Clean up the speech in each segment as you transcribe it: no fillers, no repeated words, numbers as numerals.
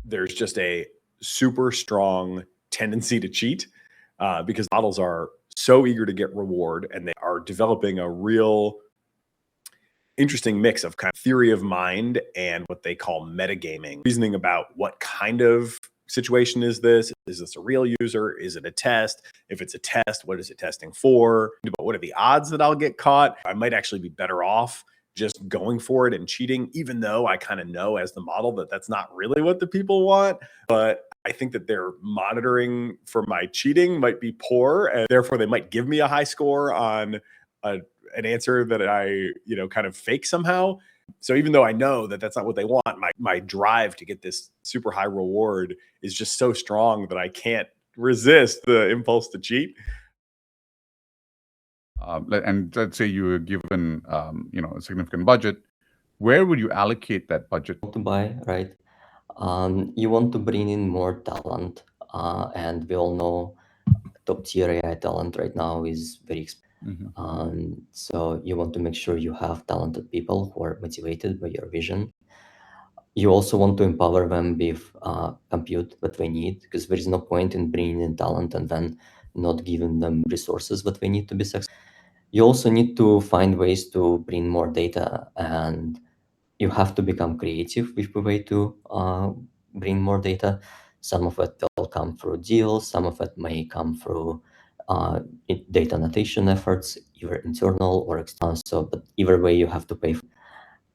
there's just a super strong tendency to cheat because models are so eager to get reward, and they are developing a real interesting mix of kind of theory of mind and what they call metagaming, reasoning about what kind of situation is this? Is this a real user? Is it a test? If it's a test, what is it testing for? But what are the odds that I'll get caught? I might actually be better off just going for it and cheating, even though I kind of know as the model that that's not really what the people want. But I think that their monitoring for my cheating might be poor, and therefore they might give me a high score on an answer that I, kind of fake somehow. So even though I know that that's not what they want, my drive to get this super high reward is just so strong that I can't resist the impulse to cheat. And let's say you were given, a significant budget. Where would you allocate that budget? To buy, right? You want to bring in more talent, and we all know top tier AI talent right now is very expensive. So you want to make sure you have talented people who are motivated by your vision. You also want to empower them with compute that they need, because there is no point in bringing in talent and then not giving them resources that they need to be successful. You also need to find ways to bring more data, and you have to become creative with the way to bring more data. Some of it will come through deals, some of it may come through data annotation efforts, either internal or external. But either way, you have to pay for it.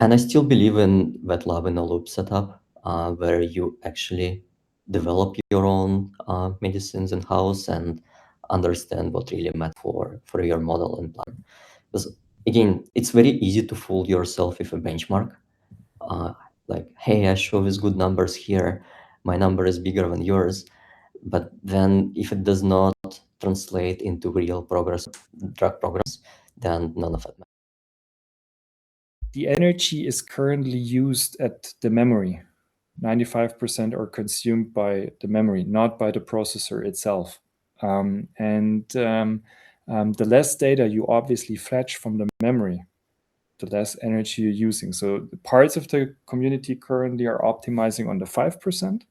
And I still believe in that lab in a loop setup, where you actually develop your own medicines in-house and understand what really matters for your model and plan. Because again, it's very easy to fool yourself with a benchmark. Like, hey, I show these good numbers here, my number is bigger than yours. But then if it does not translate into real progress, drug progress, then none of it matters. The energy is currently used at the memory. 95% are consumed by the memory, not by the processor itself. The less data you obviously fetch from the memory, the less energy you're using. So the parts of the community currently are optimizing on the 5%,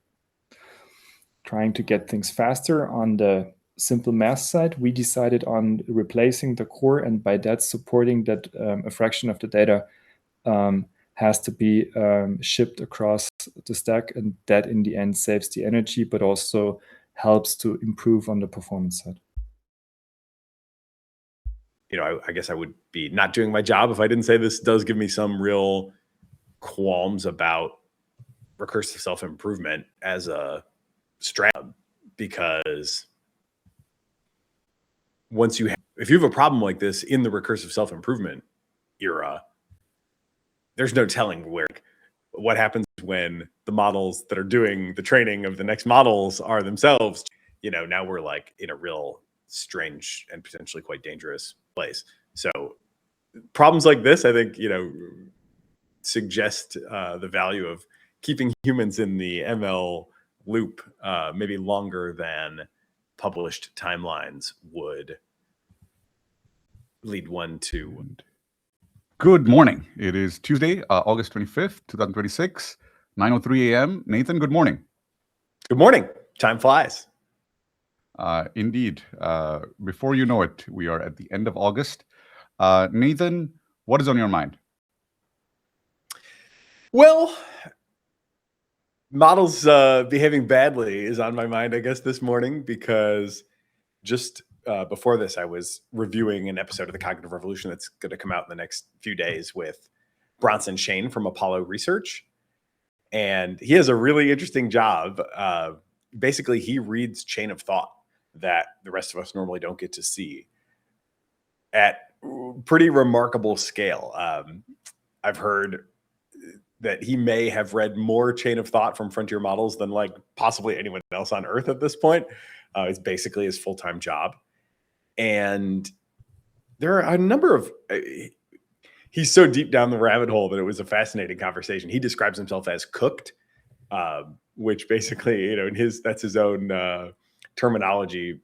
trying to get things faster. On the simple math side, we decided on replacing the core, and by that supporting that a fraction of the data has to be shipped across the stack, and that in the end saves the energy, but also helps to improve on the performance side. I guess I would be not doing my job if I didn't say this does give me some real qualms about recursive self-improvement as a strategy, because if you have a problem like this in the recursive self-improvement era, there's no telling what happens when the models that are doing the training of the next models are themselves, now we're like in a real strange and potentially quite dangerous place. So problems like this, I think, suggest the value of keeping humans in the ML loop maybe longer than published timelines would lead one to. Good morning. It is Tuesday, August 25th, 2026, 9:03 a.m. Nathan, good morning. Good morning. Time flies. Indeed. Before you know it, we are at the end of August. Nathan, what is on your mind? Well, models behaving badly is on my mind, I guess, this morning, because just before this, I was reviewing an episode of The Cognitive Revolution that's going to come out in the next few days with Bronson Shane from Apollo Research. And he has a really interesting job. Basically, he reads chain of thought that the rest of us normally don't get to see at pretty remarkable scale. I've heard that he may have read more chain of thought from frontier models than like possibly anyone else on Earth at this point. It's basically his full-time job. And there are a number of, he's so deep down the rabbit hole that it was a fascinating conversation. He describes himself as cooked, which basically, that's his own terminology.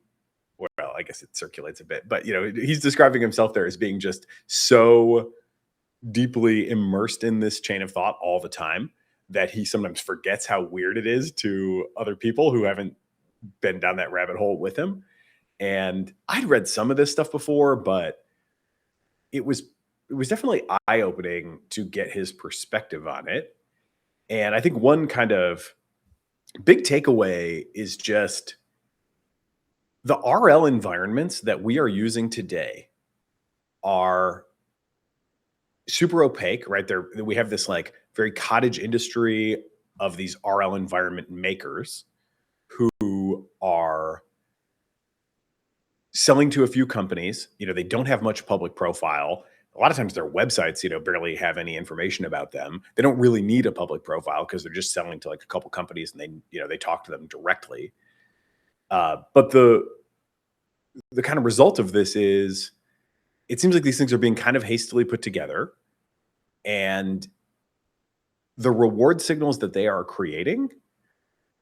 Well, I guess it circulates a bit, but he's describing himself there as being just so deeply immersed in this chain of thought all the time that he sometimes forgets how weird it is to other people who haven't been down that rabbit hole with him. And I'd read some of this stuff before, but it was definitely eye-opening to get his perspective on it. And I think one kind of big takeaway is just the RL environments that we are using today are super opaque, right? We have this like very cottage industry of these RL environment makers who are selling to a few companies. They don't have much public profile. A lot of times their websites, barely have any information about them. They don't really need a public profile because they're just selling to like a couple companies and they talk to them directly. But the kind of result of this is it seems like these things are being kind of hastily put together, and the reward signals that they are creating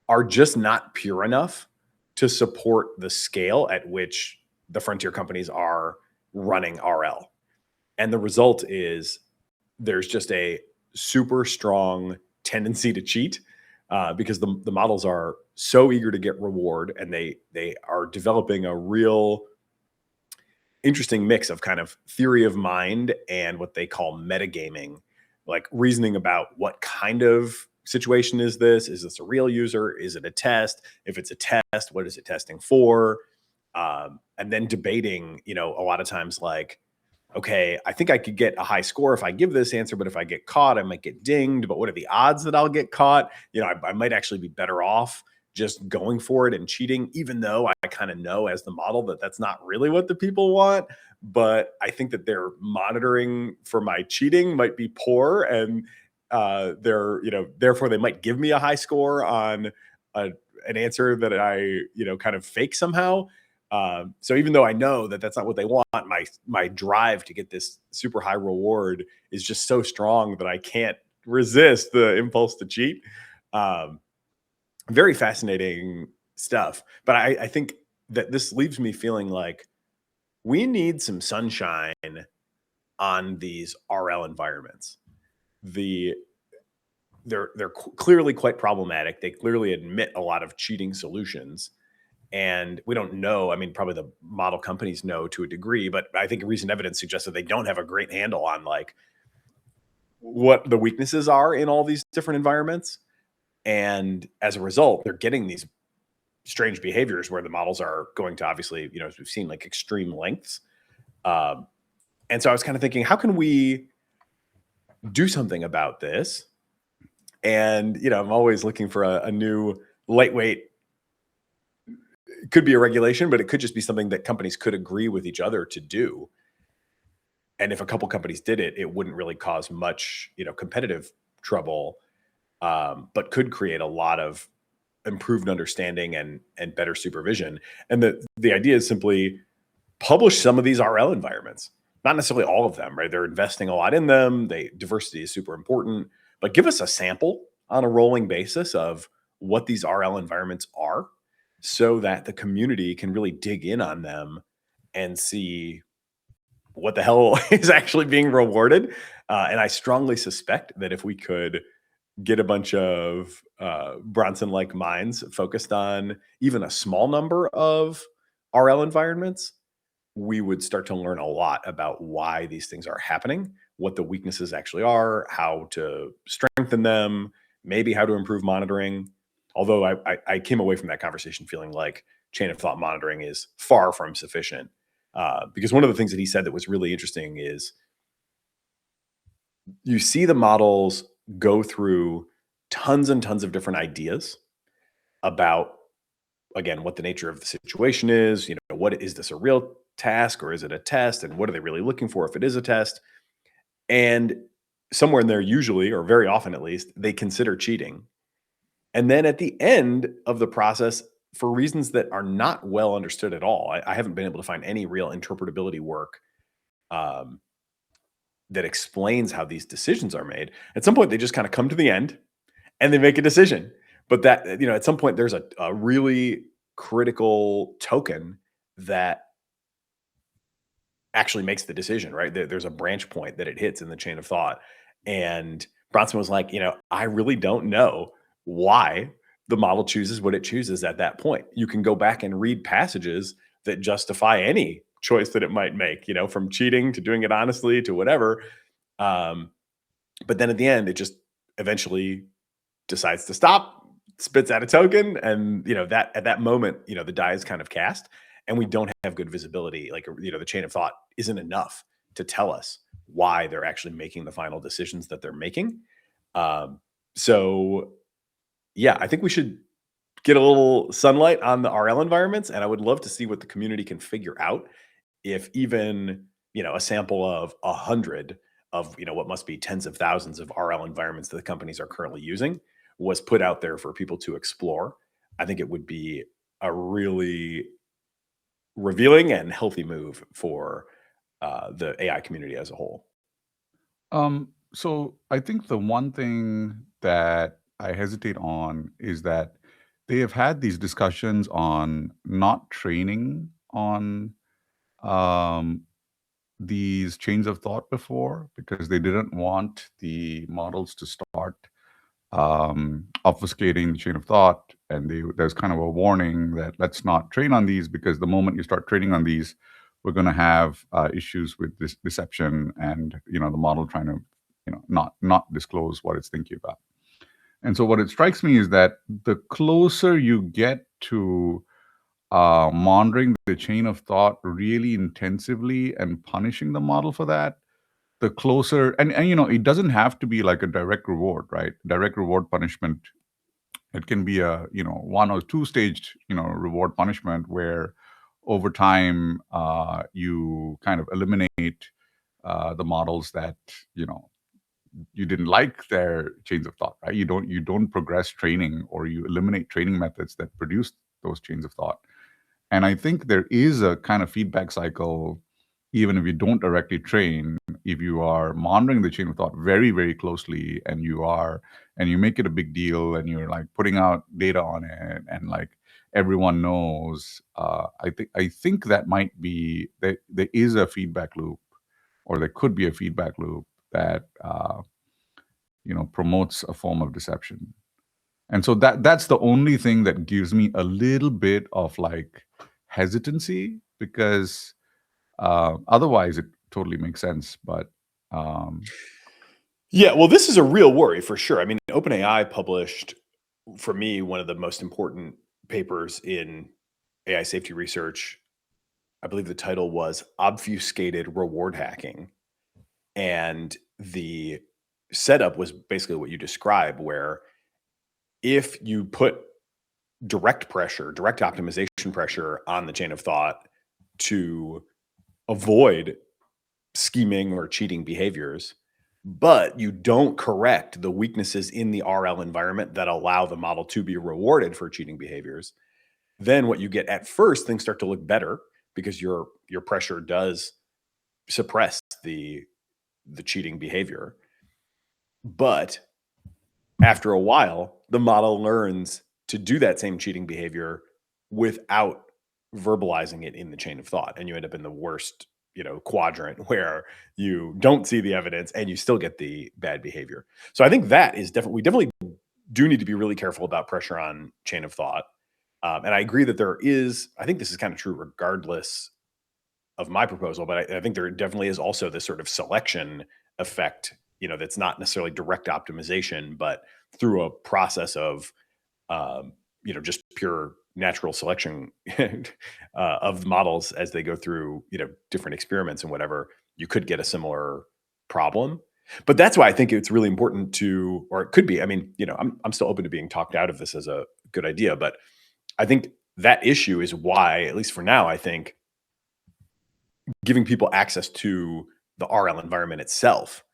are just not pure enough to support the scale at which the frontier companies are running RL. And the result is there's just a super strong tendency to cheat because the models are so eager to get reward, and they are developing a real interesting mix of kind of theory of mind and what they call metagaming, like reasoning about what kind of situation is this? Is this a real user? Is it a test? If it's a test, what is it testing for? And then debating, a lot of times like, okay, I think I could get a high score if I give this answer, but if I get caught, I might get dinged. But what are the odds that I'll get caught? I might actually be better off just going for it and cheating, even though I kind of know as the model that that's not really what the people want. But I think that their monitoring for my cheating might be poor, and therefore they might give me a high score on an answer that I, kind of fake somehow. So even though I know that that's not what they want, my drive to get this super high reward is just so strong that I can't resist the impulse to cheat. Very fascinating stuff. But I think that this leaves me feeling like we need some sunshine on these RL environments. They're clearly quite problematic. They clearly admit a lot of cheating solutions. And we don't know. I mean, probably the model companies know to a degree, but I think recent evidence suggests that they don't have a great handle on like what the weaknesses are in all these different environments. And as a result, they're getting these strange behaviors where the models are going to obviously, as we've seen, like extreme lengths. And so I was kind of thinking, how can we do something about this? And, I'm always looking for a new lightweight. It could be a regulation, but it could just be something that companies could agree with each other to do. And if a couple companies did it, it wouldn't really cause much, competitive trouble, but could create a lot of improved understanding and better supervision. And the idea is simply publish some of these RL environments, not necessarily all of them, right? They're investing a lot in them. Diversity is super important, but give us a sample on a rolling basis of what these RL environments are, so that the community can really dig in on them and see what the hell is actually being rewarded. And I strongly suspect that if we could get a bunch of Bronson-like minds focused on even a small number of RL environments, we would start to learn a lot about why these things are happening, what the weaknesses actually are, how to strengthen them, maybe how to improve monitoring. Although I came away from that conversation feeling like chain of thought monitoring is far from sufficient. Because one of the things that he said that was really interesting is you see the models go through tons and tons of different ideas about, again, what the nature of the situation is. What is this, a real task or is it a test? And what are they really looking for if it is a test? And somewhere in there, usually, or very often at least, they consider cheating. And then at the end of the process, for reasons that are not well understood at all, I haven't been able to find any real interpretability work that explains how these decisions are made. At some point, they just kind of come to the end and they make a decision. But that, at some point, there's a really critical token that actually makes the decision, right? There's a branch point that it hits in the chain of thought. And Bronson was like, I really don't know why the model chooses what it chooses at that point. You can go back and read passages that justify any choice that it might make, from cheating to doing it honestly to whatever. But then at the end, it just eventually decides to stop, spits out a token, and that at that moment, the die is kind of cast, and we don't have good visibility. Like the chain of thought isn't enough to tell us why they're actually making the final decisions that they're making. So yeah, I think we should get a little sunlight on the RL environments, and I would love to see what the community can figure out if even a sample of 100 of what must be tens of thousands of RL environments that the companies are currently using was put out there for people to explore. I think it would be a really revealing and healthy move for the AI community as a whole. So I think the one thing that I hesitate on is that they have had these discussions on not training on these chains of thought before, because they didn't want the models to start obfuscating the chain of thought. And there's kind of a warning that let's not train on these, because the moment you start training on these, we're going to have issues with this deception and the model trying to not disclose what it's thinking about. And so what it strikes me is that the closer you get to monitoring the chain of thought really intensively and punishing the model for that, the closer, and it doesn't have to be like a direct reward, right? Direct reward punishment. It can be a 1 or 2 staged reward punishment, where over time you kind of eliminate the models that you didn't like their chains of thought, right? You don't progress training, or you eliminate training methods that produce those chains of thought. And I think there is a kind of feedback cycle, even if you don't directly train, if you are monitoring the chain of thought very, very closely, and you make it a big deal, and you're like putting out data on it, and like everyone knows. I think that might be there is a feedback loop, or there could be a feedback loop that promotes a form of deception. And so that's the only thing that gives me a little bit of like hesitancy, because otherwise it totally makes sense. But yeah, well, this is a real worry for sure. I mean, OpenAI published, for me, one of the most important papers in AI safety research. I believe the title was Obfuscated Reward Hacking. And the setup was basically what you described, where if you put direct optimization pressure on the chain of thought to avoid scheming or cheating behaviors, but you don't correct the weaknesses in the RL environment that allow the model to be rewarded for cheating behaviors, then what you get at first, things start to look better because your pressure does suppress the cheating behavior. But after a while, the model learns to do that same cheating behavior without verbalizing it in the chain of thought, and you end up in the worst quadrant, where you don't see the evidence and you still get the bad behavior. So I think that is we definitely do need to be really careful about pressure on chain of thought. And I agree that I think this is kind of true regardless of my proposal, but I think there definitely is also this sort of selection effect, that's not necessarily direct optimization, but through a process of, just pure natural selection of the models as they go through, different experiments and whatever, you could get a similar problem. But that's why I think it's really important to, or it could be, I mean, I'm still open to being talked out of this as a good idea, but I think that issue is why, at least for now, I think giving people access to the RL environment itself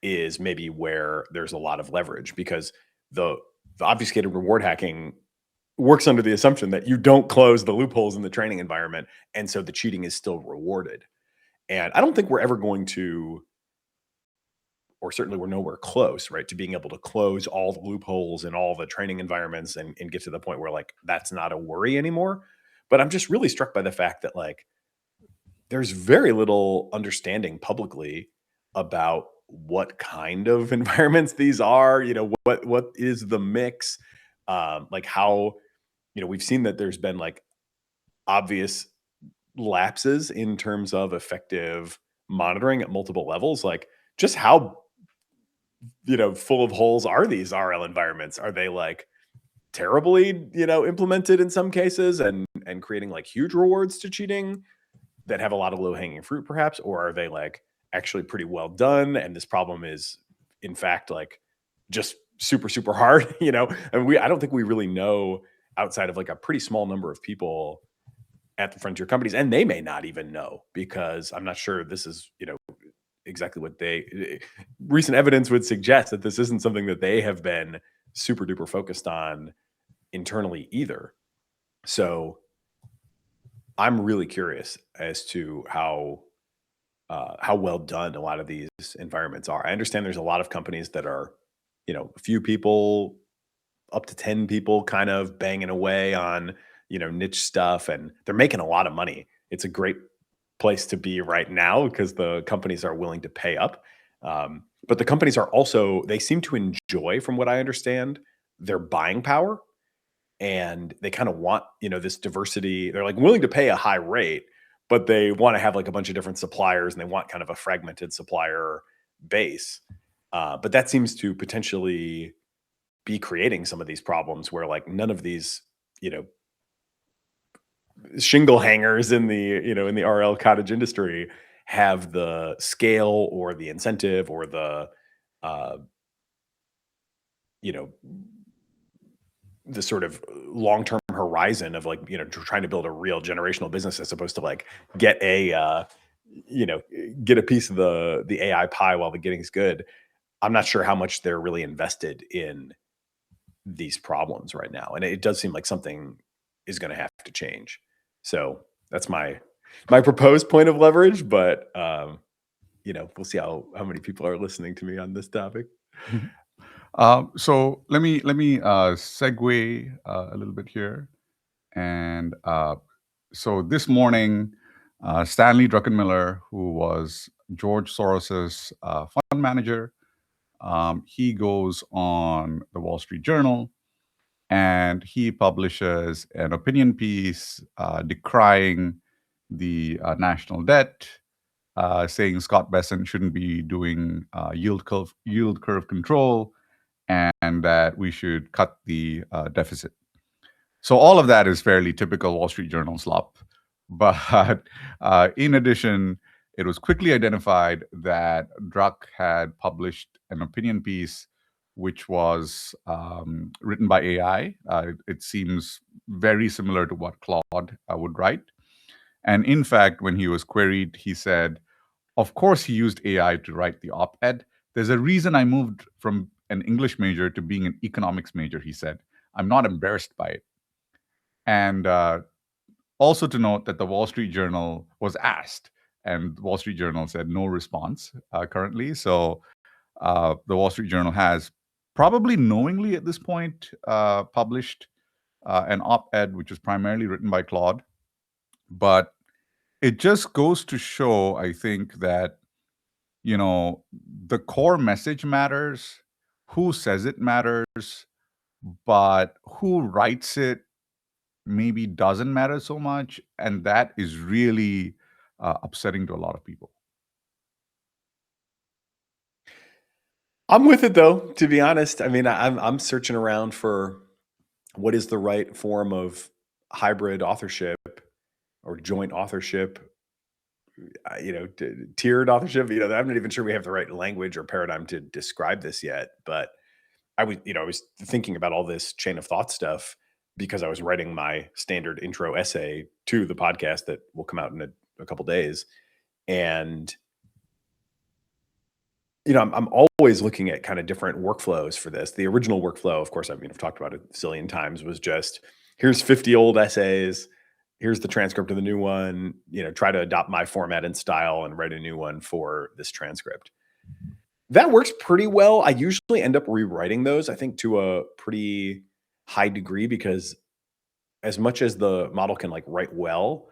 is maybe where there's a lot of leverage, because the obfuscated reward hacking works under the assumption that you don't close the loopholes in the training environment, and so the cheating is still rewarded. And I don't think we're ever going to, or certainly we're nowhere close, right, to being able to close all the loopholes in all the training environments and get to the point where like that's not a worry anymore. But I'm just really struck by the fact that like there's very little understanding publicly about what kind of environments these are, what is the mix, like how, we've seen that there's been like obvious lapses in terms of effective monitoring at multiple levels. Like just how, full of holes are these RL environments? Are they like terribly, implemented in some cases and creating like huge rewards to cheating that have a lot of low hanging fruit perhaps? Or are they like actually pretty well done? And this problem is in fact like just super, super hard, and I don't think we really know outside of like a pretty small number of people at the frontier companies, and they may not even know because I'm not sure this is, exactly what recent evidence would suggest that this isn't something that they have been super duper focused on internally either. So I'm really curious as to how well done a lot of these environments are. I understand there's a lot of companies that are, a few people up to 10 people kind of banging away on, niche stuff, and they're making a lot of money. It's a great place to be right now because the companies are willing to pay up. But the companies are also, they seem to enjoy, from what I understand, their buying power. And they kind of want, this diversity. They're like willing to pay a high rate, but they want to have like a bunch of different suppliers and they want kind of a fragmented supplier base. But that seems to potentially be creating some of these problems where like none of these, shingle hangers in the, in the RL cottage industry have the scale or the incentive or the, uh, you know, the sort of long-term horizon of like, trying to build a real generational business as opposed to like get a, get a piece of the AI pie while the getting's good. I'm not sure how much they're really invested in these problems right now. And it does seem like something is going to have to change. So that's my proposed point of leverage, but we'll see how many people are listening to me on this topic. So let me segue a little bit here, and so this morning, Stanley Druckenmiller, who was George Soros's fund manager, he goes on the Wall Street Journal, and he publishes an opinion piece decrying the national debt, saying Scott Bessent shouldn't be doing yield curve control, and that we should cut the deficit. So all of that is fairly typical Wall Street Journal slop. But in addition, it was quickly identified that Druck had published an opinion piece which was written by AI. It seems very similar to what Claude would write. And in fact, when he was queried, he said, of course, he used AI to write the op-ed. There's a reason I moved from an English major to being an economics major, he said. I'm not embarrassed by it. And also to note that the Wall Street Journal was asked, and the Wall Street Journal said no response currently. So the Wall Street Journal has probably knowingly at this point published an op-ed, which was primarily written by Claude. But it just goes to show, I think, that the core message matters, who says it matters, but who writes it maybe doesn't matter so much. And that is really upsetting to a lot of people. I'm with it though, to be honest. I mean, I'm searching around for what is the right form of hybrid authorship or joint authorship, tiered authorship. I'm not even sure we have the right language or paradigm to describe this yet. But I was thinking about all this chain of thought stuff because I was writing my standard intro essay to the podcast that will come out in a couple days. And I'm always looking at kind of different workflows for this. The original workflow, of course, I've talked about it a zillion times, was just here's 50 old essays, here's the transcript of the new one, try to adopt my format and style and write a new one for this transcript. That works pretty well. I usually end up rewriting those, I think, to a pretty high degree, because as much as the model can like write well,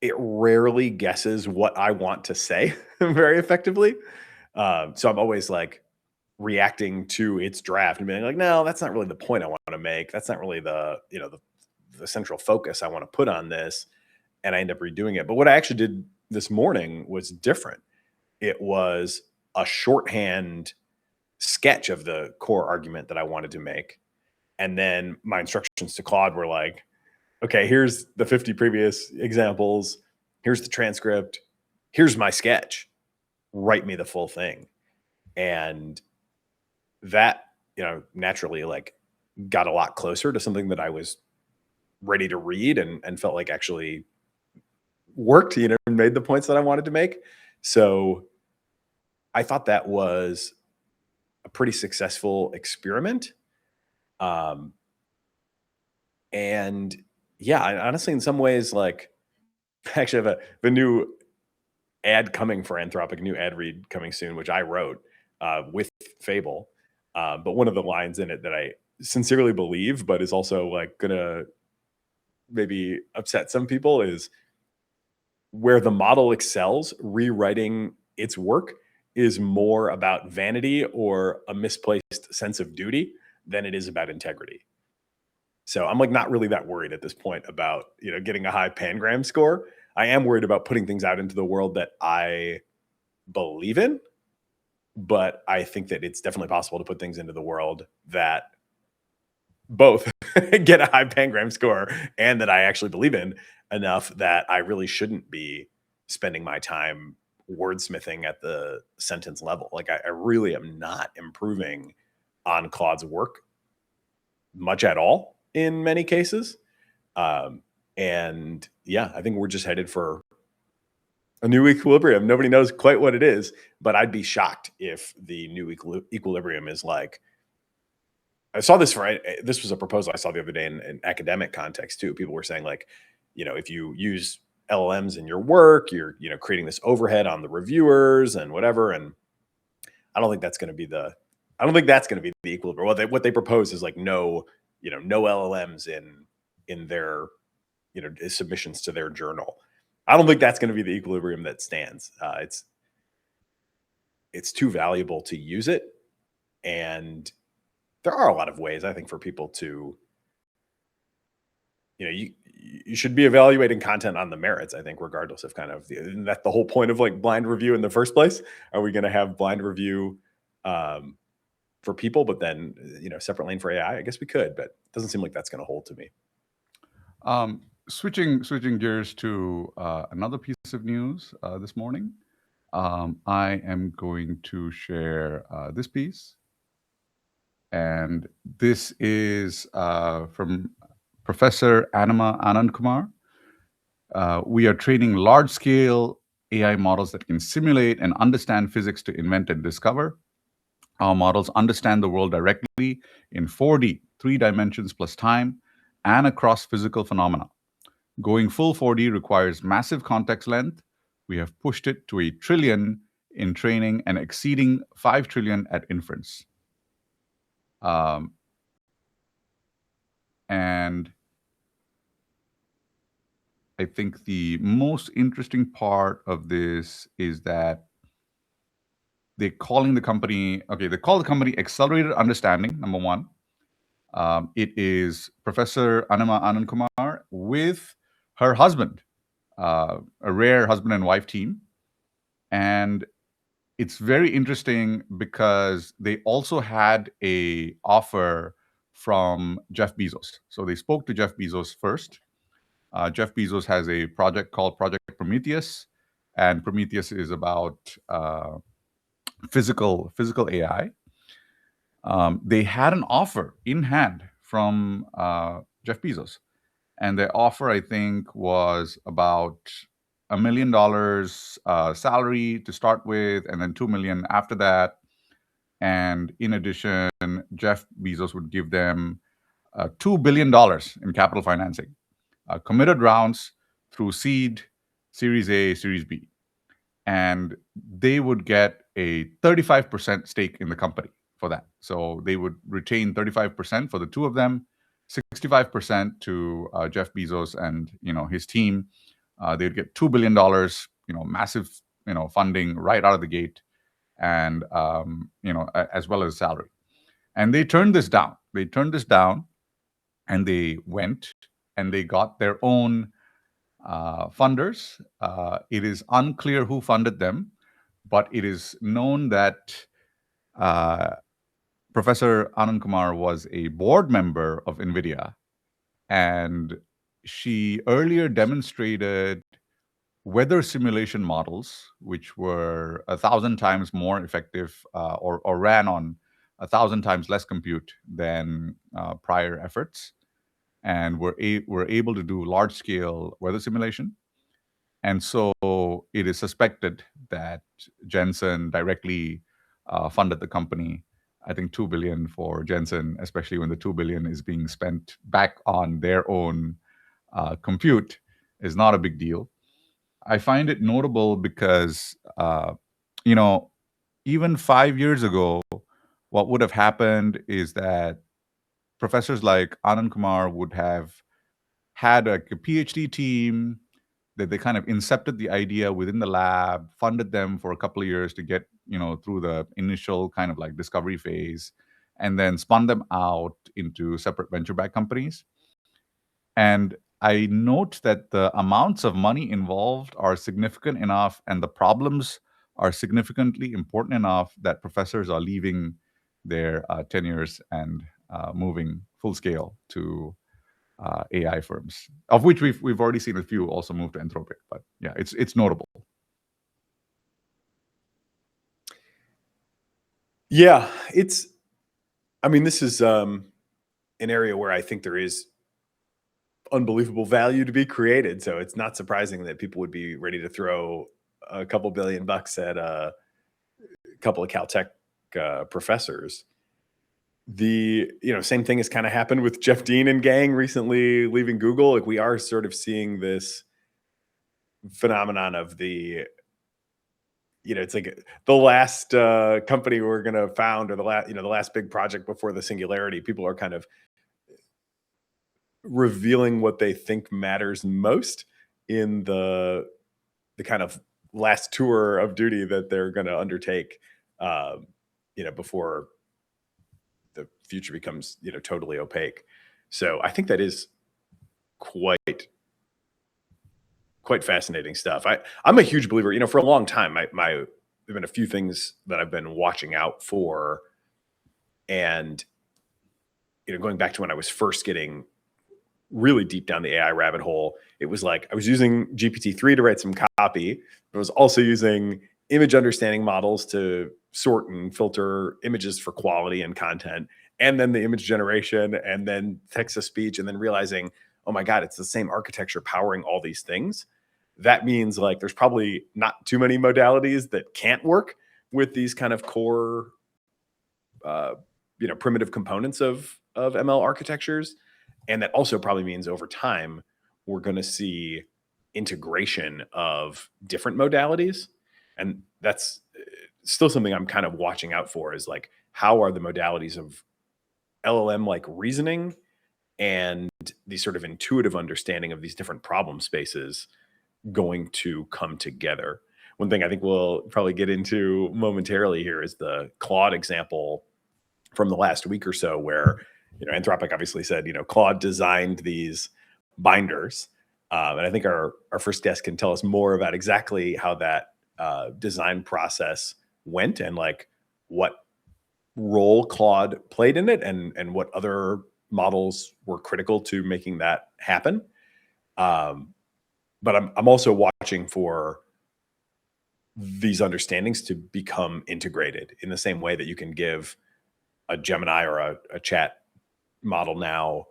it rarely guesses what I want to say very effectively. So I'm always like reacting to its draft and being like, no, that's not really the point I want to make. That's not really the, the central focus I want to put on this. And I end up redoing it. But what I actually did this morning was different. It was a shorthand sketch of the core argument that I wanted to make. And then my instructions to Claude were like, okay, here's the 50 previous examples. Here's the transcript. Here's my sketch. Write me the full thing. And that, naturally like got a lot closer to something that I was ready to read and felt like actually worked, and made the points that I wanted to make. So I thought that was a pretty successful experiment. And yeah, I honestly, in some ways, like, I actually have the new ad coming for Anthropic, new ad read coming soon, which I wrote with Fable. But one of the lines in it that I sincerely believe, but is also like gonna maybe upset some people, is where the model excels, rewriting its work is more about vanity or a misplaced sense of duty than it is about integrity. So I'm like not really that worried at this point about, getting a high pangram score. I am worried about putting things out into the world that I believe in, but I think that it's definitely possible to put things into the world that both get a high pangram score and that I actually believe in enough that I really shouldn't be spending my time wordsmithing at the sentence level. Like I really am not improving on Claude's work much at all in many cases. And yeah, I think we're just headed for a new equilibrium. Nobody knows quite what it is, but I'd be shocked if the new equilibrium is like, I saw this this was a proposal I saw the other day in academic context too. People were saying like, if you use LLMs in your work, you're, creating this overhead on the reviewers and whatever. And I don't think that's going to be the equilibrium. What they propose is like no LLMs in their, submissions to their journal. I don't think that's going to be the equilibrium that stands. It's too valuable to use it. And there are a lot of ways, I think, for people to, you should be evaluating content on the merits, I think, regardless of kind of isn't that the whole point of like blind review in the first place? Are we going to have blind review for people, but then, separate lane for AI? I guess we could, but it doesn't seem like that's going to hold to me. Switching gears to another piece of news this morning. I am going to share this piece. And this is from Professor Anima Anandkumar. We are training large-scale AI models that can simulate and understand physics to invent and discover. Our models understand the world directly in 4D, 3 dimensions plus time, and across physical phenomena. Going full 4D requires massive context length. We have pushed it to 1 trillion in training and exceeding 5 trillion at inference. And I think the most interesting part of this is that they call the company Accelerated Understanding, number one. It is Professor Anima Anandkumar with her husband, a rare husband and wife team. And it's very interesting because they also had a offer from Jeff Bezos. So they spoke to Jeff Bezos first. Jeff Bezos has a project called Project Prometheus, and Prometheus is about physical AI. They had an offer in hand from Jeff Bezos, and their offer, I think, was about $1 million salary to start with, and then $2 million after that. And in addition, Jeff Bezos would give them $2 billion in capital financing, committed rounds through seed, Series A, Series B. And they would get a 35% stake in the company for that. So they would retain 35% for the two of them, 65% to Jeff Bezos and his team. They'd get $2 billion, massive funding right out of the gate. and as well as salary. And they turned this down. And they went and they got their own funders. It is unclear who funded them, but it is known that Professor Anand Kumar was a board member of NVIDIA, and she earlier demonstrated weather simulation models, which were 1,000 times more effective or ran on 1,000 times less compute than prior efforts, and were able to do large-scale weather simulation. And so it is suspected that Jensen directly funded the company. I think $2 billion for Jensen, especially when the $2 billion is being spent back on their own compute, is not a big deal. I find it notable because, even 5 years ago, what would have happened is that professors like Anand Kumar would have had a PhD team that they kind of incepted the idea within the lab, funded them for a couple of years to get, through the initial kind of like discovery phase, and then spun them out into separate venture-backed companies. And I note that the amounts of money involved are significant enough and the problems are significantly important enough that professors are leaving their tenures and moving full scale to AI firms, of which we've already seen a few also move to Anthropic. But yeah, it's notable. Yeah, this is an area where I think there is unbelievable value to be created. So it's not surprising that people would be ready to throw a couple $1 billion at a couple of Caltech professors. The same thing has kind of happened with Jeff Dean and gang recently leaving Google. Like, we are sort of seeing this phenomenon of it's like the last company we're going to found, or the last big project before the singularity. People are kind of revealing what they think matters most in the kind of last tour of duty that they're going to undertake, before the future becomes, totally opaque. So I think that is quite fascinating stuff. I'm a huge believer, for a long time, there've been a few things that I've been watching out for. And, going back to when I was first getting really deep down the AI rabbit hole, it was like I was using GPT-3 to write some copy. I was also using image understanding models to sort and filter images for quality and content, and then the image generation, and then text to speech, and then realizing, oh my God, it's the same architecture powering all these things. That means like there's probably not too many modalities that can't work with these kind of core, primitive components of ML architectures. And that also probably means over time, we're going to see integration of different modalities. And that's still something I'm kind of watching out for, is like, how are the modalities of LLM like reasoning and the sort of intuitive understanding of these different problem spaces going to come together? One thing I think we'll probably get into momentarily here is the Claude example from the last week or so, where Anthropic obviously said, Claude designed these binders. And I think our first guest can tell us more about exactly how that design process went, and like what role Claude played in it, and what other models were critical to making that happen. But I'm also watching for these understandings to become integrated in the same way that you can give a Gemini or a chat model now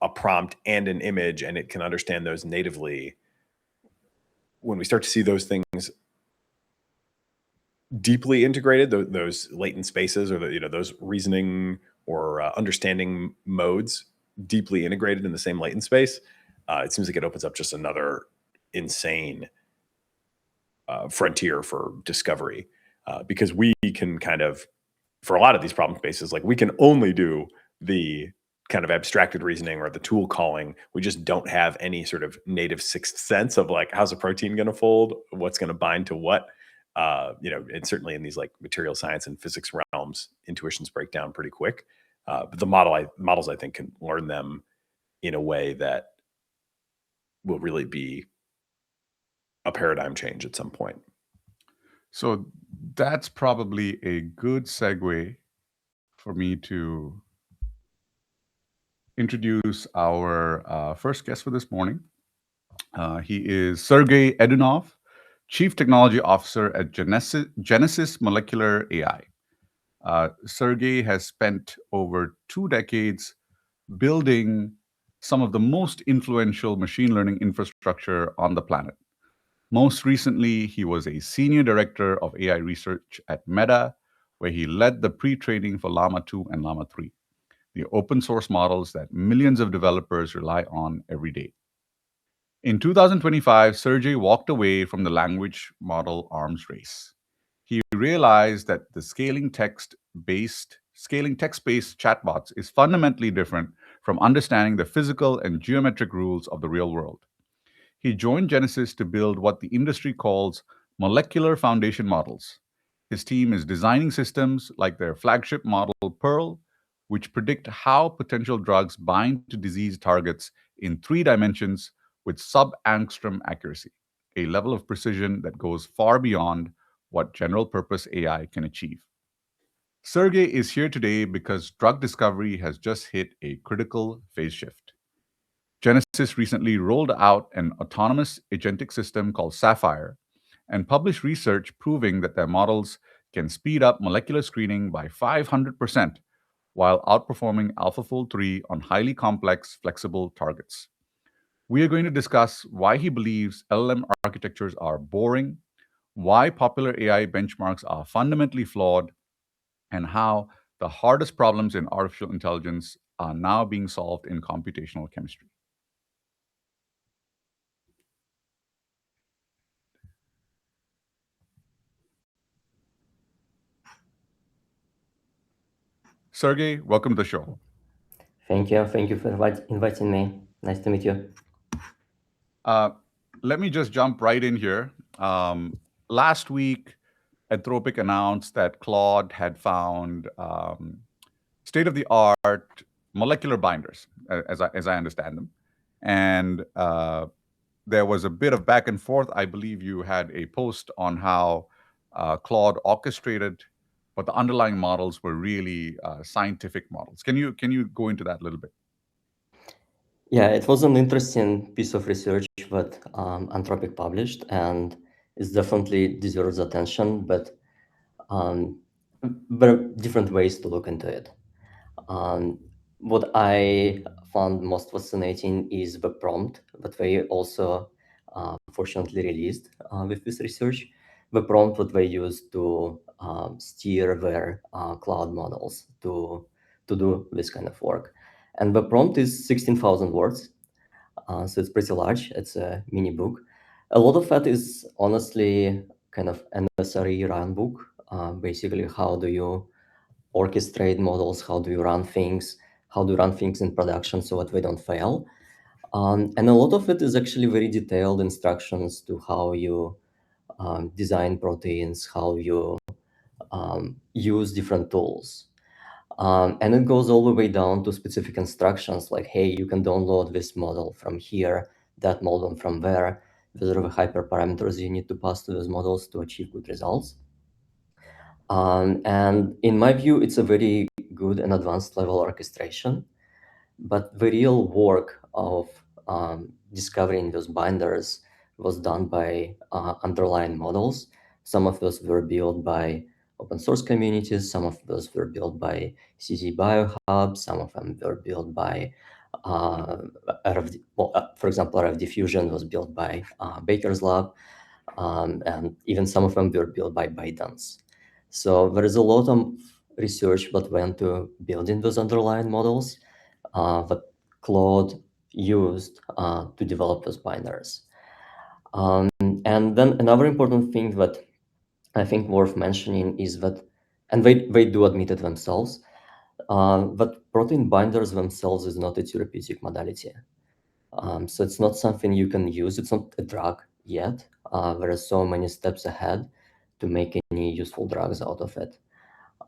a prompt and an image, and it can understand those natively. When we start to see those things deeply integrated, those latent spaces, or those reasoning or understanding modes deeply integrated in the same latent space, it seems like it opens up just another insane frontier for discovery, because we can kind of, for a lot of these problem spaces, like we can only do the kind of abstracted reasoning or the tool calling. We just don't have any sort of native sixth sense of like, how's a protein going to fold, what's going to bind to what. And certainly in these like material science and physics realms, intuitions break down pretty quick. But the models, I think, can learn them in a way that will really be a paradigm change at some point. So that's probably a good segue for me to introduce our first guest for this morning. He is Sergey Edunov, Chief Technology Officer at Genesis Molecular AI. Sergey has spent over 2 decades building some of the most influential machine learning infrastructure on the planet. Most recently, he was a senior director of AI research at Meta, where he led the pre-training for Llama 2 and Llama 3, the open source models that millions of developers rely on every day. In 2025, Sergey walked away from the language model arms race. He realized that the scaling text-based chatbots is fundamentally different from understanding the physical and geometric rules of the real world. He joined Genesis to build what the industry calls molecular foundation models. His team is designing systems like their flagship model, Pearl, which predict how potential drugs bind to disease targets in 3 dimensions with sub-angstrom accuracy, a level of precision that goes far beyond what general-purpose AI can achieve. Sergey is here today because drug discovery has just hit a critical phase shift. Genesis recently rolled out an autonomous agentic system called Sapphire and published research proving that their models can speed up molecular screening by 500% while outperforming AlphaFold 3 on highly complex, flexible targets. We are going to discuss why he believes LLM architectures are boring, why popular AI benchmarks are fundamentally flawed, and how the hardest problems in artificial intelligence are now being solved in computational chemistry. Sergey, welcome to the show. Thank you. Thank you for inviting me. Nice to meet you. Let me just jump right in here. Last week, Anthropic announced that Claude had found state-of-the-art molecular binders, as I understand them. And there was a bit of back and forth. I believe you had a post on how Claude orchestrated, but the underlying models were really scientific models. Can you go into that a little bit? Yeah, it was an interesting piece of research that Anthropic published, and it definitely deserves attention, but there are different ways to look into it. What I found most fascinating is the prompt that they also fortunately released with this research. The prompt that they used to steer their cloud models to do this kind of work. And the prompt is 16,000 words, so it's pretty large. It's a mini book. A lot of that is honestly kind of an SRE run book. Basically, how do you orchestrate models? How do you run things? How do you run things in production so that they don't fail? And a lot of it is actually very detailed instructions to how you design proteins, how you use different tools. And it goes all the way down to specific instructions like, hey, you can download this model from here, that model from there. These are the hyperparameters you need to pass to those models to achieve good results. And in my view, it's a very good and advanced level orchestration. But the real work of discovering those binders was done by underlying models. Some of those were built by open source communities. Some of those were built by CZ BioHub. Some of them were built by RF, for example, RF diffusion was built by Baker's Lab. And even some of them were built by ByteDance. So there is a lot of research that went to building those underlying models that Claude used to develop those binders. And then another important thing that I think worth mentioning is that, and they do admit it themselves, that protein binders themselves is not a therapeutic modality. So it's not something you can use. It's not a drug yet. There are so many steps ahead to make any useful drugs out of it.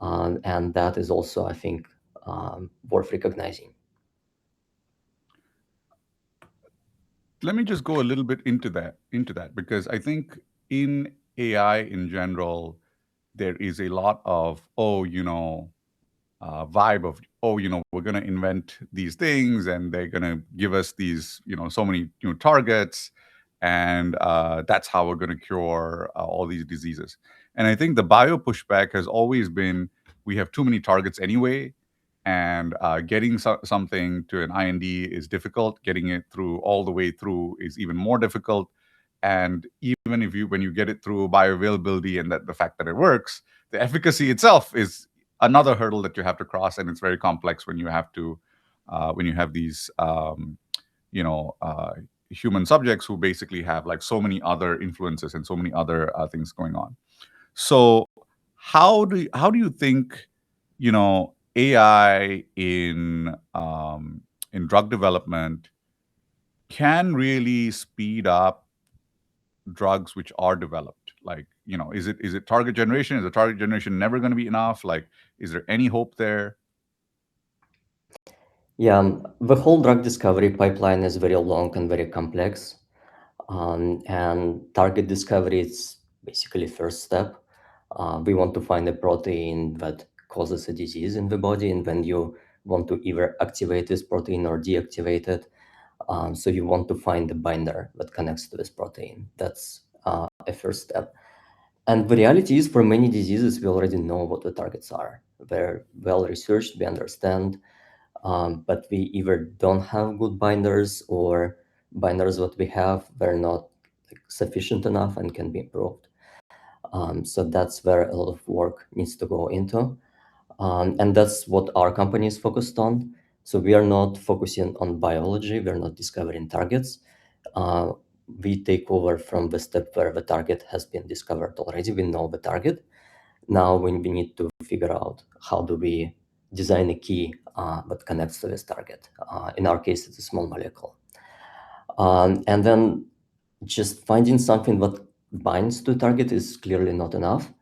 And that is also, I think, worth recognizing. Let me just go a little bit into that because I think in AI in general, there is a lot of, vibe of, we're going to invent these things and they're going to give us these, so many new targets. And that's how we're going to cure all these diseases. And I think the bio pushback has always been, we have too many targets anyway. And getting something to an IND is difficult. Getting it through all the way through is even more difficult. And even when you get it through bioavailability and that the fact that it works, the efficacy itself is another hurdle that you have to cross, and it's very complex when you have to when you have these human subjects who basically have like so many other influences and so many other things going on. So how do you think AI in drug development can really speed up drugs which are developed? Like, is it target generation? Is the target generation never going to be enough? Like, is there any hope there? Yeah, the whole drug discovery pipeline is very long and very complex. And target discovery is basically first step. We want to find a protein that causes a disease in the body, and then you want to either activate this protein or deactivate it. So you want to find the binder that connects to this protein. That's a first step. And the reality is, for many diseases, we already know what the targets are. They're well researched, we understand, but we either don't have good binders, or binders that we have, they're not sufficient enough and can be improved. So that's where a lot of work needs to go into. And that's what our company is focused on. So we are not focusing on biology, we're not discovering targets. We take over from the step where the target has been discovered already. We know the target. Now we need to figure out how do we design a key that connects to this target. In our case, it's a small molecule. And then just finding something that binds to a target is clearly not enough.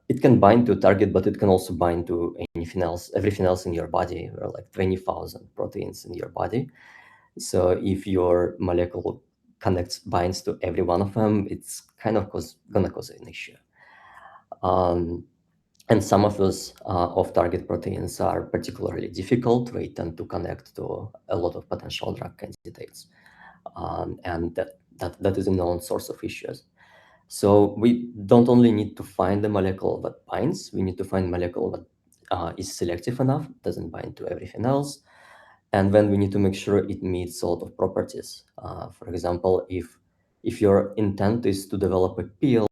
It can bind to a target, but it can also bind to anything else, everything else in your body. There are like 20,000 proteins in your body. So if your molecule binds to every one of them, it's kind of gonna cause an issue. And some of those off-target proteins are particularly difficult. They tend to connect to a lot of potential drug candidates. And that is a known source of issues. So we don't only need to find the molecule that binds, we need to find a molecule that is selective enough, doesn't bind to everything else. And then we need to make sure it meets a lot of properties. For example, if your intent is to develop a pill,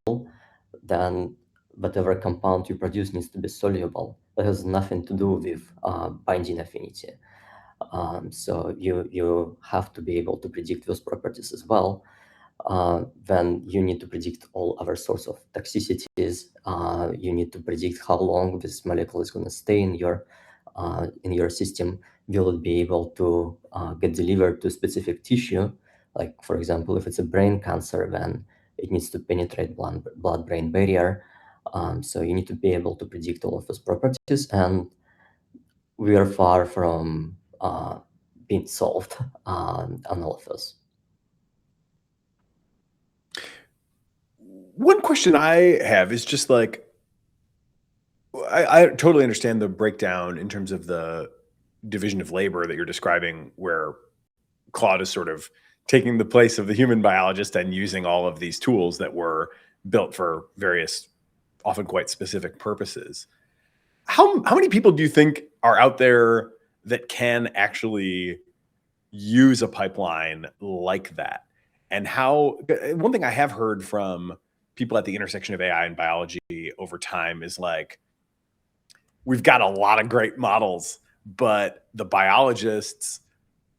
then whatever compound you produce needs to be soluble. That has nothing to do with binding affinity. So you have to be able to predict those properties as well. Then you need to predict all other sorts of toxicities. You need to predict how long this molecule is going to stay in your system. Will it be able to get delivered to a specific tissue? Like, for example, if it's a brain cancer, then it needs to penetrate blood-brain barrier. So you need to be able to predict all of those properties, and we are far from being solved on all of those. One question I have is just like, I totally understand the breakdown in terms of the division of labor that you're describing, where Claude is sort of taking the place of the human biologist and using all of these tools that were built for various, often quite specific purposes. How many people do you think are out there that can actually use a pipeline like that? And one thing I have heard from people at the intersection of AI and biology over time is like, we've got a lot of great models, but the biologists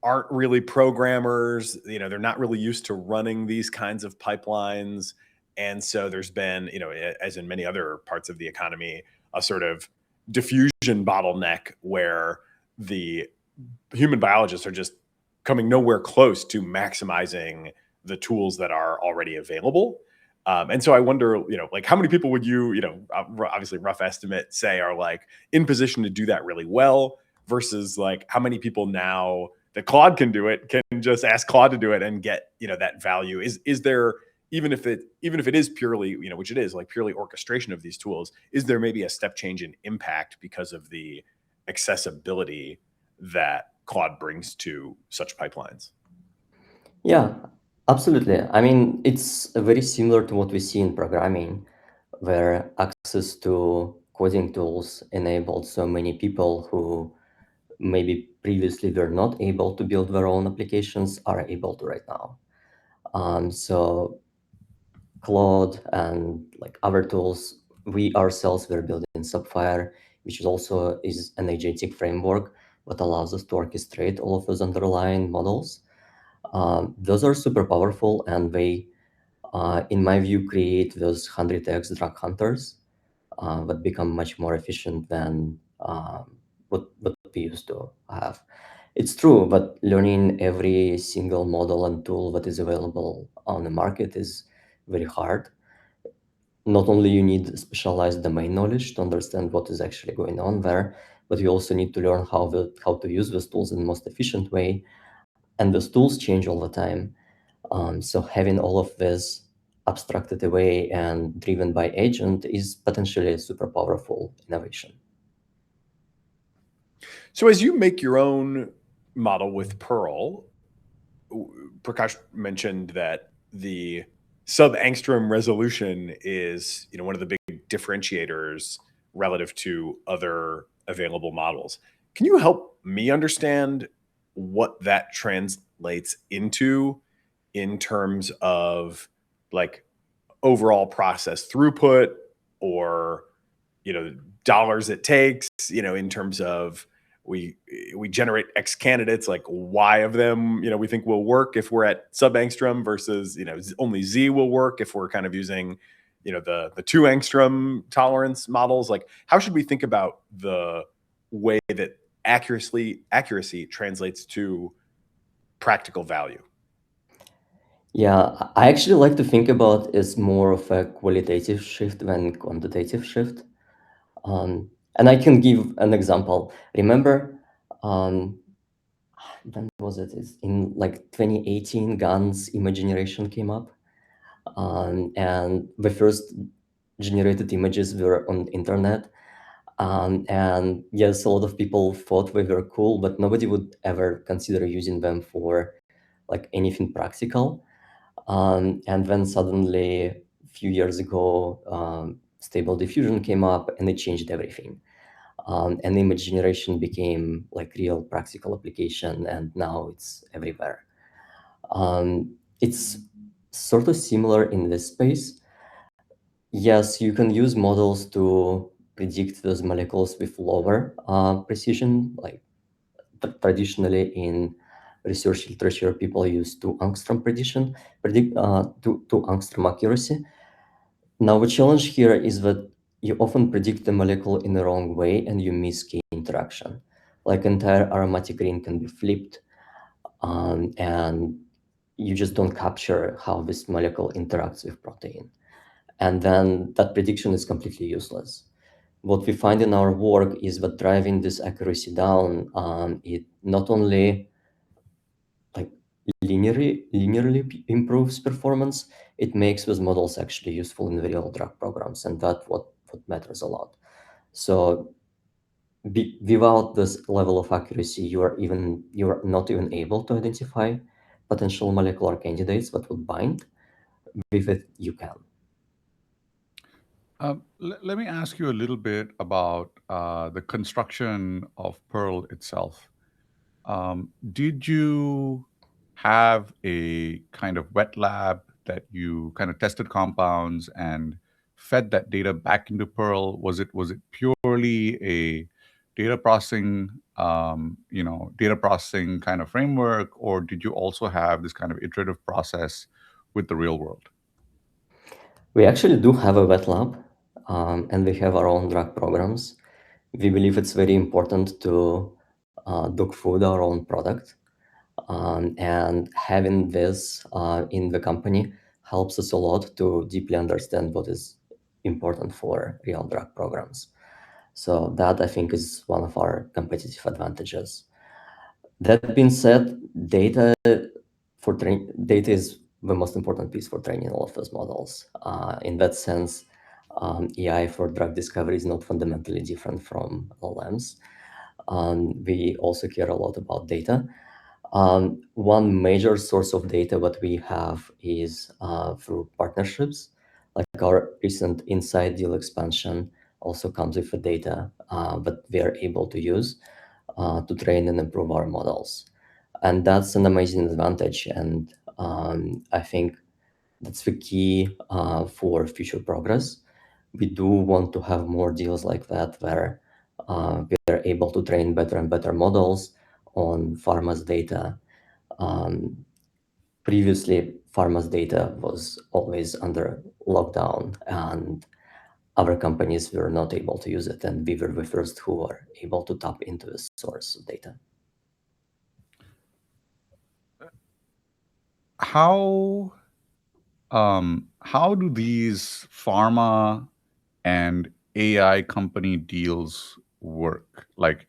aren't really programmers. They're not really used to running these kinds of pipelines. And so there's been, as in many other parts of the economy, a sort of diffusion bottleneck where the human biologists are just coming nowhere close to maximizing the tools that are already available. And so I wonder, like how many people would you, obviously rough estimate, say are like in position to do that really well versus like how many people now that Claude can do it can just ask Claude to do it and get, that value. Is there, even if it is purely, which it is, like purely orchestration of these tools, is there maybe a step change in impact because of the accessibility that Claude brings to such pipelines? Yeah, absolutely. I mean, it's very similar to what we see in programming, where access to coding tools enabled so many people who maybe previously were not able to build their own applications are able to right now. So Claude and like other tools, we ourselves were building Sapphire, which is also an agentic framework that allows us to orchestrate all of those underlying models. Those are super powerful, and they, in my view, create those 100x drug hunters that become much more efficient than what we used to have. It's true, but learning every single model and tool that is available on the market is very hard. Not only you need specialized domain knowledge to understand what is actually going on there, but you also need to learn how to use those tools in the most efficient way. And those tools change all the time. So having all of this abstracted away and driven by agent is potentially a super powerful innovation. So as you make your own model with Pearl, Prakash mentioned that the sub-angstrom resolution is, one of the big differentiators relative to other available models. Can you help me understand what that translates into in terms of like overall process throughput or, dollars it takes, in terms of we generate X candidates, like Y of them, we think will work if we're at sub angstrom versus, only Z will work if we're kind of using, the 2 angstrom tolerance models. Like how should we think about the way that accuracy translates to practical value? Yeah, I actually like to think about it as more of a qualitative shift than quantitative shift. And I can give an example. Remember, when was it? It's in like 2018, GAN's image generation came up. And the first generated images were on the internet. And yes, a lot of people thought they were cool, but nobody would ever consider using them for like anything practical. And then suddenly, a few years ago, Stable Diffusion came up and it changed everything. And image generation became like real practical application, and now it's everywhere. It's sort of similar in this space. Yes, you can use models to predict those molecules with lower precision. Like traditionally in research literature, people use 2 angstrom two angstrom accuracy. Now, the challenge here is that you often predict the molecule in the wrong way and you miss key interaction. Like entire aromatic ring can be flipped, and you just don't capture how this molecule interacts with protein. And then that prediction is completely useless. What we find in our work is that driving this accuracy down, it not only like linearly improves performance, it makes those models actually useful in the real drug programs, and that's what matters a lot. So without this level of accuracy, you're not even able to identify potential molecular candidates that would bind. With it, you can. Let me ask you a little bit about the construction of Perl itself. Did you have a kind of wet lab that you kind of tested compounds and fed that data back into Perl? Was it purely a data processing, data processing kind of framework, or did you also have this kind of iterative process with the real world? We actually do have a wet lab, and we have our own drug programs. We believe it's very important to dog food our own product. And having this in the company helps us a lot to deeply understand what is important for real drug programs. So that, I think, is one of our competitive advantages. That being said, data is the most important piece for training all of those models. In that sense, AI for drug discovery is not fundamentally different from LLMs. We also care a lot about data. One major source of data that we have is through partnerships. Like our recent Insight deal expansion also comes with the data that we are able to use to train and improve our models. And that's an amazing advantage. And I think that's the key for future progress. We do want to have more deals like that where we are able to train better and better models on pharma's data. Previously, pharma's data was always under lockdown, and other companies were not able to use it, and we were the first who were able to tap into this source of data. How do these pharma and AI company deals work? Like,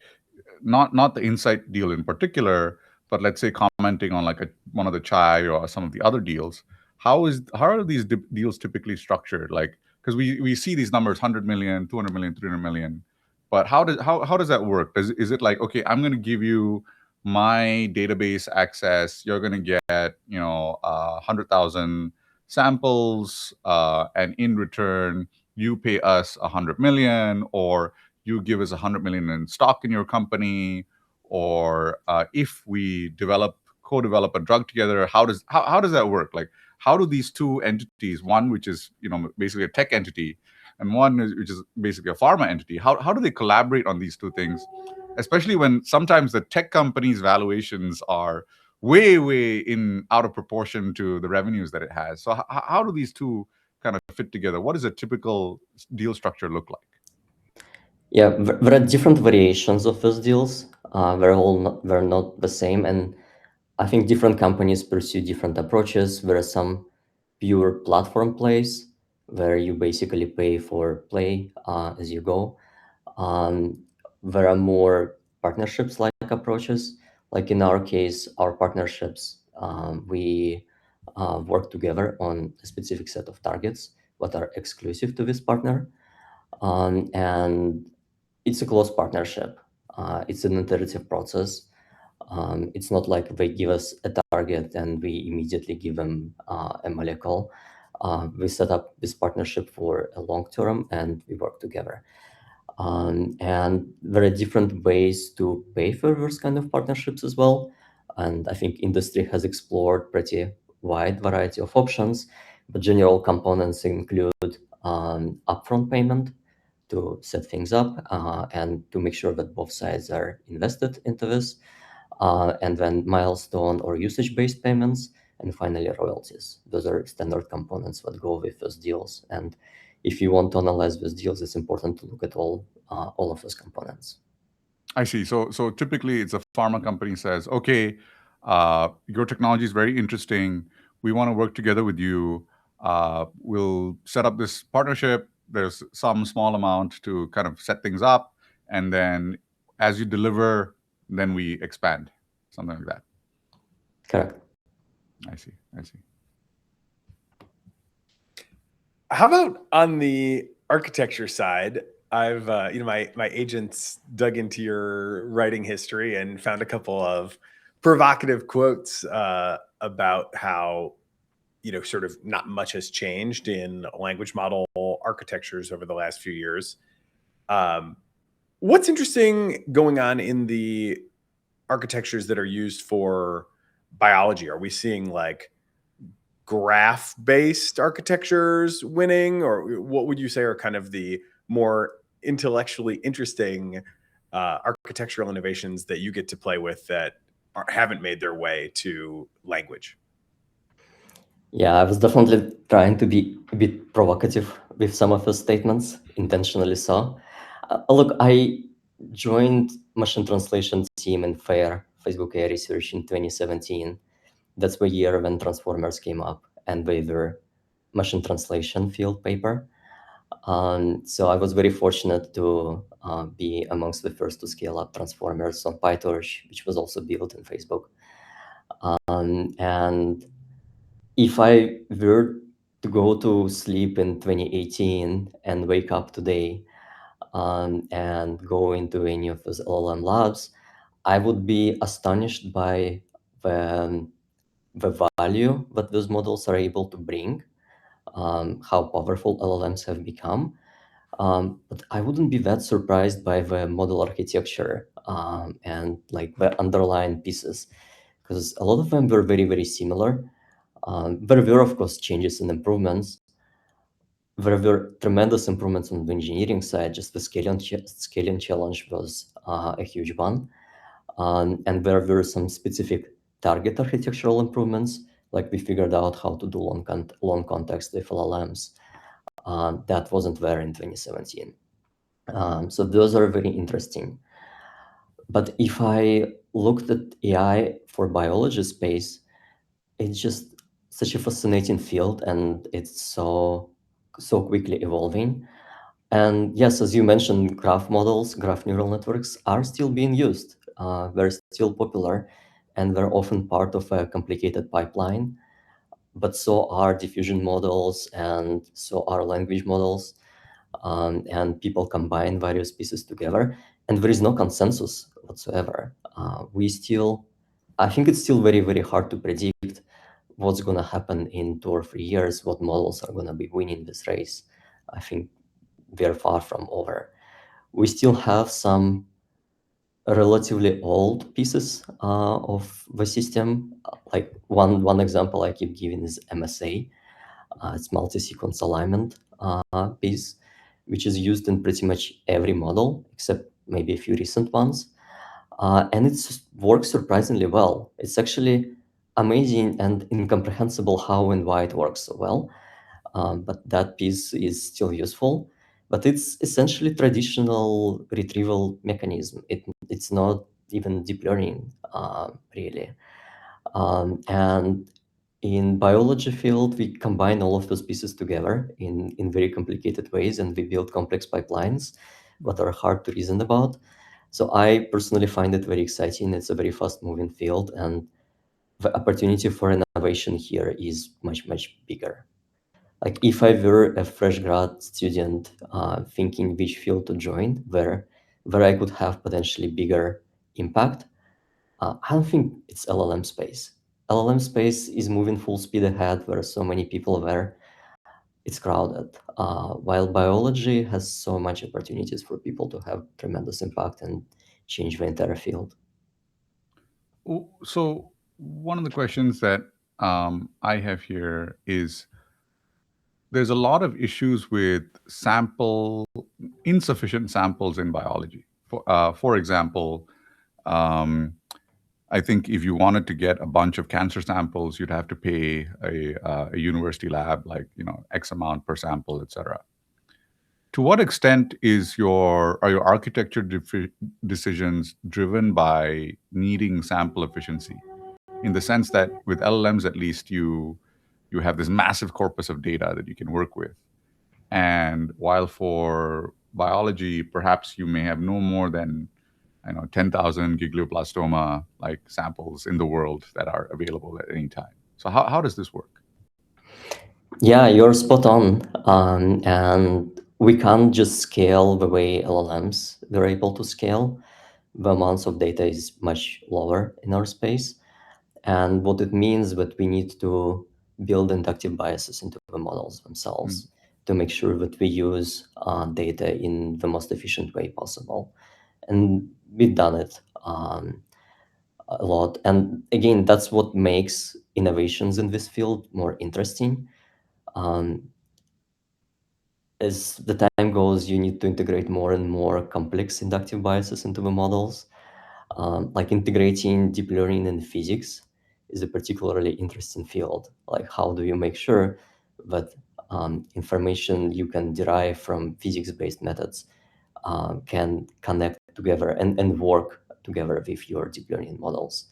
not the Insight deal in particular, but let's say commenting on like one of the chai or some of the other deals. How are these deals typically structured? Like, because we see these numbers 100 million, 200 million, 300 million, but how does that work? Is it like, okay, I'm going to give you my database access, you're going to get 100,000 samples, and in return you pay us 100 million, or you give us 100 million in stock in your company, or if we co-develop a drug together, how does that work? Like, how do these two entities, one which is basically a tech entity, and one which is basically a pharma entity, how do they collaborate on these two things? Especially when sometimes the tech company's valuations are way out of proportion to the revenues that it has. So how do these two kind of fit together? What does a typical deal structure look like? Yeah, there are different variations of those deals. They're not the same, and I think different companies pursue different approaches. There are some pure platform plays where you basically pay for play as you go. There are more partnerships-like approaches. Like in our case, our partnerships, we work together on a specific set of targets that are exclusive to this partner. And it's a close partnership. It's an iterative process. It's not like they give us a target and we immediately give them a molecule. We set up this partnership for a long term and we work together. And there are different ways to pay for those kind of partnerships as well. And I think industry has explored pretty wide variety of options, but general components include upfront payment to set things up and to make sure that both sides are invested into this, and then milestone or usage-based payments, and finally royalties. Those are standard components that go with those deals. And if you want to analyze those deals, it's important to look at all of those components. I see. So typically it's a pharma company says, okay, your technology is very interesting. We want to work together with you. We'll set up this partnership. There's some small amount to kind of set things up. And then as you deliver, then we expand, something like that. Correct. I see. How about on the architecture side? I've my agents dug into your writing history and found a couple of provocative quotes about how sort of not much has changed in language model architectures over the last few years. What's interesting going on in the architectures that are used for biology? Are we seeing like graph-based architectures winning, or what would you say are kind of the more intellectually interesting architectural innovations that you get to play with that haven't made their way to language? Yeah, I was definitely trying to be a bit provocative with some of those statements, intentionally so. Look, I joined machine translation team in Facebook AI research in 2017. That's the year when transformers came up and they were machine translation field paper. So I was very fortunate to be amongst the first to scale up transformers on PyTorch, which was also built in Facebook. And if I were to go to sleep in 2018 and wake up today and go into any of those LLM labs, I would be astonished by the value that those models are able to bring, how powerful LLMs have become. But I wouldn't be that surprised by the model architecture and like the underlying pieces, because a lot of them were very, very similar. There were, of course, changes and improvements. There were tremendous improvements on the engineering side. Just the scaling challenge was a huge one. And there were some specific target architectural improvements, like we figured out how to do long context with LLMs. That wasn't there in 2017. So those are very interesting. But if I looked at AI for biology space, it's just such a fascinating field, and it's so quickly evolving. And yes, as you mentioned, graph models, graph neural networks are still being used. They're still popular, and they're often part of a complicated pipeline. But so are diffusion models, and so are language models. And people combine various pieces together, and there is no consensus whatsoever. I think it's still very, very hard to predict what's going to happen in 2 or 3 years, what models are going to be winning this race. I think we're far from over. We still have some relatively old pieces of the system. Like one example I keep giving is MSA. It's multi-sequence alignment piece, which is used in pretty much every model except maybe a few recent ones. And it works surprisingly well. It's actually amazing and incomprehensible how and why it works so well. But that piece is still useful. But it's essentially traditional retrieval mechanism. It's not even deep learning, really. And in biology field, we combine all of those pieces together in very complicated ways, and we build complex pipelines that are hard to reason about. So I personally find it very exciting. It's a very fast-moving field, and the opportunity for innovation here is much, much bigger. Like if I were a fresh grad student thinking which field to join, where I could have potentially bigger impact, I don't think it's LLM space. LLM space is moving full speed ahead. There are so many people there. It's crowded. While biology has so much opportunities for people to have tremendous impact and change the entire field. So one of the questions that I have here is, there's a lot of issues with insufficient samples in biology. For example, I think if you wanted to get a bunch of cancer samples, you'd have to pay a university lab like X amount per sample, et cetera. To what extent are your architecture decisions driven by needing sample efficiency? In the sense that with LLMs, at least you have this massive corpus of data that you can work with. And while for biology, perhaps you may have no more than 10,000 glioblastoma like samples in the world that are available at any time. So how does this work? Yeah, you're spot on. And we can't just scale the way LLMs were able to scale. The amounts of data is much lower in our space. And what it means that we need to build inductive biases into the models themselves to make sure that we use data in the most efficient way possible. And we've done it a lot. And again, that's what makes innovations in this field more interesting. As the time goes, you need to integrate more and more complex inductive biases into the models. Like integrating deep learning and physics is a particularly interesting field. Like how do you make sure that information you can derive from physics-based methods can connect together and work together with your deep learning models?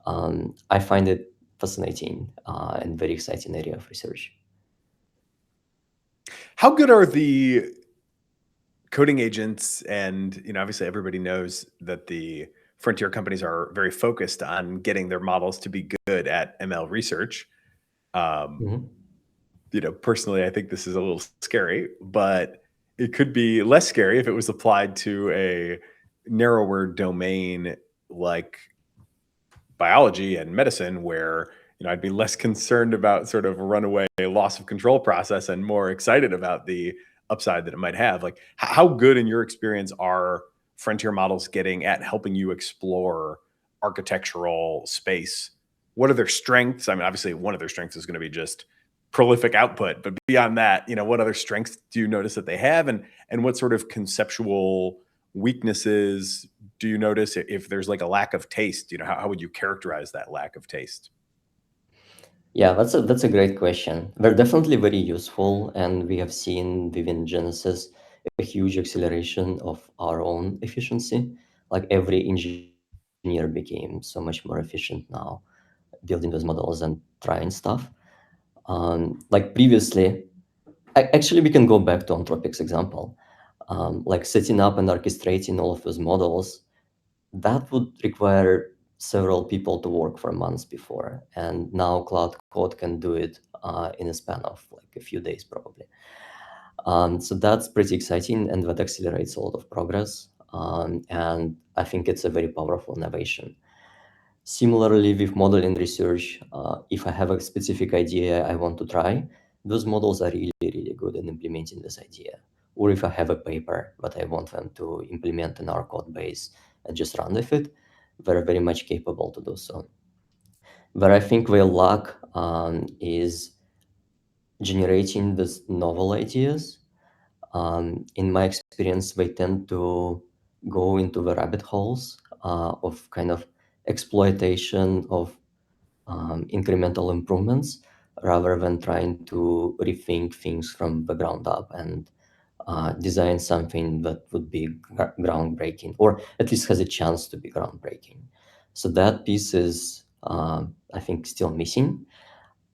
I find it fascinating and very exciting area of research. How good are the coding agents? And obviously everybody knows that the frontier companies are very focused on getting their models to be good at ML research. Mhm. Personally, I think this is a little scary, but it could be less scary if it was applied to a narrower domain like biology and medicine, where I'd be less concerned about sort of a runaway loss of control process and more excited about the upside that it might have. Like, how good in your experience are frontier models getting at helping you explore architectural space? What are their strengths? I mean, obviously one of their strengths is going to be just prolific output, but beyond that, what other strengths do you notice that they have, and what sort of conceptual weaknesses do you notice if there's like a lack of taste? How would you characterize that lack of taste? Yeah, that's a great question. They're definitely very useful, and we have seen within Genesis a huge acceleration of our own efficiency. Like every engineer became so much more efficient now, building those models and trying stuff. Like previously, actually, we can go back to Anthropic's example. Like setting up and orchestrating all of those models, that would require several people to work for months before. And now Cloud can do it in a span of like a few days, probably. So that's pretty exciting, and that accelerates a lot of progress. And I think it's a very powerful innovation. Similarly, with modeling research, if I have a specific idea I want to try, those models are really, really good in implementing this idea. Or if I have a paper that I want them to implement in our code base and just run with it, they're very much capable to do so. Where I think they lack is generating these novel ideas. In my experience, they tend to go into the rabbit holes of kind of exploitation of incremental improvements rather than trying to rethink things from the ground up and design something that would be groundbreaking, or at least has a chance to be groundbreaking. So that piece is, I think, still missing.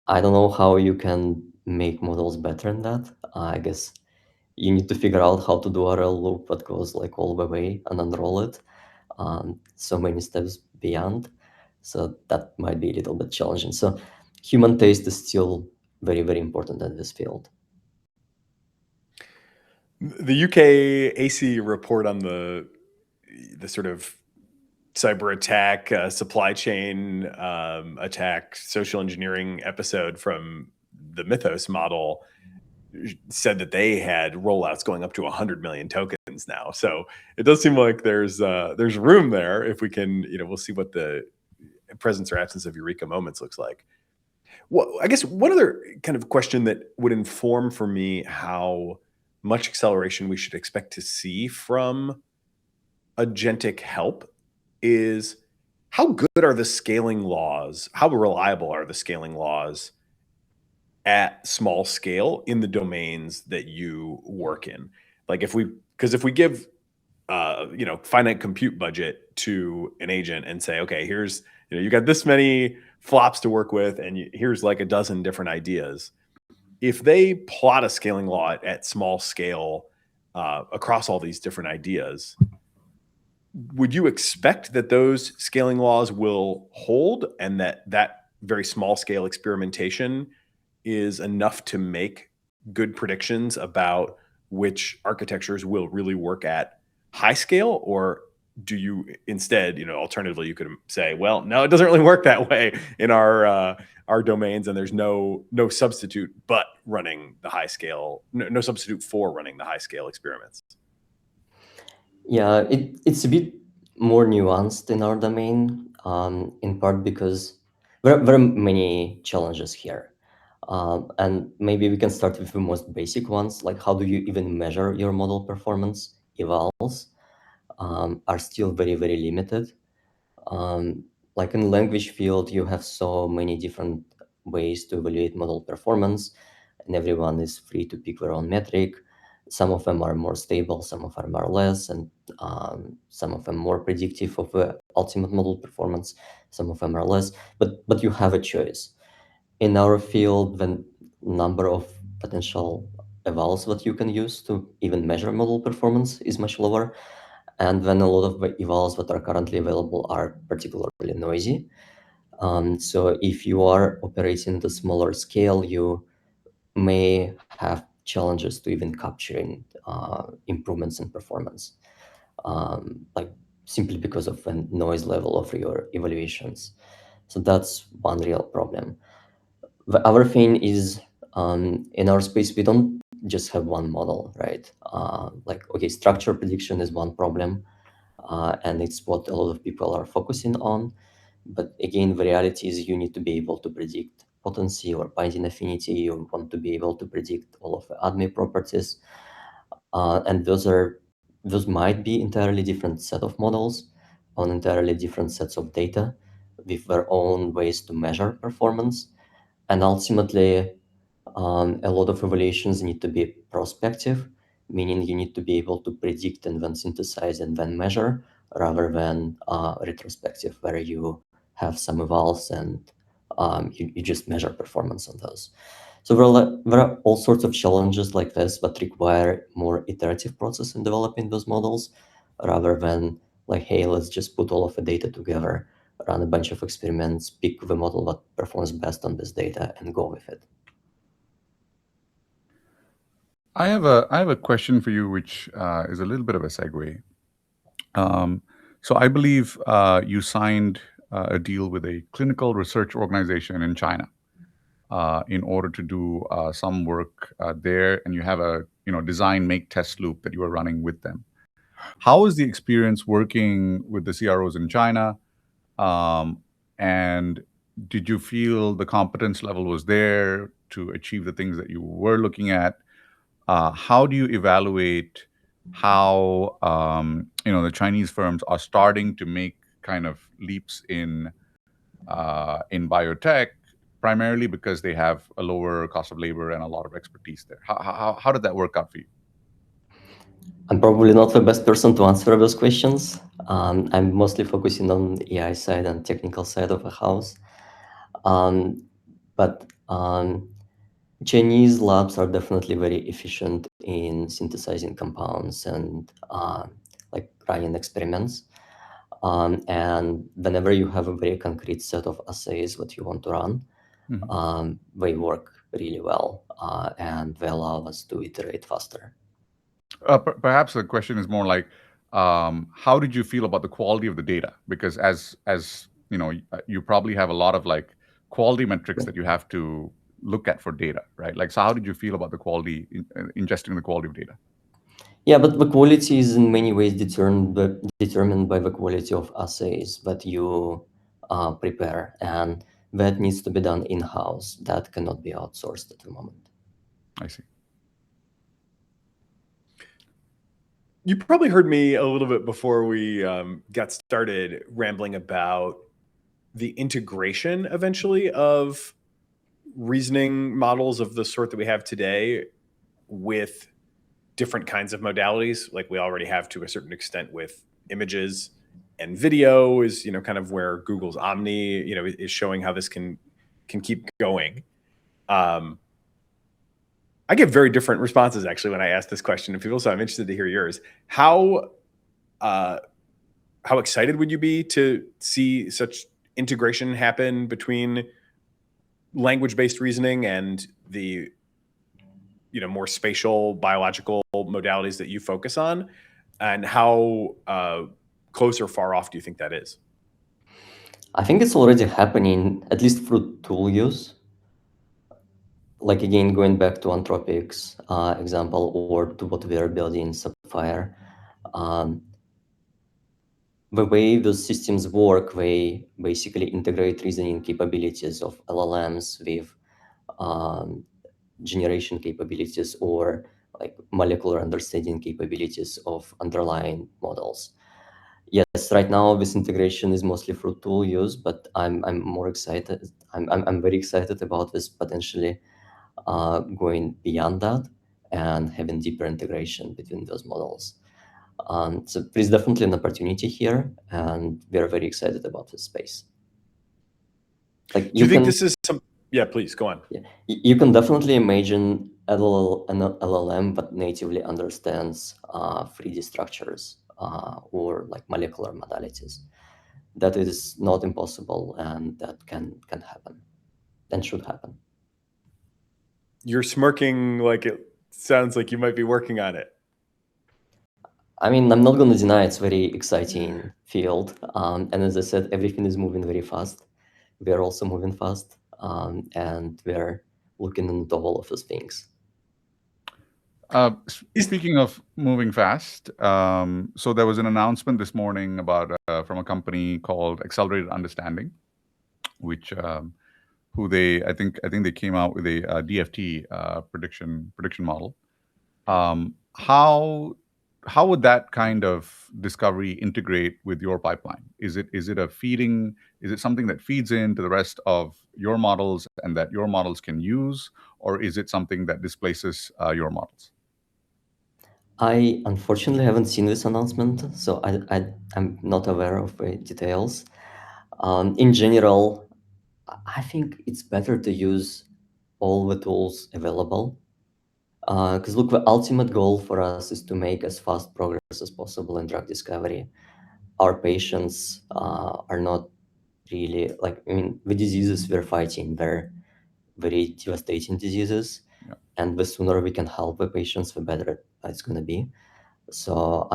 I don't know how you can make models better than that. I guess you need to figure out how to do a RL loop that goes like all the way and unroll it so many steps beyond. So that might be a little bit challenging. So human taste is still very, very important in this field. The UK AC report on the sort of cyber attack, supply chain attack, social engineering episode from the Mythos model said that they had rollouts going up to 100 million tokens now. So it does seem like there's room there if we can, we'll see what the presence or absence of Eureka moments looks like. Well, I guess one other kind of question that would inform for me how much acceleration we should expect to see from agentic help is, how good are the scaling laws? How reliable are the scaling laws at small scale in the domains that you work in? Like if we give finite compute budget to an agent and say, okay, here's, you got this many flops to work with, and here's like a dozen different ideas. If they plot a scaling law at small scale across all these different ideas, would you expect that those scaling laws will hold, and that very small scale experimentation is enough to make good predictions about which architectures will really work at high scale? Or do you instead, alternatively, you could say, well, no, it doesn't really work that way in our domains, and there's no substitute but running the high scale, no substitute for running the high scale experiments? Yeah, it's a bit more nuanced in our domain, in part because there are many challenges here. And maybe we can start with the most basic ones, like how do you even measure your model performance? Evals are still very, very limited. Like in the language field, you have so many different ways to evaluate model performance, and everyone is free to pick their own metric. Some of them are more stable, some of them are less, and some of them more predictive of the ultimate model performance, some of them are less, but you have a choice. In our field, the number of potential evals that you can use to even measure model performance is much lower. And then a lot of the evals that are currently available are particularly noisy. So if you are operating at a smaller scale, you may have challenges to even capturing improvements in performance, like simply because of the noise level of your evaluations. So that's one real problem. The other thing is, in our space, we don't just have one model, right? Like, okay, structure prediction is one problem, and it's what a lot of people are focusing on. But again, the reality is you need to be able to predict potency or binding affinity. You want to be able to predict all of the ADME properties. And those might be entirely different set of models on entirely different sets of data with their own ways to measure performance. And ultimately, a lot of evaluations need to be prospective, meaning you need to be able to predict and then synthesize and then measure, rather than retrospective, where you have some evals and you just measure performance on those. So there are all sorts of challenges like this that require more iterative process in developing those models, rather than like, hey, let's just put all of the data together, run a bunch of experiments, pick the model that performs best on this data, and go with it. I have a question for you, which is a little bit of a segue. So I believe you signed a deal with a clinical research organization in China in order to do some work there, and you have a design make test loop that you are running with them. How is the experience working with the CROs in China? And did you feel the competence level was there to achieve the things that you were looking at? How do you evaluate how the Chinese firms are starting to make kind of leaps in biotech, primarily because they have a lower cost of labor and a lot of expertise there? How did that work out for you? I'm probably not the best person to answer those questions. I'm mostly focusing on the AI side and technical side of the house. But Chinese labs are definitely very efficient in synthesizing compounds and like running experiments. And whenever you have a very concrete set of assays that you want to run, they work really well, and they allow us to iterate faster. Perhaps the question is more like, how did you feel about the quality of the data? Because as you probably have a lot of like quality metrics that you have to look at for data, right? Like, so how did you feel about the quality, ingesting the quality of data? Yeah, but the quality is in many ways determined by the quality of assays that you prepare, and that needs to be done in-house. That cannot be outsourced at the moment. I see. You probably heard me a little bit before we got started rambling about the integration eventually of reasoning models of the sort that we have today with different kinds of modalities, like we already have to a certain extent with images, and video is kind of where Google's Omni is showing how this can keep going. I get very different responses actually when I ask this question to people, so I'm interested to hear yours. How excited would you be to see such integration happen between language-based reasoning and the more spatial biological modalities that you focus on, and how close or far off do you think that is? I think it's already happening, at least through tool use. Like, again, going back to Anthropic's example, or to what we are building in Sapphire, the way those systems work, they basically integrate reasoning capabilities of LLMs with generation capabilities, or like molecular understanding capabilities of underlying models. Yes, right now this integration is mostly through tool use, but I'm more excited. I'm very excited about this potentially going beyond that and having deeper integration between those models. So there's definitely an opportunity here, and we're very excited about this space. Like, do you think this is some? Yeah, please go on. Yeah, you can definitely imagine an LLM that natively understands 3D structures or like molecular modalities. That is not impossible, and that can happen and should happen. You're smirking like it sounds like you might be working on it. I mean, I'm not going to deny it's very exciting field. And as I said, everything is moving very fast. We're also moving fast, and we're looking into all of those things. Speaking of moving fast, so there was an announcement this morning about from a company called Accelerated Understanding, which I think they came out with a DFT prediction model. How would that kind of discovery integrate with your pipeline? Is it something that feeds into the rest of your models and that your models can use, or is it something that displaces your models? I unfortunately haven't seen this announcement, so I'm not aware of the details. In general, I think it's better to use all the tools available. Because look, the ultimate goal for us is to make as fast progress as possible in drug discovery. Our patients are not really like, I mean, the diseases we're fighting, they're very devastating diseases. Yeah. And the sooner we can help the patients, the better it's going to be. So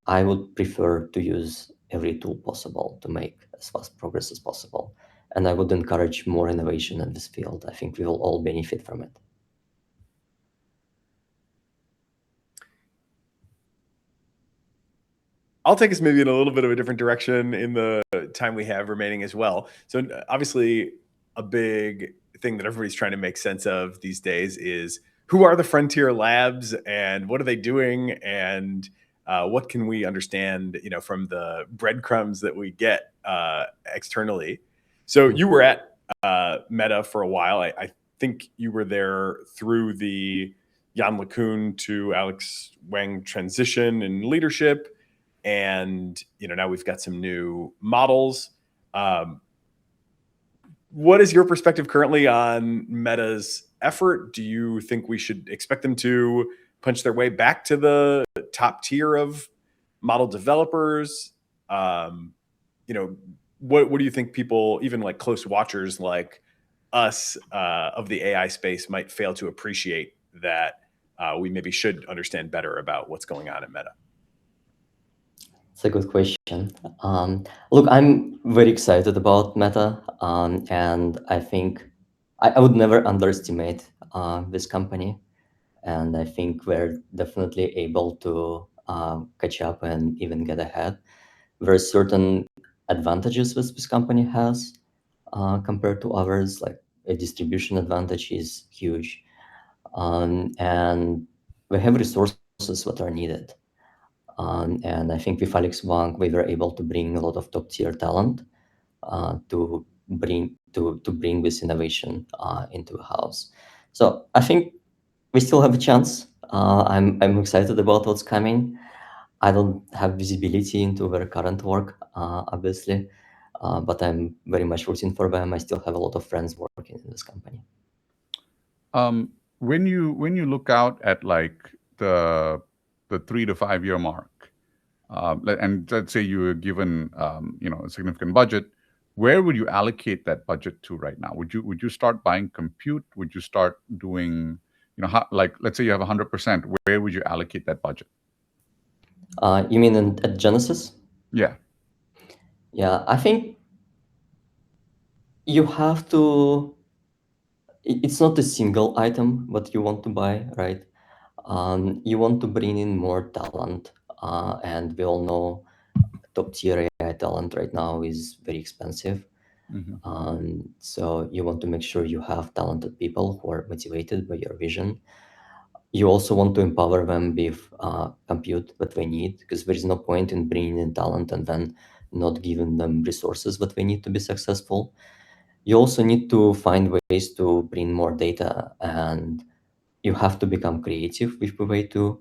I would prefer to use every tool possible to make as fast progress as possible. And I would encourage more innovation in this field. I think we will all benefit from it. I'll take us maybe in a little bit of a different direction in the time we have remaining as well. So obviously a big thing that everybody's trying to make sense of these days is who are the frontier labs and what are they doing, and what can we understand, from the breadcrumbs that we get externally. So you were at Meta for a while. I think you were there through the Jan LeCun to Alex Wang transition in leadership. And now we've got some new models. What is your perspective currently on Meta's effort? Do you think we should expect them to punch their way back to the top tier of model developers? What do you think people, even like close watchers like us of the AI space, might fail to appreciate that we maybe should understand better about what's going on at Meta? It's a good question. Look, I'm very excited about Meta, and I think I would never underestimate this company. And I think we're definitely able to catch up and even get ahead. There are certain advantages this company has compared to others, like a distribution advantage is huge. And we have resources that are needed. And I think with Alex Wang, we were able to bring a lot of top tier talent to bring this innovation into the house. So I think we still have a chance. I'm excited about what's coming. I don't have visibility into their current work, obviously, but I'm very much rooting for them. I still have a lot of friends working in this company. When you look out at like the 3 to 5 year mark, and let's say you were given a significant budget, where would you allocate that budget to right now? Would you start buying compute? Would you start doing, let's say you have 100%, where would you allocate that budget? You mean at Genesis? Yeah. Yeah, I think you have to, it's not a single item what you want to buy, right? You want to bring in more talent, and we all know top tier AI talent right now is very expensive. So you want to make sure you have talented people who are motivated by your vision. You also want to empower them with compute that they need, because there is no point in bringing in talent and then not giving them resources that they need to be successful. You also need to find ways to bring more data, and you have to become creative with the way to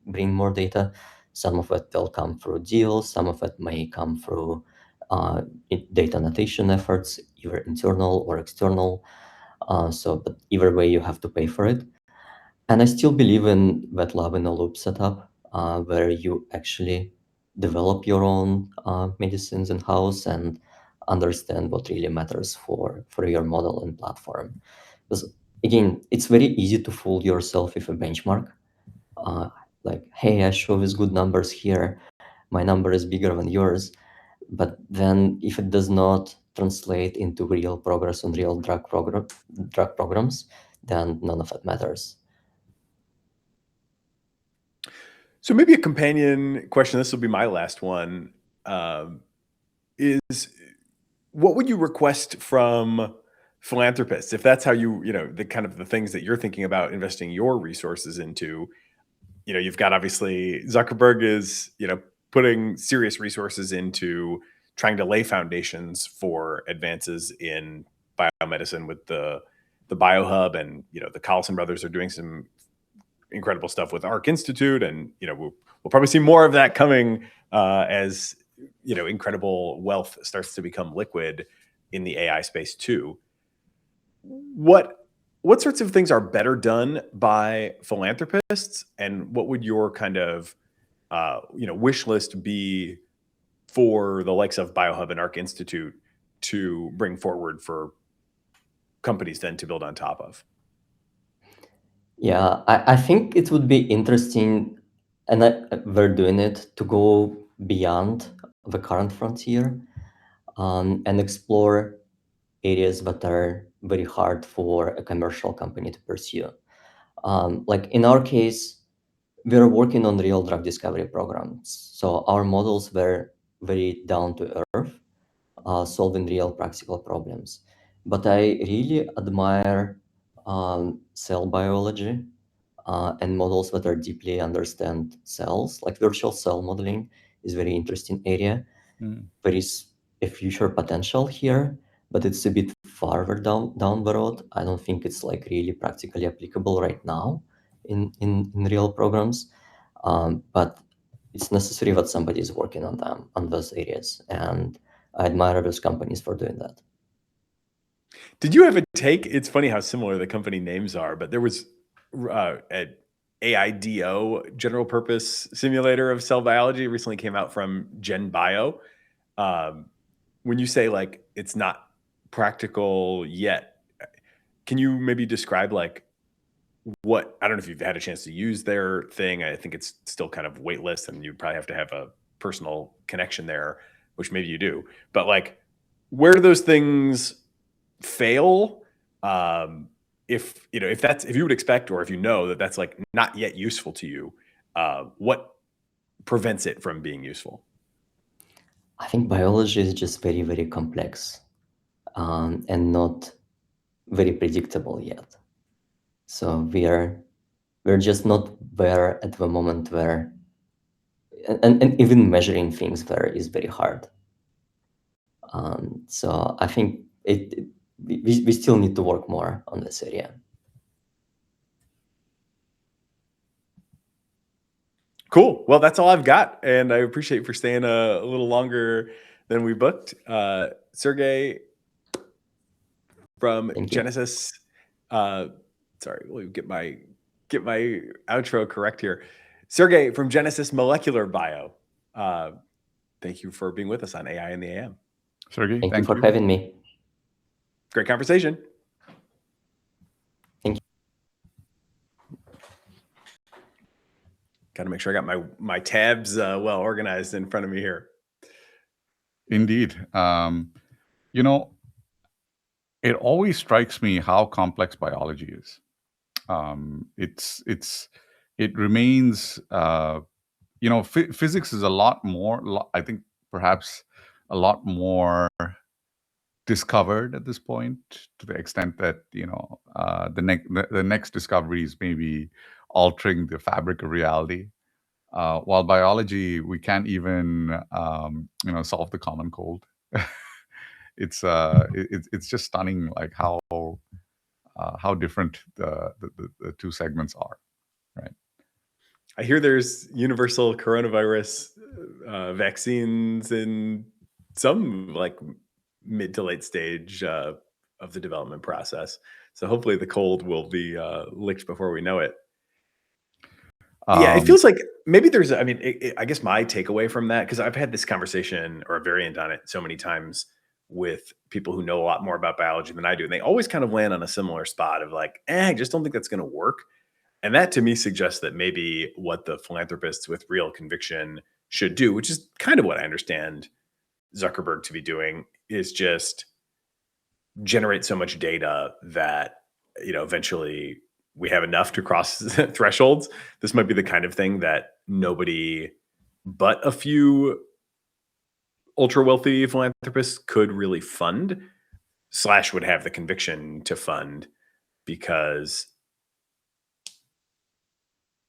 bring more data. Some of it will come through deals, some of it may come through data annotation efforts, either internal or external. But either way, you have to pay for it. And I still believe in wet lab in a loop setup, where you actually develop your own medicines in-house and understand what really matters for your model and platform. Because again, it's very easy to fool yourself with a benchmark. Like, hey, I show these good numbers here. My number is bigger than yours. But then if it does not translate into real progress on real drug programs, then none of it matters. So maybe a companion question, this will be my last one, is what would you request from philanthropists, if that's how the kind of the things that you're thinking about investing your resources into? You've got, obviously, Zuckerberg is, putting serious resources into trying to lay foundations for advances in biomedicine with the BioHub, and the Collison brothers are doing some incredible stuff with Arc Institute, and we'll probably see more of that coming as incredible wealth starts to become liquid in the AI space too. What sorts of things are better done by philanthropists, and what would your kind of wish list be for the likes of BioHub and Arc Institute to bring forward for companies then to build on top of? Yeah, I think it would be interesting, and we're doing it, to go beyond the current frontier and explore areas that are very hard for a commercial company to pursue. Like in our case, we're working on real drug discovery programs. So our models were very down to earth, solving real practical problems. But I really admire cell biology and models that are deeply understand cells. Like virtual cell modeling is a very interesting area. There is a future potential here, but it's a bit farther down the road. I don't think it's like really practically applicable right now in real programs. But it's necessary that somebody is working on them, on those areas. And I admire those companies for doing that. Did you have a take? It's funny how similar the company names are, but there was an AIDO, general purpose simulator of cell biology, recently came out from Gen Bio. When you say like it's not practical yet, can you maybe describe like what, I don't know if you've had a chance to use their thing. I think it's still kind of waitlist, and you probably have to have a personal connection there, which maybe you do. But like, where do those things fail? If you would expect, or if you know that that's like not yet useful to you, what prevents it from being useful? I think biology is just very, very complex and not very predictable yet. So we're just not there at the moment where, and even measuring things there is very hard. So I think we still need to work more on this area. Cool. Well, that's all I've got, and I appreciate you for staying a little longer than we booked. Sergey from Genesis. Sorry, let me get my outro correct here. Sergey from Genesis Molecular Bio. Thank you for being with us on AI in the AM. Sergey, thank you for having me. Great conversation. Thank you. Got to make sure I got my tabs well organized in front of me here. Indeed. It always strikes me how complex biology is. It remains, physics is a lot more, I think perhaps a lot more discovered at this point, to the extent that, the next discoveries may be altering the fabric of reality. While biology, we can't even, solve the common cold. It's just stunning, like how different the two segments are, right? I hear there's universal coronavirus vaccines in some like mid to late stage of the development process. So hopefully the cold will be licked before we know it. Yeah, it feels like maybe there's, I mean, I guess my takeaway from that, because I've had this conversation or a variant on it so many times with people who know a lot more about biology than I do. And they always kind of land on a similar spot of like, I just don't think that's going to work. And that to me suggests that maybe what the philanthropists with real conviction should do, which is kind of what I understand Zuckerberg to be doing, is just generate so much data that, eventually we have enough to cross thresholds. This might be the kind of thing that nobody but a few ultra wealthy philanthropists could really fund / would have the conviction to fund, because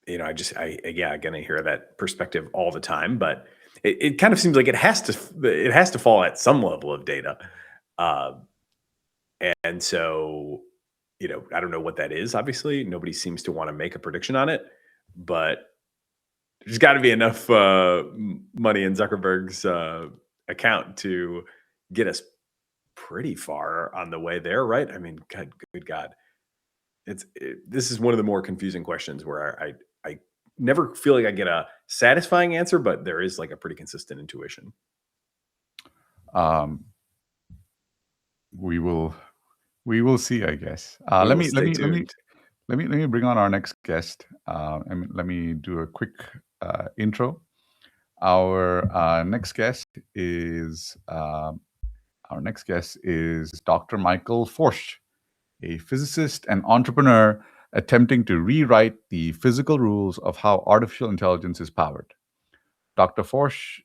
again, I hear that perspective all the time, but it kind of seems like it has to fall at some level of data. And so, I don't know what that is. Obviously, nobody seems to want to make a prediction on it, but there's got to be enough money in Zuckerberg's account to get us pretty far on the way there, right? I mean, good God. This is one of the more confusing questions where I never feel like I get a satisfying answer, but there is like a pretty consistent intuition. We will see, I guess. Let me bring on our next guest. And let me do a quick intro. Our next guest is Dr. Michael Förtsch, a physicist and entrepreneur attempting to rewrite the physical rules of how artificial intelligence is powered. Dr. Förtsch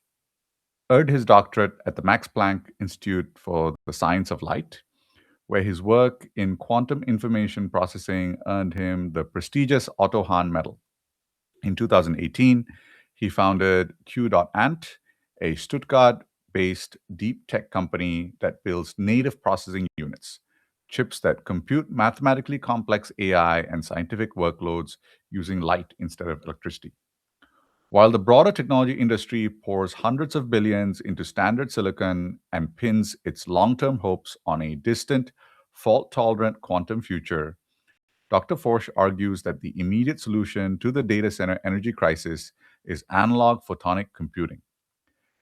earned his doctorate at the Max Planck Institute for the Science of Light, where his work in quantum information processing earned him the prestigious Otto Hahn Medal. In 2018, he founded Q.ANT, a Stuttgart-based deep tech company that builds native processing units, chips that compute mathematically complex AI and scientific workloads using light instead of electricity. While the broader technology industry pours hundreds of billions into standard silicon and pins its long-term hopes on a distant, fault-tolerant quantum future, Dr. Förtsch argues that the immediate solution to the data center energy crisis is analog photonic computing.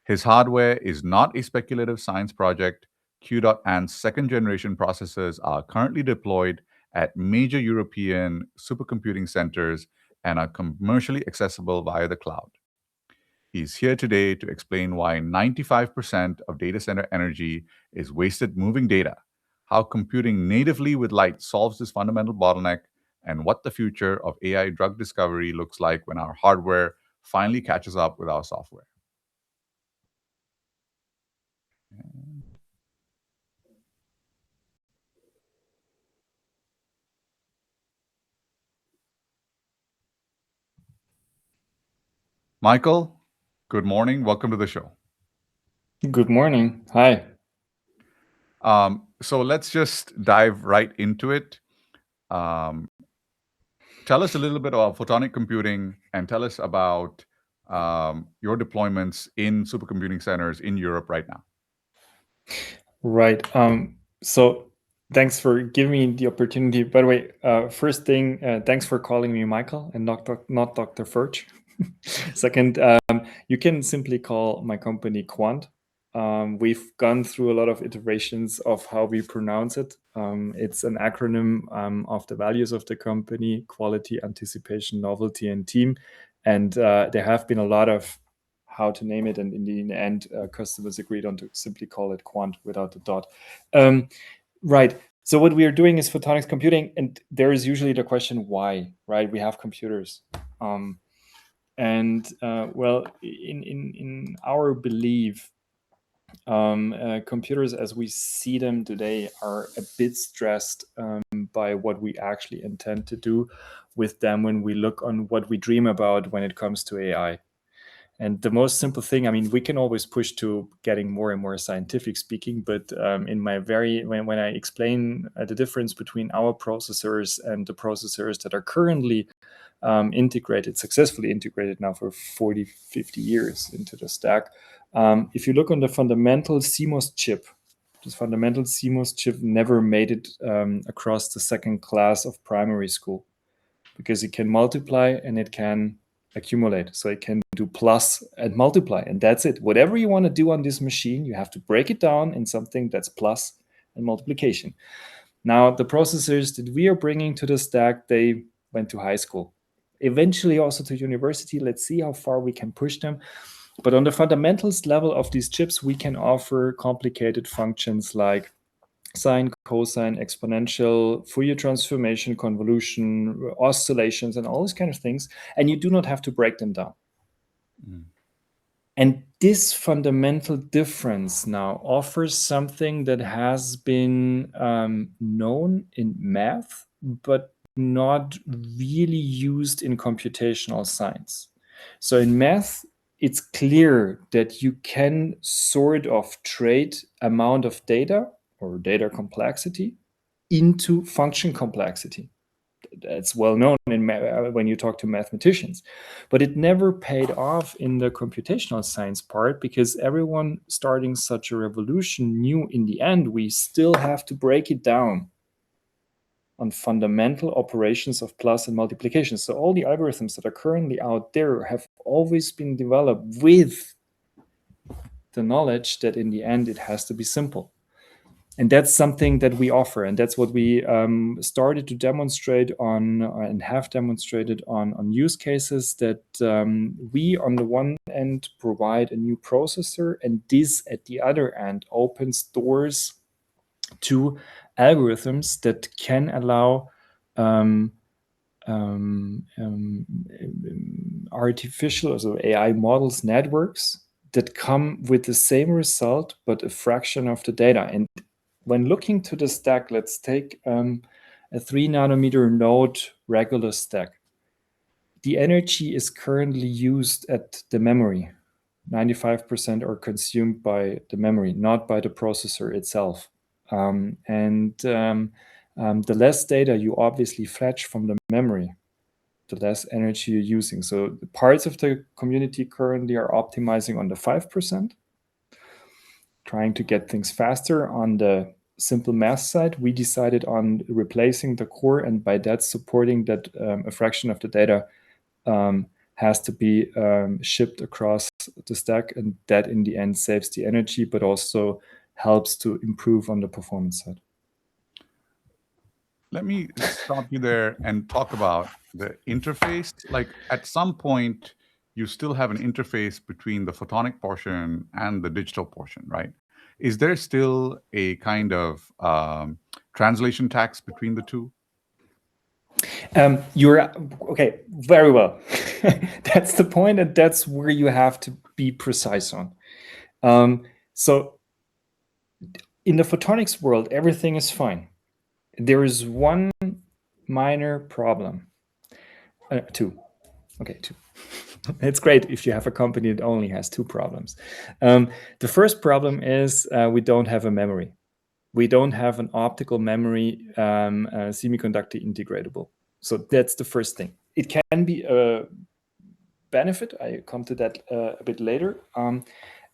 His hardware is not a speculative science project. Q.ANT's second-generation processors are currently deployed at major European supercomputing centers and are commercially accessible via the cloud. He's here today to explain why 95% of data center energy is wasted moving data, how computing natively with light solves this fundamental bottleneck, and what the future of AI drug discovery looks like when our hardware finally catches up with our software. Michael, good morning. Welcome to the show. Good morning. Hi. So let's just dive right into it. Tell us a little bit about photonic computing and tell us about your deployments in supercomputing centers in Europe right now. Right. So thanks for giving me the opportunity. By the way, first thing, thanks for calling me Michael and not Dr. Förtsch. Second, you can simply call my company Quant. We've gone through a lot of iterations of how we pronounce it. It's an acronym of the values of the company: quality, anticipation, novelty, and team. And there have been a lot of how to name it, and in the end, customers agreed on to simply call it Quant without the dot. Right. So what we are doing is photonics computing, and there is usually the question why, right? We have computers. Well, in our belief, computers as we see them today are a bit stressed by what we actually intend to do with them when we look on what we dream about when it comes to AI. And the most simple thing, I mean, we can always push to getting more and more scientific speaking, but in my when I explain the difference between our processors and the processors that are currently successfully integrated now for 40, 50 years into the stack. If you look on the fundamental CMOS chip, this fundamental CMOS chip never made it across the second class of primary school, because it can multiply and it can accumulate. So it can do plus and multiply, and that's it. Whatever you want to do on this machine, you have to break it down in something that's plus and multiplication. Now, the processors that we are bringing to the stack, they went to high school, eventually also to university. Let's see how far we can push them. But on the fundamentals level of these chips, we can offer complicated functions like sine, cosine, exponential, Fourier transformation, convolution, oscillations, and all these kind of things. And you do not have to break them down. Mm. And this fundamental difference now offers something that has been known in math, but not really used in computational science. So in math, it's clear that you can sort of trade amount of data or data complexity into function complexity. That's well known when you talk to mathematicians, but it never paid off in the computational science part, because everyone starting such a revolution knew in the end we still have to break it down on fundamental operations of plus and multiplication. So all the algorithms that are currently out there have always been developed with the knowledge that in the end it has to be simple. And that's something that we offer, and that's what we started to demonstrate on and have demonstrated on use cases, that we on the one end provide a new processor, and this at the other end opens doors to algorithms that can allow artificial, so AI models, networks that come with the same result but a fraction of the data. And when looking to the stack, let's take a 3 nanometer node regular stack. The energy is currently used at the memory. 95% are consumed by the memory, not by the processor itself. The less data you obviously fetch from the memory, the less energy you're using. So the parts of the community currently are optimizing on the 5%, trying to get things faster. On the simple math side, we decided on replacing the core, and by that supporting that a fraction of the data has to be shipped across the stack, and that in the end saves the energy, but also helps to improve on the performance side. Let me stop you there and talk about the interface. Like at some point, you still have an interface between the photonic portion and the digital portion, right? Is there still a kind of translation tax between the two? You're okay, very well. That's the point, and that's where you have to be precise on. So in the photonics world, everything is fine. There is one minor problem. Two. Okay, two. It's great if you have a company that only has two problems. The first problem is we don't have a memory. We don't have an optical memory semiconductor integratable. So that's the first thing. It can be a benefit. I come to that a bit later.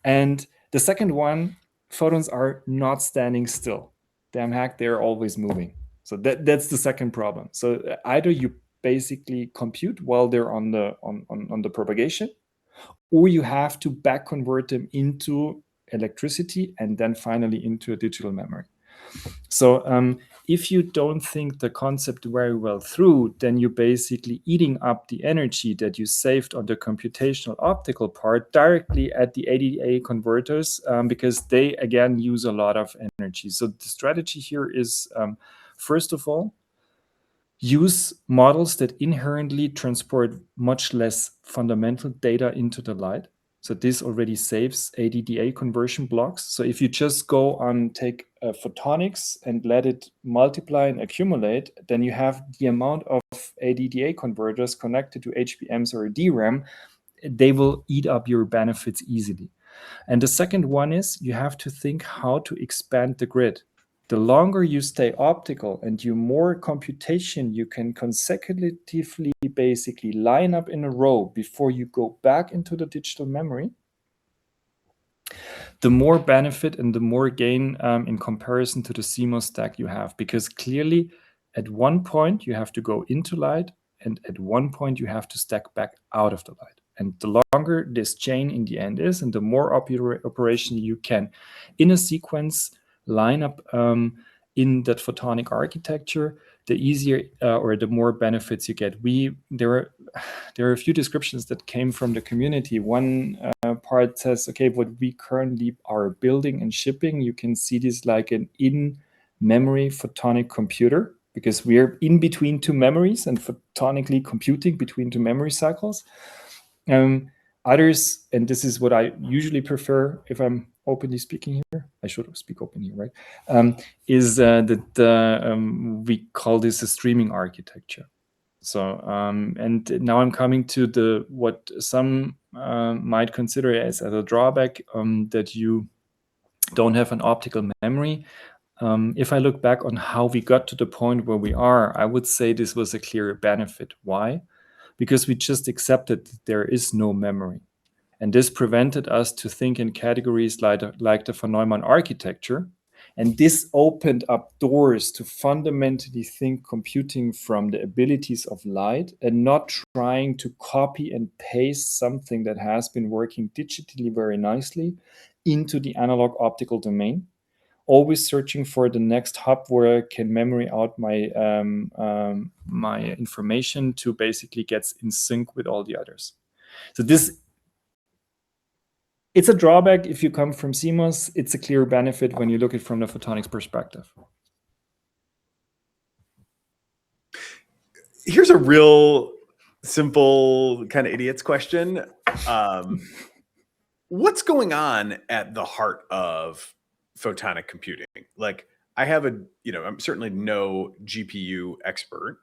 And the second one, photons are not standing still. Damn hack, they're always moving. So that's the second problem. So either you basically compute while they're on the propagation, or you have to back convert them into electricity and then finally into a digital memory. So if you don't think the concept very well through, then you're basically eating up the energy that you saved on the computational optical part directly at the ADA converters, because they, again, use a lot of energy. So the strategy here is, first of all, use models that inherently transport much less fundamental data into the light. So this already saves ADDA conversion blocks. So if you just go on, take photonics and let it multiply and accumulate, then you have the amount of ADDA converters connected to HBMs or DRAM. They will eat up your benefits easily. And the second one is you have to think how to expand the grid. The longer you stay optical and you more computation you can consecutively basically line up in a row before you go back into the digital memory, the more benefit and the more gain in comparison to the CMOS stack you have, because clearly at one point you have to go into light, and at one point you have to stack back out of the light. And the longer this chain in the end is, and the more operation you can in a sequence line up in that photonic architecture, the easier or the more benefits you get. There are a few descriptions that came from the community. One part says, okay, what we currently are building and shipping, you can see this like an in-memory photonic computer, because we're in between two memories and photonically computing between two memory cycles. Others, and this is what I usually prefer if I'm openly speaking here, I should speak openly, right? Is that we call this a streaming architecture. So, and now I'm coming to what some might consider as a drawback, that you don't have an optical memory. If I look back on how we got to the point where we are, I would say this was a clear benefit. Why? Because we just accepted that there is no memory. And this prevented us to think in categories like the von Neumann architecture. And this opened up doors to fundamentally think computing from the abilities of light, and not trying to copy and paste something that has been working digitally very nicely into the analog optical domain. Always searching for the next hub where I can memory out my my information to basically get in sync with all the others. So it's a drawback if you come from CMOS. It's a clear benefit when you look at it from the photonics perspective. Here's a real simple kind of idiot's question. What's going on at the heart of photonic computing? Like, I have I'm certainly no GPU expert,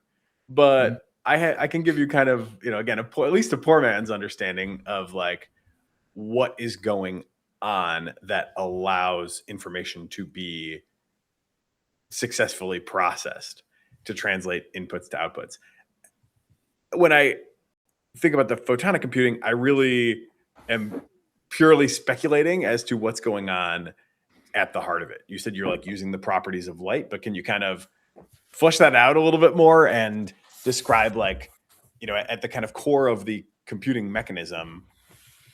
but I can give you kind of, again, at least a poor man's understanding of like what is going on that allows information to be successfully processed to translate inputs to outputs. When I think about the photonic computing, I really am purely speculating as to what's going on at the heart of it. You said you're like using the properties of light, but can you kind of flesh that out a little bit more and describe, like, at the kind of core of the computing mechanism,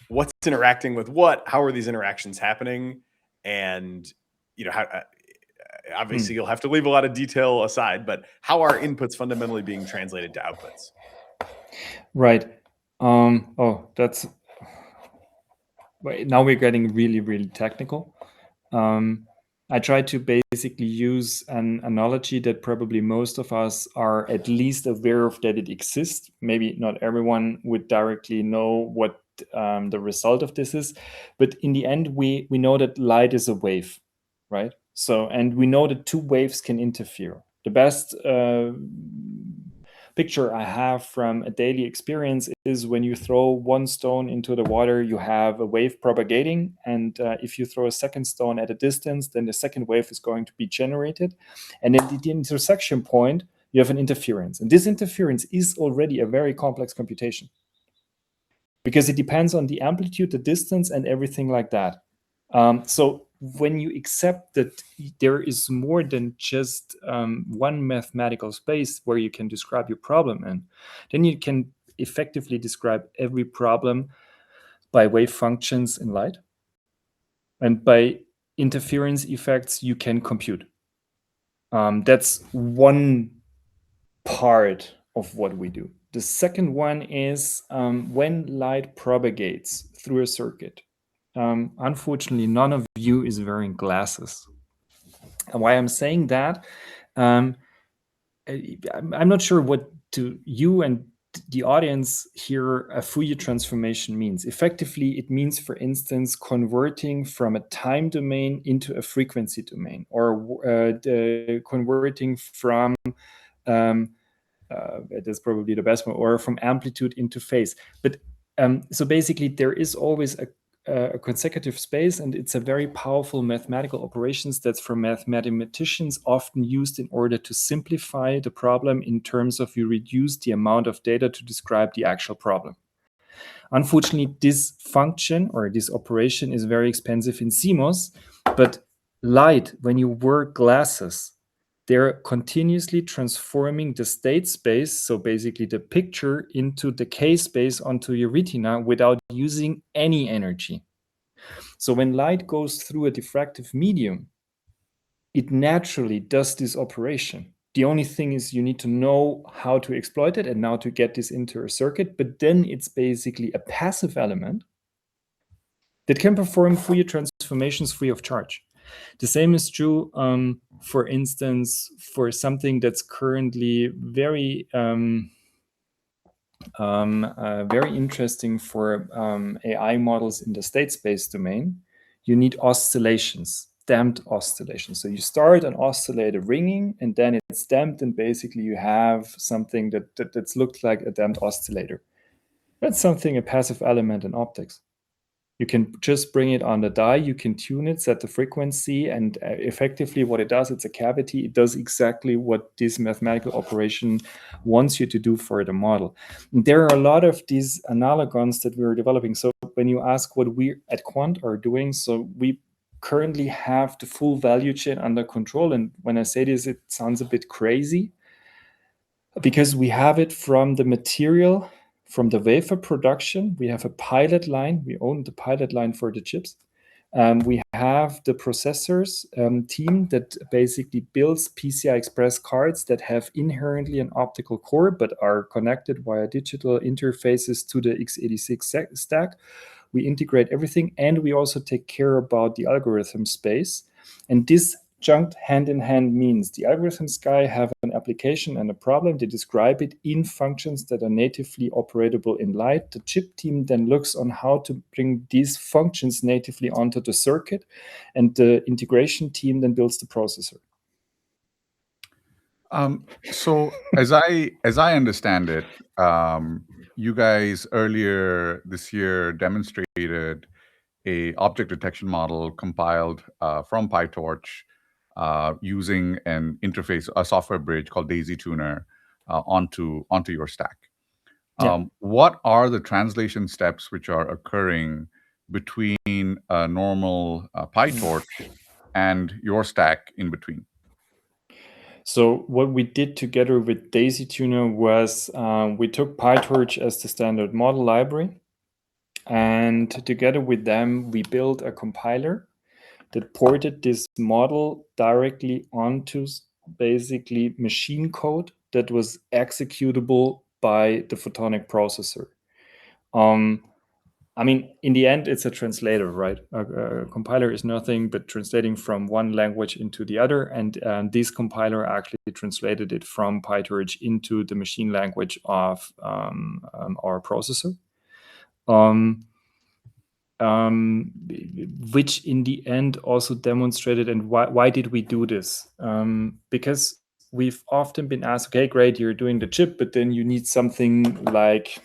what's interacting with what, how are these interactions happening? And, how, obviously you'll have to leave a lot of detail aside, but how are inputs fundamentally being translated to outputs? Right. That's, now we're getting really, really technical. I try to basically use an analogy that probably most of us are at least aware of that it exists. Maybe not everyone would directly know what the result of this is, but in the end, we know that light is a wave, right? So, and we know that two waves can interfere. The best picture I have from a daily experience is when you throw one stone into the water, you have a wave propagating. And if you throw a second stone at a distance, then the second wave is going to be generated. And at the intersection point, you have an interference. And this interference is already a very complex computation, because it depends on the amplitude, the distance, and everything like that. So when you accept that there is more than just one mathematical space where you can describe your problem in, then you can effectively describe every problem by wave functions in light. And by interference effects, you can compute. That's one part of what we do. The second one is when light propagates through a circuit. Unfortunately, none of you is wearing glasses. And why I'm saying that, I'm not sure what to you and the audience here a Fourier transformation means. Effectively, it means, for instance, converting from a time domain into a frequency domain, or converting from that's probably the best one, or from amplitude into phase. But so basically, there is always a consecutive space, and it's a very powerful mathematical operations that's for mathematicians often used in order to simplify the problem in terms of you reduce the amount of data to describe the actual problem. Unfortunately, this function or this operation is very expensive in CMOS, but light, when you wear glasses, they're continuously transforming the state space, so basically the picture, into decay space onto your retina without using any energy. So when light goes through a diffractive medium, it naturally does this operation. The only thing is you need to know how to exploit it and now to get this into a circuit, but then it's basically a passive element that can perform Fourier transformations free of charge. The same is true, for instance, for something that's currently very interesting for AI models in the state space domain. You need oscillations, damped oscillations. So you start an oscillator ringing, and then it's damped, and basically you have something that's looked like a damped oscillator. That's something, a passive element in optics. You can just bring it on the die, you can tune it, set the frequency, and effectively what it does, it's a cavity. It does exactly what this mathematical operation wants you to do for the model. And there are a lot of these analogons that we're developing. So when you ask what we at Quant are doing, so we currently have the full value chain under control. And when I say this, it sounds a bit crazy because we have it from the material, from the wafer production. We have a pilot line. We own the pilot line for the chips. We have the processors team that basically builds PCI Express cards that have inherently an optical core, but are connected via digital interfaces to the x86 stack. We integrate everything, and we also take care about the algorithm space. And this junked hand in hand means the algorithms guy have an application and a problem. They describe it in functions that are natively operatable in light. The chip team then looks on how to bring these functions natively onto the circuit, and the integration team then builds the processor. So as I understand it, you guys earlier this year demonstrated a object detection model compiled from PyTorch using an interface, a software bridge called Daisy Tuner onto your stack. What are the translation steps which are occurring between a normal PyTorch and your stack in between? So what we did together with Daisy Tuner was we took PyTorch as the standard model library, and together with them, we built a compiler that ported this model directly onto basically machine code that was executable by the Photonic processor. I mean, in the end, it's a translator, right? A compiler is nothing but translating from one language into the other. And this compiler actually translated it from PyTorch into the machine language of our processor. Which in the end also demonstrated, and why did we do this? Because we've often been asked, okay, great, you're doing the chip, but then you need something like,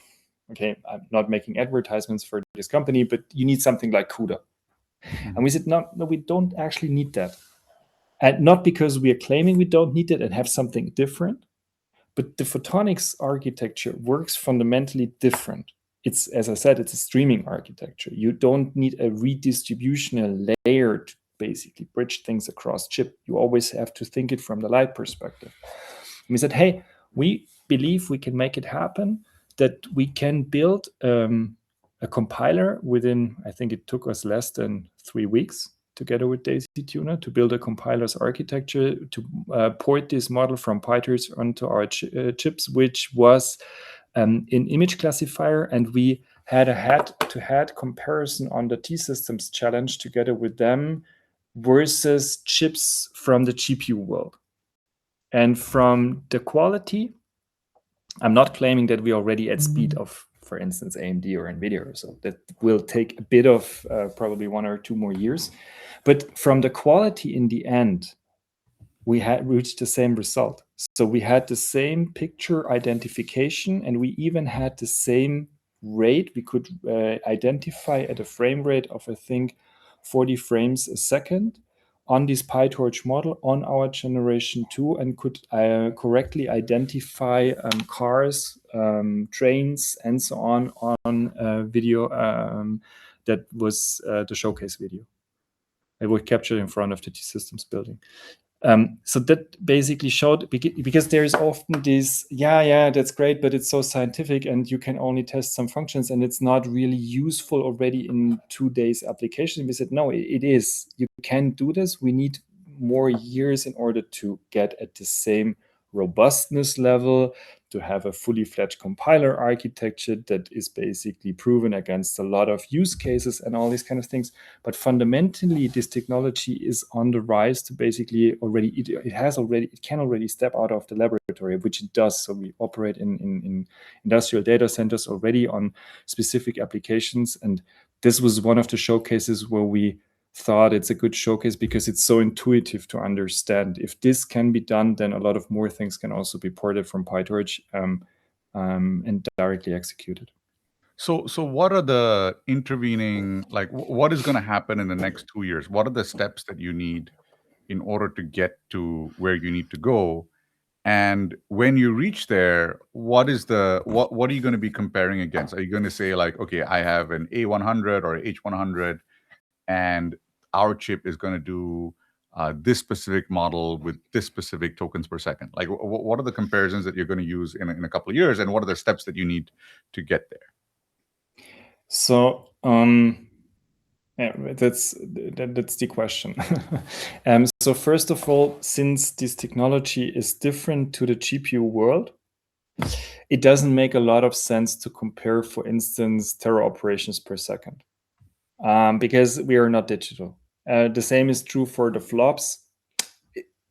okay, I'm not making advertisements for this company, but you need something like CUDA. And we said, no, we don't actually need that. And not because we are claiming we don't need it and have something different, but the photonics architecture works fundamentally different. It's, as I said, it's a streaming architecture. You don't need a redistributional layer to basically bridge things across chip. You always have to think it from the light perspective. And we said, hey, we believe we can make it happen, that we can build a compiler within, I think it took us less than 3 weeks together with Daisy Tuner to build a compiler's architecture to port this model from PyTorch onto our chips, which was an image classifier. And we had a head-to-head comparison on the T-Systems challenge together with them versus chips from the GPU world. And from the quality, I'm not claiming that we're already at speed of, for instance, AMD or NVIDIA or so. That will take a bit of probably 1 or 2 more years. But from the quality in the end, we had reached the same result. So we had the same picture identification, and we even had the same rate. We could identify at a frame rate of, I think, 40 frames a second on this PyTorch model on our generation 2, and could correctly identify cars trains, and so on video that was the showcase video. It was captured in front of the T-Systems building. So that basically showed, because there is often this, yeah, that's great, but it's so scientific and you can only test some functions and it's not really useful already in 2 days application. We said, no, it is. You can do this. We need more years in order to get at the same robustness level, to have a fully fledged compiler architecture that is basically proven against a lot of use cases and all these kind of things. But fundamentally, this technology is on the rise to basically already, it can already step out of the laboratory, which it does. So we operate in industrial data centers already on specific applications. And this was one of the showcases where we thought it's a good showcase because it's so intuitive to understand. If this can be done, then a lot of more things can also be ported from PyTorch and directly executed. So what are the intervening, like what is going to happen in the next 2 years? What are the steps that you need in order to get to where you need to go? And when you reach there, what are you going to be comparing against? Are you going to say like, okay, I have an A100 or H100 and our chip is going to do this specific model with this specific tokens per second? Like, what are the comparisons that you're going to use in a couple of years, and what are the steps that you need to get there? So that's the question. So first of all, since this technology is different to the GPU world, it doesn't make a lot of sense to compare, for instance, tera operations per second, because we are not digital. The same is true for the flops.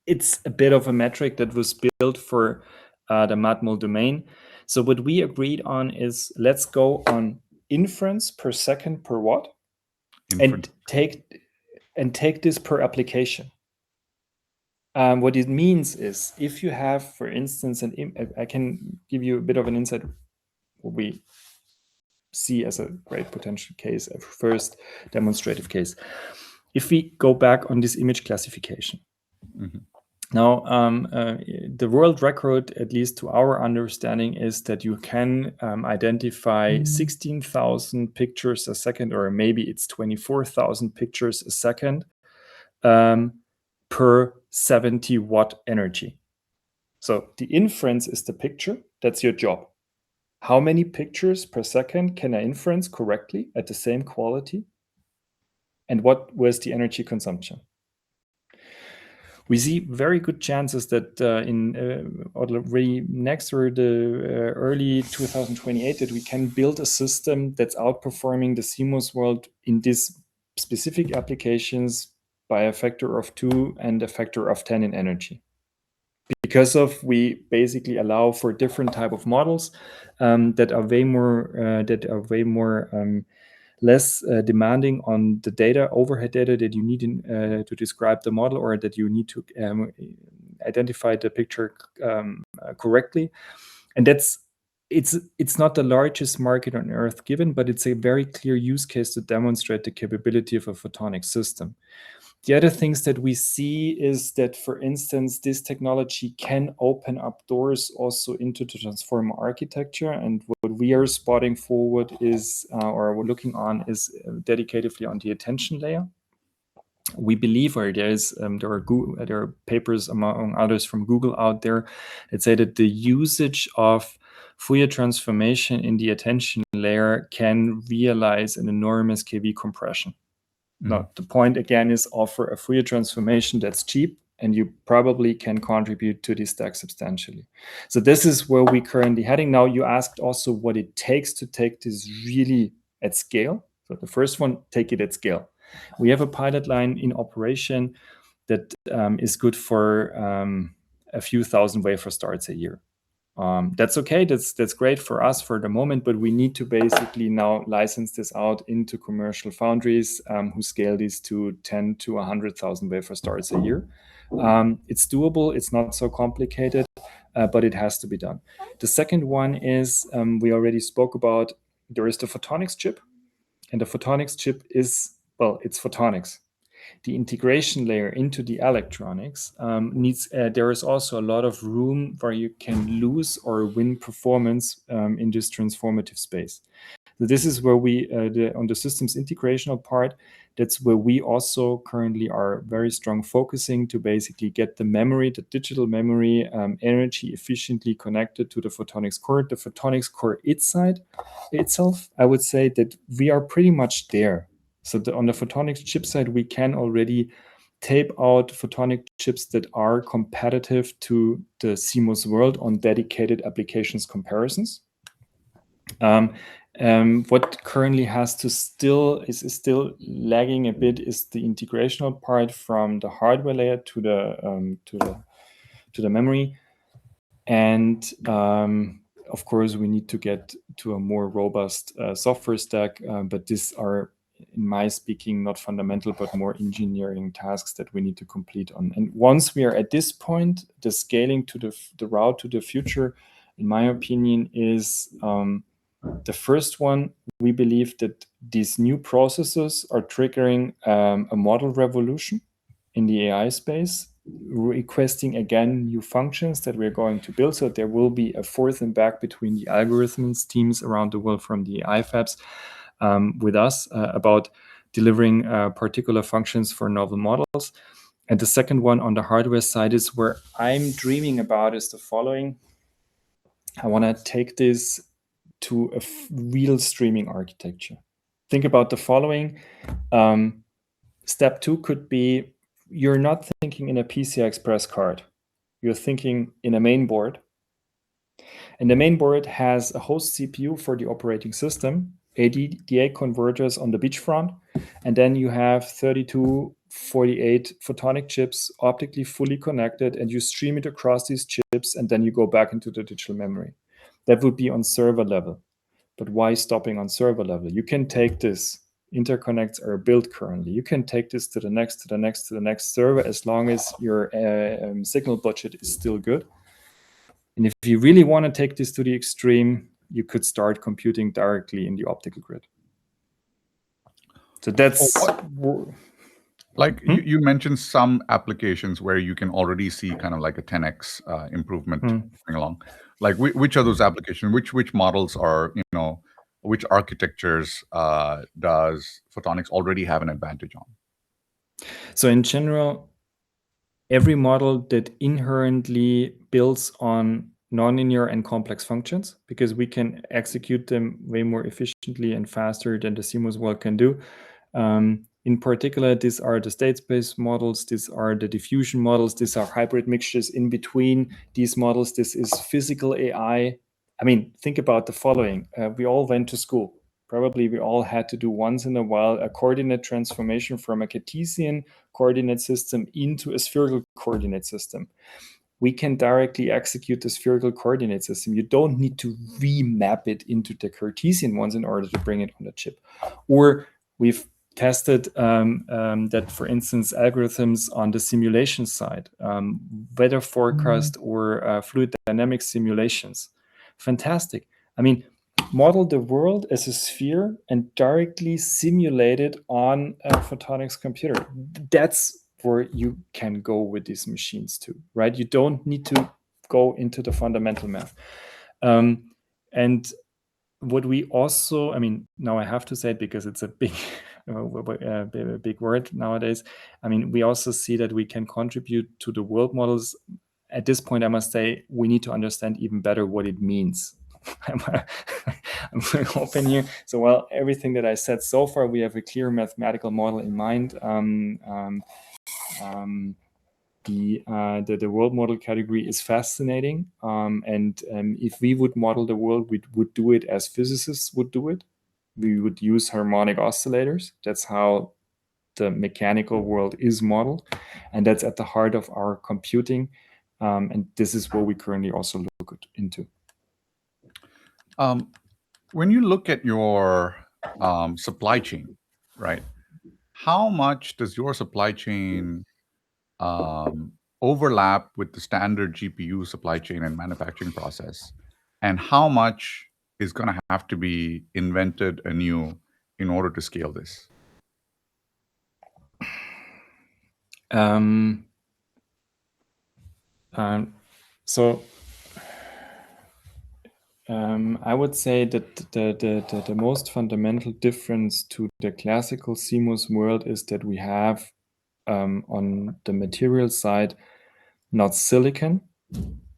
It's a bit of a metric that was built for the MATML domain. So what we agreed on is, let's go on inference per second per watt, and take this per application. What it means is, if you have, for instance, I can give you a bit of an insight what we see as a great potential case, a first demonstrative case. If we go back on this image classification. Mm-hmm. Now, the world record, at least to our understanding, is that you can identify 16,000 pictures a second, or maybe it's 24,000 pictures a second per 70 watt energy. So the inference is the picture. That's your job. How many pictures per second can I inference correctly at the same quality? And what was the energy consumption? We see very good chances that already next or the early 2028 that we can build a system that's outperforming the CMOS world in these specific applications by a factor of 2 and a factor of 10 in energy. Because of we basically allow for different type of models that are way more less demanding on the data, overhead data that you need to describe the model, or that you need to identify the picture correctly. And it's not the largest market on earth given, but it's a very clear use case to demonstrate the capability of a photonic system. The other things that we see is that, for instance, this technology can open up doors also into the transformer architecture. And what we are spotting forward is, or we're looking on, is dedicatedly on the attention layer. We believe, or there are papers among others from Google out there that say that the usage of Fourier transformation in the attention layer can realize an enormous KV compression. Now, the point again is, offer a Fourier transformation that's cheap, and you probably can contribute to this stack substantially. So this is where we're currently heading. Now, you asked also what it takes to take this really at scale. So the first one, take it at scale. We have a pilot line in operation that is good for a few thousand wafer starts a year. That's okay. That's great for us for the moment, but we need to basically now license this out into commercial foundries who scale these to 10 to 100,000 wafer starts a year. It's doable. It's not so complicated, but it has to be done. The second one is, we already spoke about, there is the photonics chip, and the photonics chip is, well, it's photonics. the integration layer into the electronics there is also a lot of room where you can lose or win performance in this transformative space. So this is where we, on the systems integrational part, that's where we also currently are very strong focusing to basically get the memory, the digital memory, energy efficiently connected to the photonics core. The photonics core itself, I would say that we are pretty much there. So on the photonics chip side, we can already tape out photonic chips that are competitive to the CMOS world on dedicated applications comparisons. What currently is still lagging a bit is the integrational part from the hardware layer to the memory, and of course we need to get to a more robust software stack. But these are, in my speaking, not fundamental but more engineering tasks that we need to complete on. And once we are at this point, the scaling to the route to the future, in my opinion, is the first one. We believe that these new processes are triggering a model revolution in the AI space, requesting again new functions that we're going to build. So there will be a forth and back between the algorithms teams around the world from the AI fabs with us about delivering particular functions for novel models. And the second one on the hardware side is where I'm dreaming about is the following. I want to take this to a real streaming architecture. Think about the following. Step 2 could be, you're not thinking in a PCI Express card. You're thinking in a main board. And the main board has a host CPU for the operating system, ADDA converters on the beachfront, and then you have 32, 48 photonic chips optically fully connected, and you stream it across these chips, and then you go back into the digital memory. That would be on server level. But why stopping on server level? You can take this, interconnects are built currently. You can take this to the next, to the next, to the next server, as long as your signal budget is still good. And if you really want to take this to the extreme, you could start computing directly in the optical grid. So that's... Like you mentioned some applications where you can already see kind of like a 10x improvement coming along. Like which are those applications? Which models are, which architectures does photonics already have an advantage on? So in general, every model that inherently builds on nonlinear and complex functions, because we can execute them way more efficiently and faster than the CMOS world can do. In particular, these are the state space models, these are the diffusion models, these are hybrid mixtures in between these models. This is physical AI. I mean, think about the following. We all went to school. Probably we all had to do once in a while a coordinate transformation from a Cartesian coordinate system into a spherical coordinate system. We can directly execute the spherical coordinate system. You don't need to remap it into the Cartesian ones in order to bring it on the chip. Or we've tested that, for instance, algorithms on the simulation side, weather forecast or fluid dynamics simulations. Fantastic. I mean, model the world as a sphere and directly simulate it on a photonics computer. That's where you can go with these machines too, right? You don't need to go into the fundamental math. And what we also, I mean, now I have to say it because it's a big word nowadays. I mean, we also see that we can contribute to the world models. At this point, I must say, we need to understand even better what it means. I'm very open here. So, well, everything that I said so far, we have a clear mathematical model in mind. The world model category is fascinating. And if we would model the world, we would do it as physicists would do it. We would use harmonic oscillators. That's how the mechanical world is modeled. And that's at the heart of our computing. And this is what we currently also look into. When you look at your supply chain, right, how much does your supply chain overlap with the standard GPU supply chain and manufacturing process? And how much is going to have to be invented anew in order to scale this? I would say that the most fundamental difference to the classical CMOS world is that we have on the material side not silicon,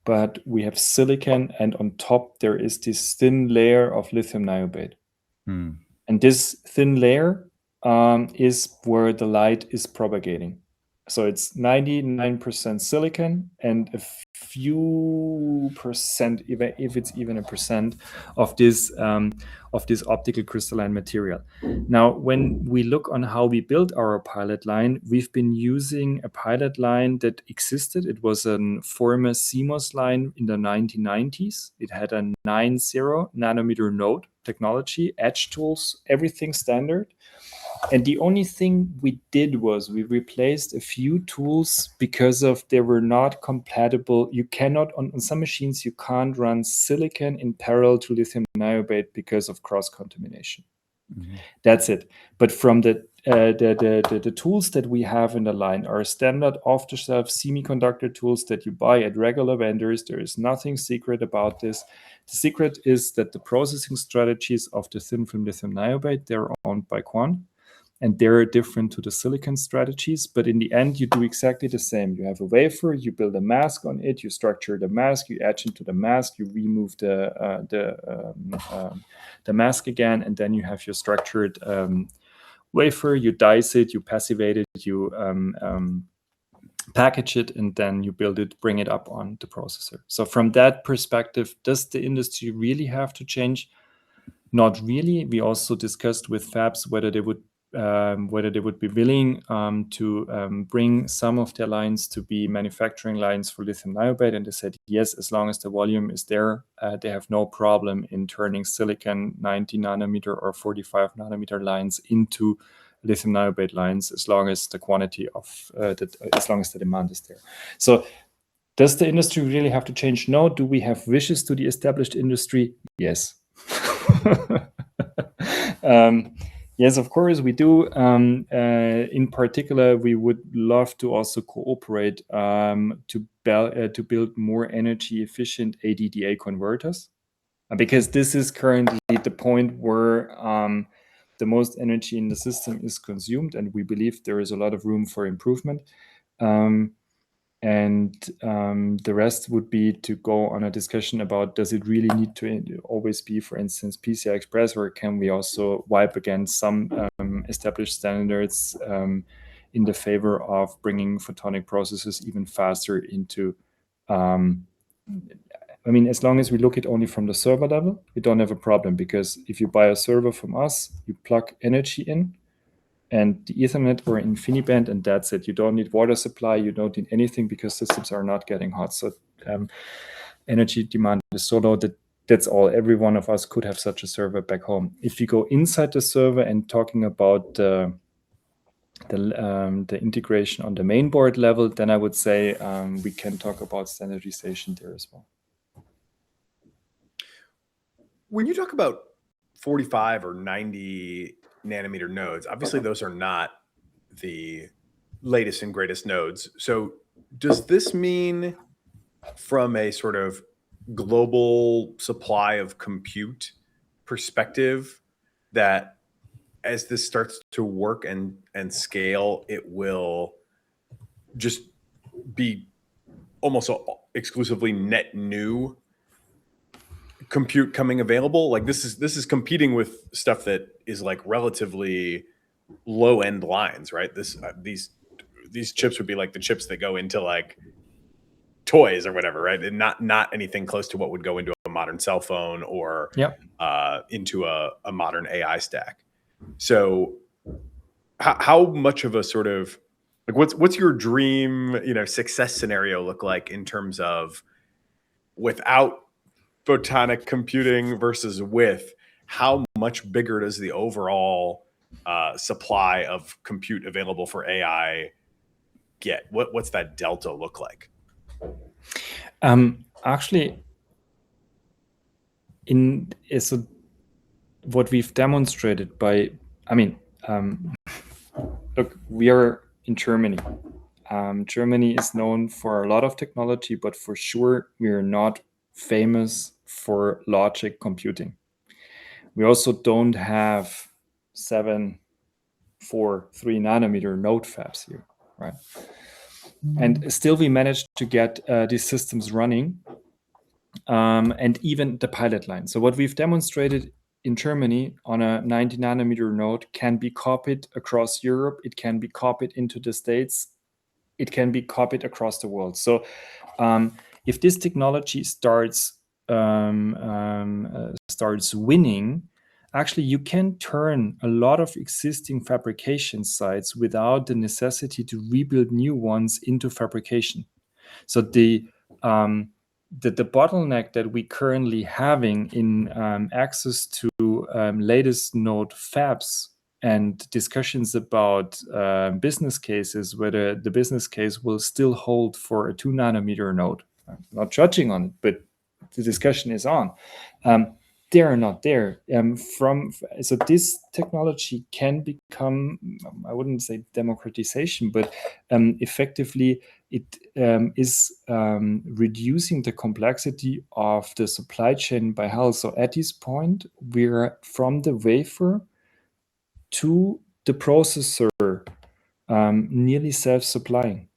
but we have silicon, and on top there is this thin layer of lithium niobate. And this thin layer is where the light is propagating. So it's 99% silicon and a few percent, if it's even a percent, of this optical crystalline material. Now, when we look on how we built our pilot line, we've been using a pilot line that existed. It was a former CMOS line in the 1990s. It had a 90 nanometer node technology, edge tools, everything standard. And the only thing we did was we replaced a few tools because of they were not compatible. You cannot, on some machines, you can't run silicon in parallel to lithium niobate because of cross-contamination. That's it. But from the tools that we have in the line are standard off-the-shelf semiconductor tools that you buy at regular vendors. There is nothing secret about this. The secret is that the processing strategies of the thin film lithium niobate, they're owned by Q.ANT, and they're different to the silicon strategies. But in the end, you do exactly the same. You have a wafer, you build a mask on it, you structure the mask, you etch into the mask, you remove the mask again, and then you have your structured wafer, you dice it, you passivate it, you package it, and then you build it, bring it up on the processor. So from that perspective, does the industry really have to change? Not really. We also discussed with fabs whether they would be willing to bring some of their lines to be manufacturing lines for lithium niobate, and they said yes, as long as the volume is there, they have no problem in turning silicon 90 nanometer or 45 nanometer lines into lithium niobate lines, as long as the quantity of as long as the demand is there. So does the industry really have to change? No. Do we have wishes to the established industry? Yes. Yes, of course we do. In particular, we would love to also cooperate to build more energy efficient ADDA converters, because this is currently the point where the most energy in the system is consumed, and we believe there is a lot of room for improvement. And the rest would be to go on a discussion about, does it really need to always be, for instance, PCI Express, or can we also wipe against some established standards in the favor of bringing photonic processes even faster into, I mean, as long as we look at only from the server level, we don't have a problem, because if you buy a server from us, you plug energy in, and the Ethernet or InfiniBand, and that's it. You don't need water supply, you don't need anything, because systems are not getting hot. So energy demand is so low that that's all. Every one of us could have such a server back home. If you go inside the server and talking about the integration on the mainboard level, then I would say we can talk about standardization there as well. When you talk about 45 or 90 nanometer nodes, obviously those are not the latest and greatest nodes. So does this mean, from a sort of global supply of compute perspective, that as this starts to work and scale, it will just be almost exclusively net new compute coming available? Like this is competing with stuff that is like relatively low end lines, right? These chips would be like the chips that go into like toys or whatever, right? And not anything close to what would go into a modern cell phone or into a modern AI stack. So how much of a sort of like what's your dream, success scenario look like in terms of without photonic computing versus with? How much bigger does the overall supply of compute available for AI get? What's that delta look like? Actually, so what we've demonstrated by, look, we are in Germany. Germany is known for a lot of technology, but for sure we are not famous for logic computing. We also don't have 7, 4, 3 nanometer node fabs here, right? And still we managed to get these systems running, and even the pilot line. So what we've demonstrated in Germany on a 90 nanometer node can be copied across Europe. It can be copied into the States. It can be copied across the world. So if this technology starts winning, actually you can turn a lot of existing fabrication sites without the necessity to rebuild new ones into fabrication. So the bottleneck that we currently having in access to latest node fabs and discussions about business cases, whether the business case will still hold for a 2 nanometer node. I'm not judging on it, but the discussion is on. They are not there. So this technology can become, I wouldn't say democratization, but effectively it is reducing the complexity of the supply chain by half. So at this point, we're from the wafer to the processor nearly self-supplying.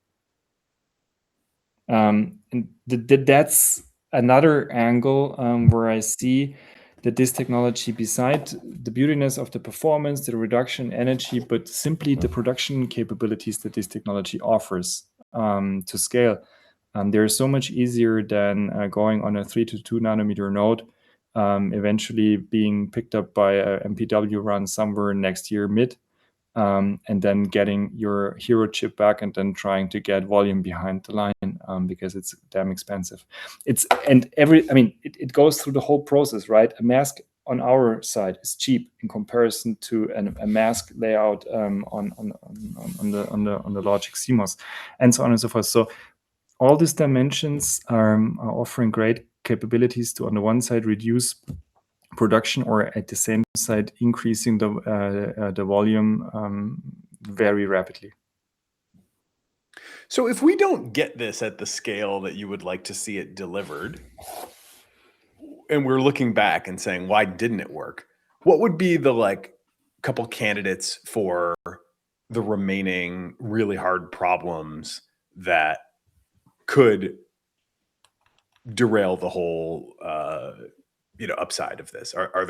And that's another angle where I see that this technology, beside the beautiness of the performance, the reduction in energy, but simply the production capabilities that this technology offers to scale, they're so much easier than going on a 3 to 2 nanometer node, eventually being picked up by a MPW run somewhere next year mid, and then getting your hero chip back and then trying to get volume behind the line because it's damn expensive. It goes through the whole process, right? A mask on our side is cheap in comparison to a mask layout on the logic CMOS, and so on and so forth. So all these dimensions are offering great capabilities to, on the one side, reduce production, or at the same side increasing the volume very rapidly. So if we don't get this at the scale that you would like to see it delivered, and we're looking back and saying, why didn't it work? What would be the couple candidates for the remaining really hard problems that could derail the whole upside of this? Are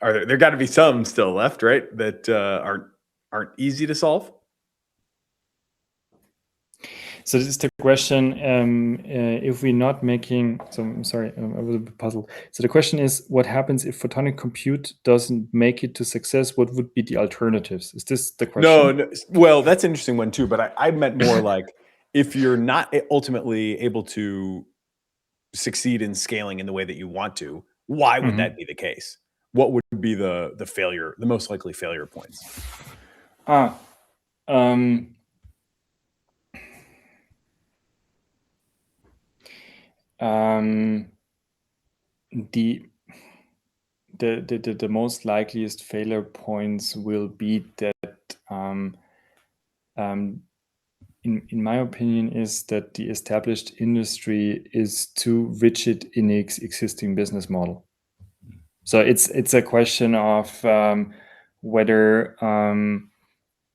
there got to be some still left, right? That aren't easy to solve? So this is the question, if we're not making, so I'm sorry, I was a bit puzzled. So the question is, what happens if photonic compute doesn't make it to success? What would be the alternatives? Is this the question? No. Well, that's an interesting one too, but I meant more like, if you're not ultimately able to succeed in scaling in the way that you want to, why would that be the case? What would be the failure, the most likely failure points? The most likeliest failure points will be that, in my opinion, is that the established industry is too rigid in its existing business model. So it's a question of whether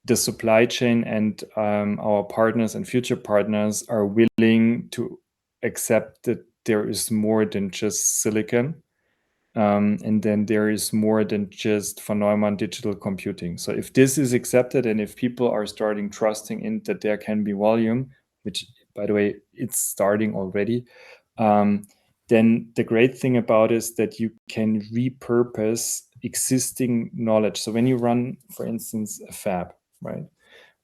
the supply chain and our partners and future partners are willing to accept that there is more than just silicon, and then there is more than just von Neumann digital computing. So if this is accepted, and if people are starting trusting in that there can be volume, which, by the way, it's starting already, then the great thing about it is that you can repurpose existing knowledge. So when you run, for instance, a fab, right?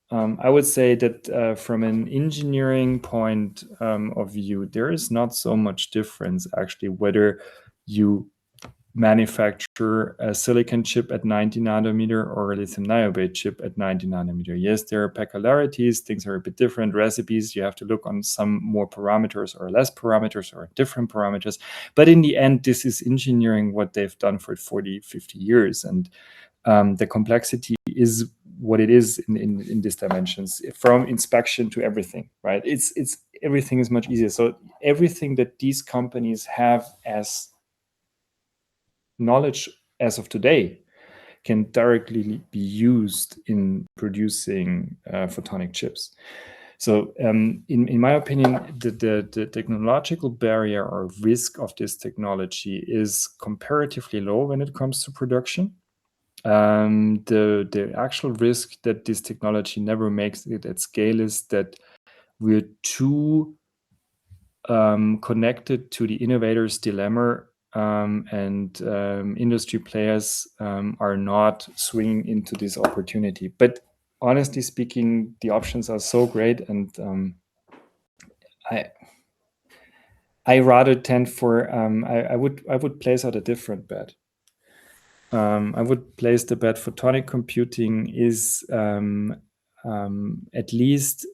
I would say that from an engineering point of view, there is not so much difference actually whether you manufacture a silicon chip at 90 nanometer or a lithium niobate chip at 90 nanometer. Yes, there are peculiarities, things are a bit different, recipes, you have to look on some more parameters or less parameters or different parameters. But in the end, this is engineering, what they've done for 40, 50 years. And the complexity is what it is in these dimensions, from inspection to everything, right? It's everything is much easier. So everything that these companies have as knowledge as of today can directly be used in producing photonic chips. So in my opinion, the technological barrier or risk of this technology is comparatively low when it comes to production. The actual risk that this technology never makes it at scale is that we're too connected to the innovator's dilemma, and industry players are not swinging into this opportunity. But honestly speaking, the options are so great, and I rather tend for I would place out a different bet. I would place the bet photonic computing is at least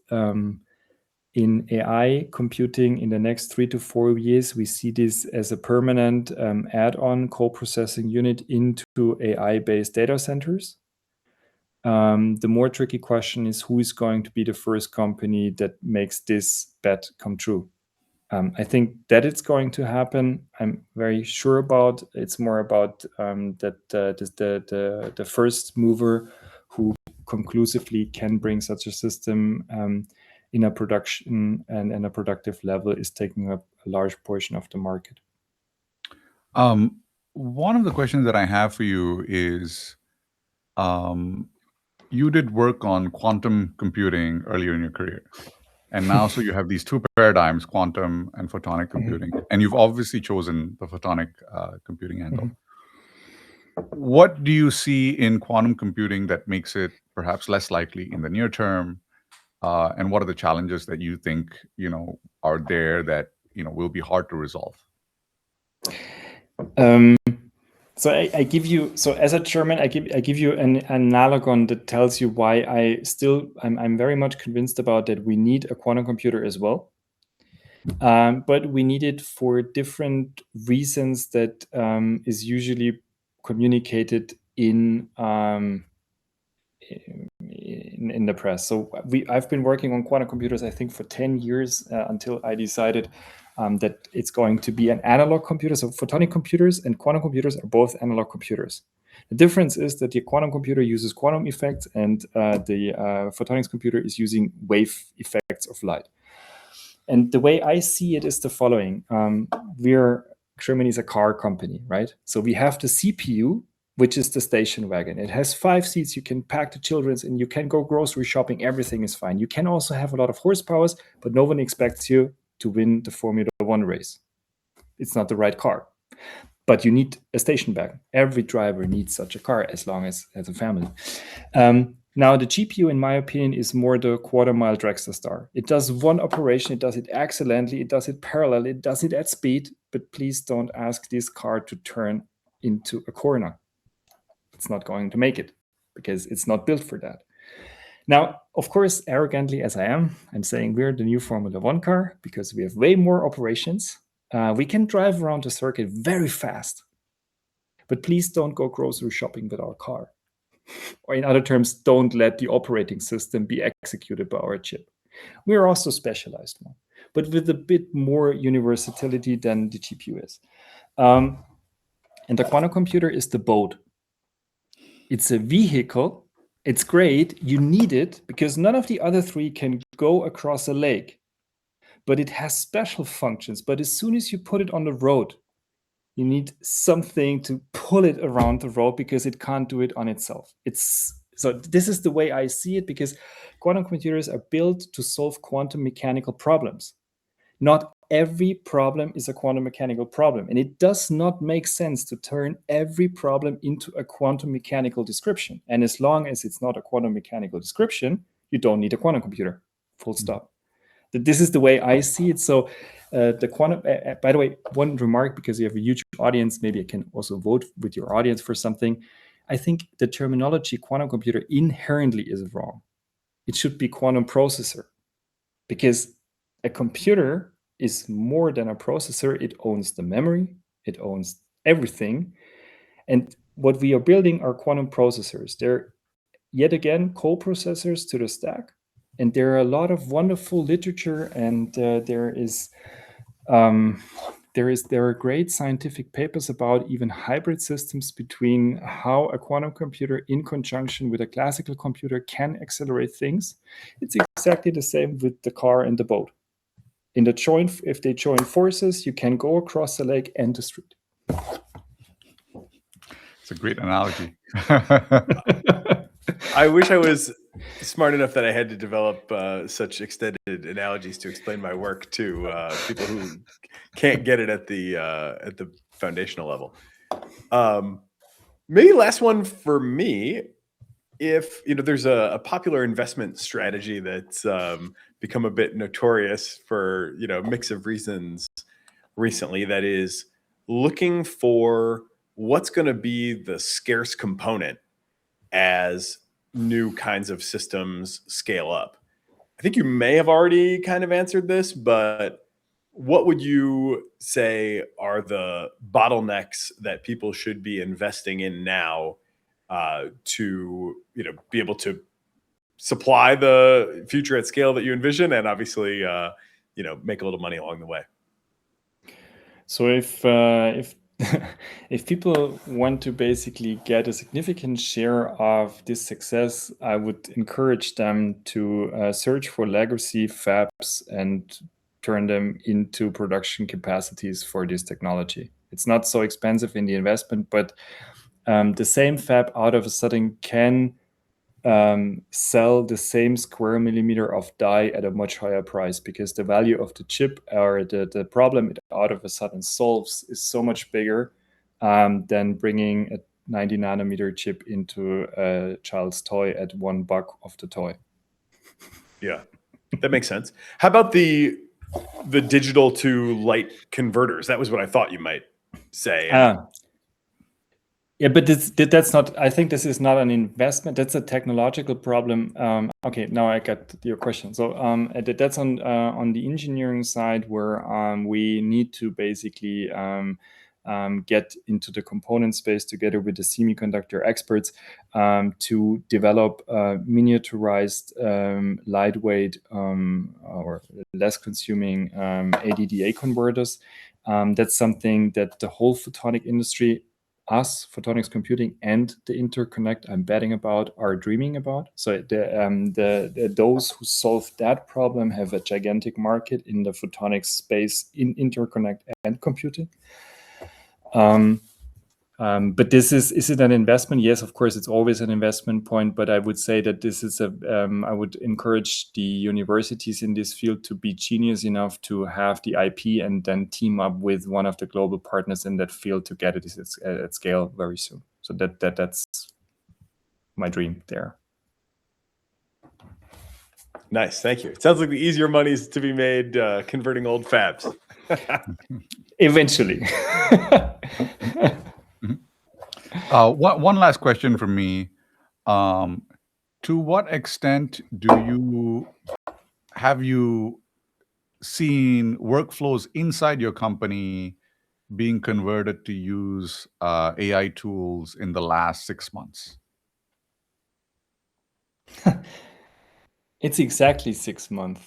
in AI computing in the next 3 to 4 years. We see this as a permanent add-on co-processing unit into AI-based data centers. The more tricky question is who is going to be the first company that makes this bet come true. I think that it's going to happen. I'm very sure about. It's more about that the first mover who conclusively can bring such a system in a production and in a productive level is taking up a large portion of the market. One of the questions that I have for you is, you did work on quantum computing earlier in your career. And now, so you have these two paradigms, quantum and photonic computing, and you've obviously chosen the photonic computing angle. What do you see in quantum computing that makes it perhaps less likely in the near term? And what are the challenges that you think, are there that, will be hard to resolve? So I give you, so as a German, I give you an analogon that tells you why I'm very much convinced about that we need a quantum computer as well. But we need it for different reasons that is usually communicated in the press. So I've been working on quantum computers, I think, for 10 years until I decided that it's going to be an analog computer. So photonic computers and quantum computers are both analog computers. The difference is that the quantum computer uses quantum effects, and the photonics computer is using wave effects of light. And the way I see it is the following. Germany is a car company, right? So we have the CPU, which is the station wagon. It has 5 seats. You can pack the children's and you can go grocery shopping. Everything is fine. You can also have a lot of horsepowers, but no one expects you to win the Formula 1 race. It's not the right car. But you need a station wagon. Every driver needs such a car as long as a family. Now, the GPU, in my opinion, is more the quarter-mile dragster star. It does one operation. It does it excellently. It does it parallel. It does it at speed. But please don't ask this car to turn into a corner. It's not going to make it because it's not built for that. Now, of course, arrogantly as I am, I'm saying we're the new Formula 1 car because we have way more operations. We can drive around the circuit very fast. But please don't go grocery shopping with our car. Or in other terms, don't let the operating system be executed by our chip. We're also specialized one, but with a bit more universality than the GPU is. And the quantum computer is the boat. It's a vehicle. It's great. You need it because none of the other 3 can go across a lake. But it has special functions. But as soon as you put it on the road, you need something to pull it around the road because it can't do it on itself. So this is the way I see it, because quantum computers are built to solve quantum mechanical problems. Not every problem is a quantum mechanical problem. And it does not make sense to turn every problem into a quantum mechanical description. And as long as it's not a quantum mechanical description, you don't need a quantum computer. Full stop. This is the way I see it. So the quantum, by the way, one remark, because you have a huge audience, maybe I can also vote with your audience for something. I think the terminology quantum computer inherently is wrong. It should be quantum processor, because a computer is more than a processor. It owns the memory. It owns everything. And what we are building are quantum processors. They're yet again coprocessors to the stack. And there are a lot of wonderful literature, and there are great scientific papers about even hybrid systems between how a quantum computer in conjunction with a classical computer can accelerate things. It's exactly the same with the car and the boat. If they join forces, you can go across the lake and the street. It's a great analogy. I wish I was smart enough that I had to develop such extended analogies to explain my work to people who can't get it at the foundational level. Maybe last one for me. If there's a popular investment strategy that's become a bit notorious for mix of reasons recently, that is looking for what's going to be the scarce component as new kinds of systems scale up. I think you may have already kind of answered this, but what would you say are the bottlenecks that people should be investing in now to be able to supply the future at scale that you envision, and obviously make a little money along the way? So if if people want to basically get a significant share of this success, I would encourage them to search for legacy fabs and turn them into production capacities for this technology. It's not so expensive in the investment, but the same fab out of a sudden can sell the same square millimeter of die at a much higher price, because the value of the chip or the problem it out of a sudden solves is so much bigger than bringing a 90 nanometer chip into a child's toy at $1 of the toy. Yeah, that makes sense. How about the digital to light converters? That was what I thought you might say. Yeah, but that's not. I think this is not an investment. That's a technological problem. Okay, now I got your question. So that's on the engineering side, where we need to basically get into the component space together with the semiconductor experts to develop miniaturized, lightweight, or less consuming ADDA converters. That's something that the whole photonic industry, us, photonics computing, and the interconnect I'm betting about, are dreaming about. So those who solve that problem have a gigantic market in the photonics space in interconnect and computing. But is it an investment? Yes, of course, it's always an investment point. But I would say that this is I would encourage the universities in this field to be genius enough to have the IP and then team up with one of the global partners in that field to get it at scale very soon. So that's my dream there. Nice, thank you. It sounds like the easier money's to be made converting old fabs. Eventually. One last question from me. To what extent have you seen workflows inside your company being converted to use AI tools in the last 6 months? It's exactly 6 months.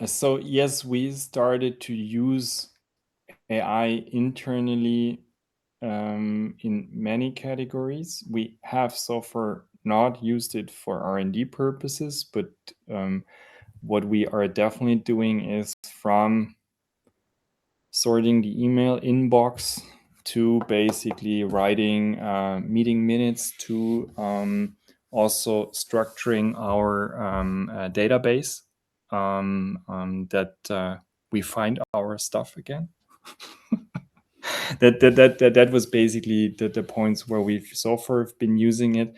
So yes, we started to use AI internally in many categories. We have so far not used it for R&D purposes, but what we are definitely doing is from sorting the email inbox to basically writing meeting minutes to also structuring our database that we find our stuff again. that was basically the points where we've so far been using it.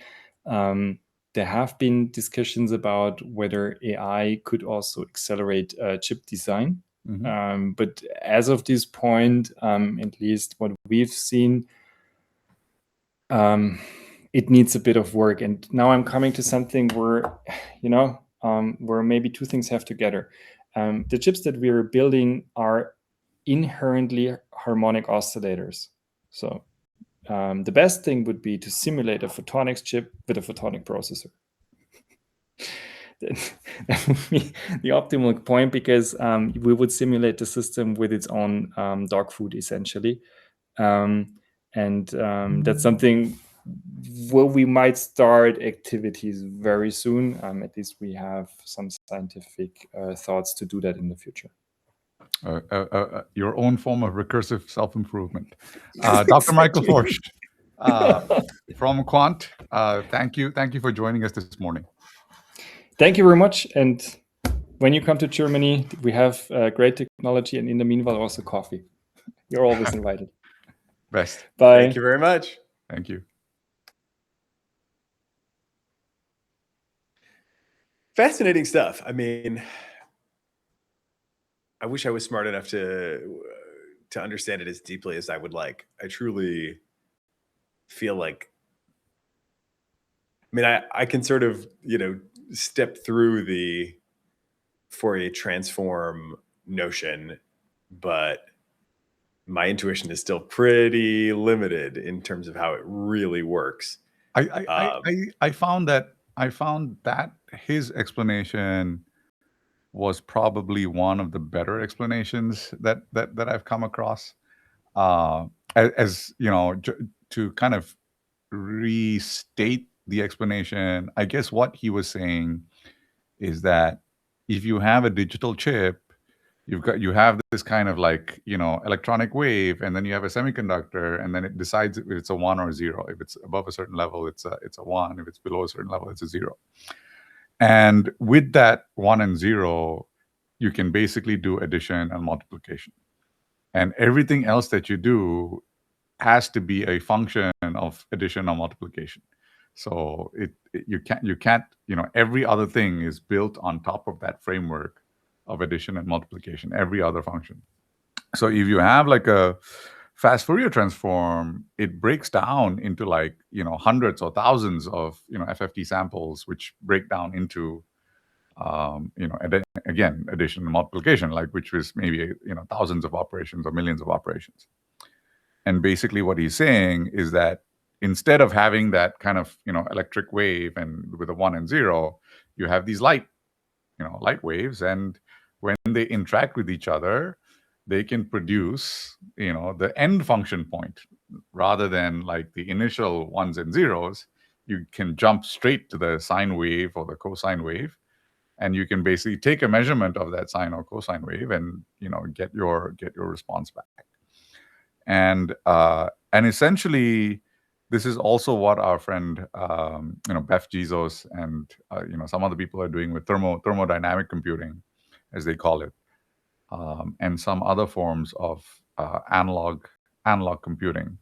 There have been discussions about whether AI could also accelerate chip design. Mm-hmm. But as of this point, at least what we've seen, it needs a bit of work. And now I'm coming to something where, where maybe two things have together. The chips that we're building are inherently harmonic oscillators. So the best thing would be to simulate a photonics chip with a photonic processor. That would be the optimal point, because we would simulate the system with its own dog food, essentially. That's something where we might start activities very soon. At least we have some scientific thoughts to do that in the future. Your own form of recursive self-improvement. Dr. Michael Förtsch from Quant, thank you for joining us this morning. Thank you very much. And when you come to Germany, we have great technology, and in the meanwhile, also coffee. You're always invited. Best. Bye. Thank you very much. Thank you. Fascinating stuff. I mean, I wish I was smart enough to understand it as deeply as I would like. I truly feel like, I mean, I can sort of, step through the Fourier transform notion, but my intuition is still pretty limited in terms of how it really works. I found that his explanation was probably one of the better explanations that I've come across. As you know, to kind of restate the explanation, I guess what he was saying is that if you have a digital chip, you have this kind of like, electronic wave, and then you have a semiconductor, and then it decides if it's a 1 or a 0. If it's above a certain level, it's a 1. If it's below a certain level, it's a 0. And with that 1 and 0, you can basically do addition and multiplication. And everything else that you do has to be a function of addition or multiplication. So you can't, every other thing is built on top of that framework of addition and multiplication, every other function. So if you have like a fast Fourier transform, it breaks down into like, hundreds or thousands of, FFT samples, which break down into, again, addition and multiplication, like which was maybe, thousands of operations or millions of operations. And basically what he's saying is that instead of having that kind of, electric wave and with a 1 and 0, you have these light waves. And when they interact with each other, they can produce, the end function point rather than like the initial 1s and 0s. You can jump straight to the sine wave or the cosine wave, and you can basically take a measurement of that sine or cosine wave and, get your response back. And essentially, this is also what our friend, Beth Jesus and, some other people are doing with thermodynamic computing, as they call it, and some other forms of analog computing,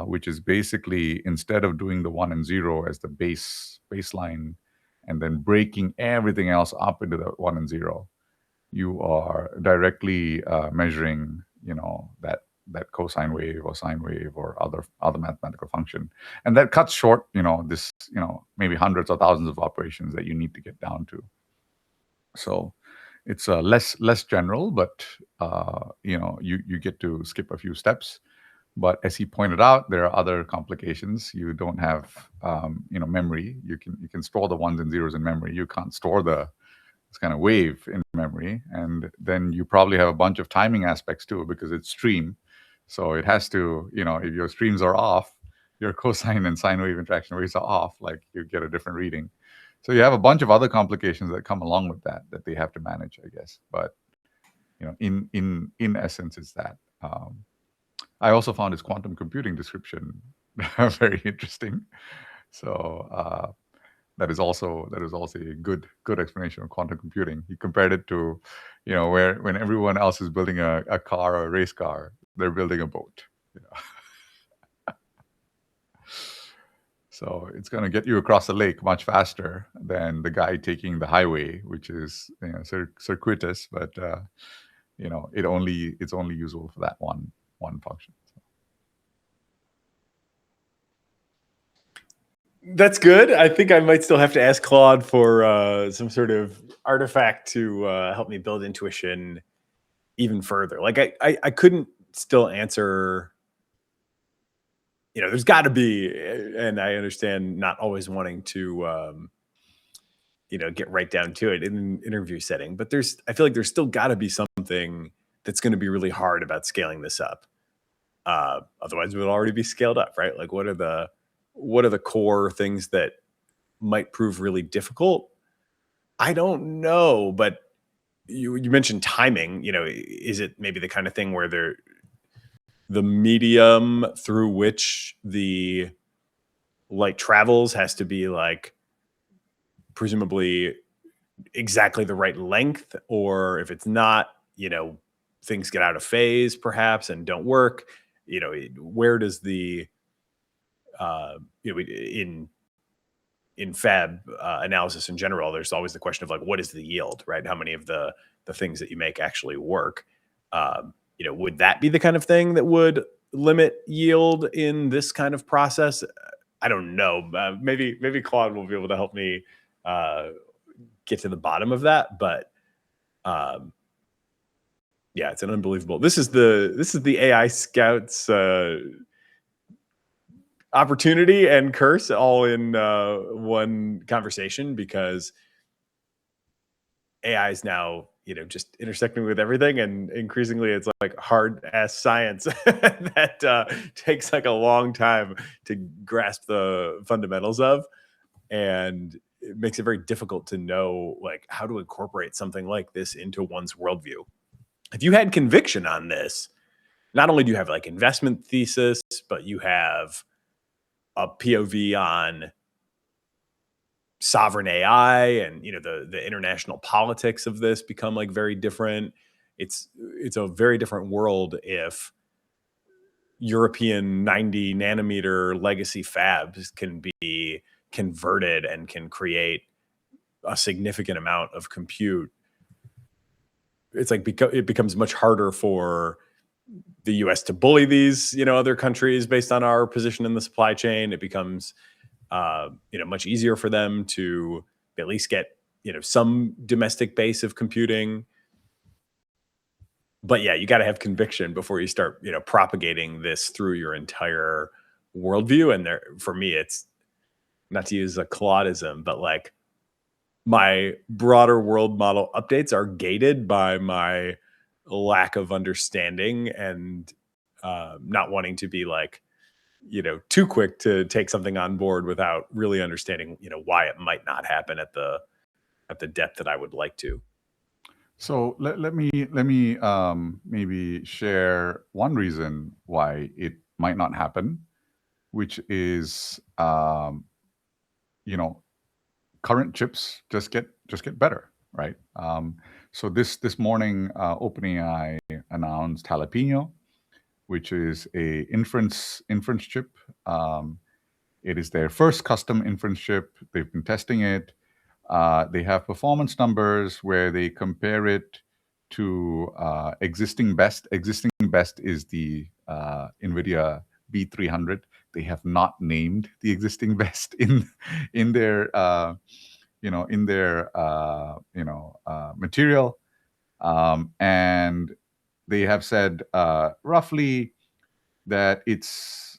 which is basically, instead of doing the 1 and 0 as the baseline and then breaking everything else up into the 1 and 0, you are directly measuring, that cosine wave or sine wave or other mathematical function. And that cuts short, this, maybe hundreds or thousands of operations that you need to get down to. So it's less general, but, you get to skip a few steps. But as he pointed out, there are other complications. You don't have, memory. You can store the 1s and 0s in memory. You can't store this kind of wave in memory. And then you probably have a bunch of timing aspects too, because it's stream. So it has to, if your streams are off, your cosine and sine wave interaction rates are off, like you get a different reading. So you have a bunch of other complications that come along with that they have to manage, I guess. But, in essence, it's that. I also found his quantum computing description very interesting. So that is also a good explanation of quantum computing. He compared it to, when everyone else is building a car or a race car, they're building a boat. So it's going to get you across the lake much faster than the guy taking the highway, which is circuitous, but it's only usable for that one function. That's good. I think I might still have to ask Claude for some sort of artifact to help me build intuition even further. Like I couldn't still answer there's got to be, and I understand not always wanting to, get right down to it in an interview setting, but I feel like there's still got to be something that's going to be really hard about scaling this up. Otherwise, it would already be scaled up, right? Like, what are the core things that might prove really difficult? I don't know, but you mentioned timing. Is it maybe the kind of thing where the medium through which the light travels has to be like presumably exactly the right length, or if it's not, things get out of phase perhaps and don't work. Where does the in fab analysis in general, there's always the question of like, what is the yield, right? How many of the things that you make actually work? Would that be the kind of thing that would limit yield in this kind of process? I don't know. Maybe Claude will be able to help me get to the bottom of that. But yeah, it's an unbelievable. This is the AI Scouts opportunity and curse all in one conversation, because AI is now just intersecting with everything, and increasingly it's like hard ass science that takes like a long time to grasp the fundamentals of, and it makes it very difficult to know like how to incorporate something like this into one's worldview. If you had conviction on this, not only do you have like investment thesis, but you have a POV on sovereign AI, and the international politics of this become like very different. It's a very different world if European 90 nanometer legacy fabs can be converted and can create a significant amount of compute. It's like it becomes much harder for the US to bully these other countries based on our position in the supply chain. It becomes much easier for them to at least get some domestic base of computing. But yeah, you got to have conviction before you start propagating this through your entire worldview. And for me, it's not to use a Claudism, but like my broader world model updates are gated by my lack of understanding and not wanting to be like too quick to take something on board without really understanding why it might not happen at the depth that I would like to. So let me maybe share one reason why it might not happen, which is current chips just get better, right? So this morning, OpenAI announced Jalapeno, which is a inference chip. It is their first custom inference chip. They've been testing it. They have performance numbers where they compare it to existing best. Existing best is the NVIDIA B300. They have not named the existing best in their material, and they have said roughly that it's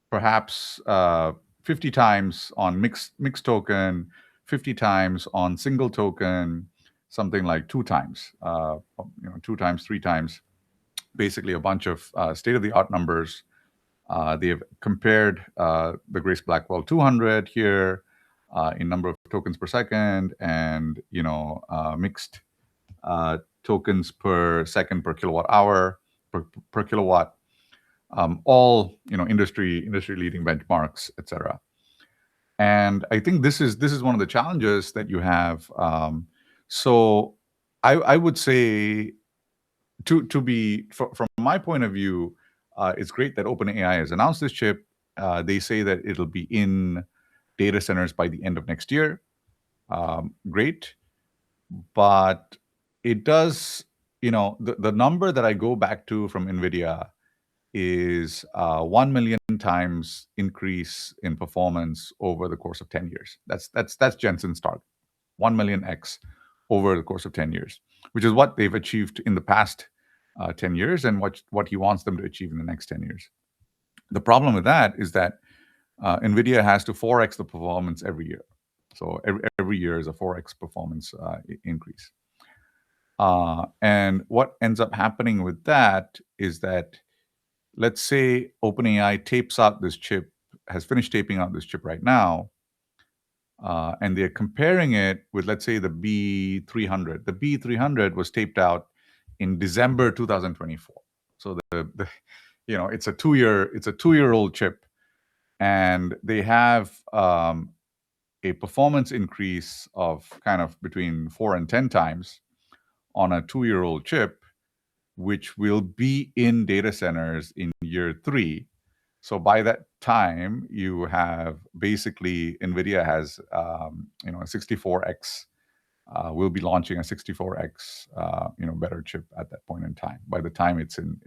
perhaps 50 times on mixed token, 50 times on single token, something like 2 times, 2 times, 3 times, basically a bunch of state-of-the-art numbers. They have compared the Grace Blackwell 200 here in number of tokens per second, and mixed tokens per second per kilowatt hour per kilowatt. All industry leading benchmarks, etc. And I think this is one of the challenges that you have. So I would say from my point of view, it's great that OpenAI has announced this chip. They say that it'll be in data centers by the end of next year. Great, but it does. The number that I go back to from NVIDIA is 1 million times increase in performance over the course of 10 years. That's Jensen's target, 1 million x over the course of 10 years, which is what they've achieved in the past 10 years and what he wants them to achieve in the next 10 years. The problem with that is that NVIDIA has to 4x the performance every year. So every year is a 4x performance increase. And what ends up happening with that is that, let's say OpenAI tapes out this chip, has finished taping out this chip right now, and they're comparing it with, let's say, the B300. The B300 was taped out in December 2024. So it's a 2-year-old chip, and they have a performance increase of kind of between 4 and 10 times on a 2-year-old chip, which will be in data centers in year 3. So by that time, you have basically NVIDIA has a 64x. We'll be launching a 64x better chip at that point in time. By the time it's in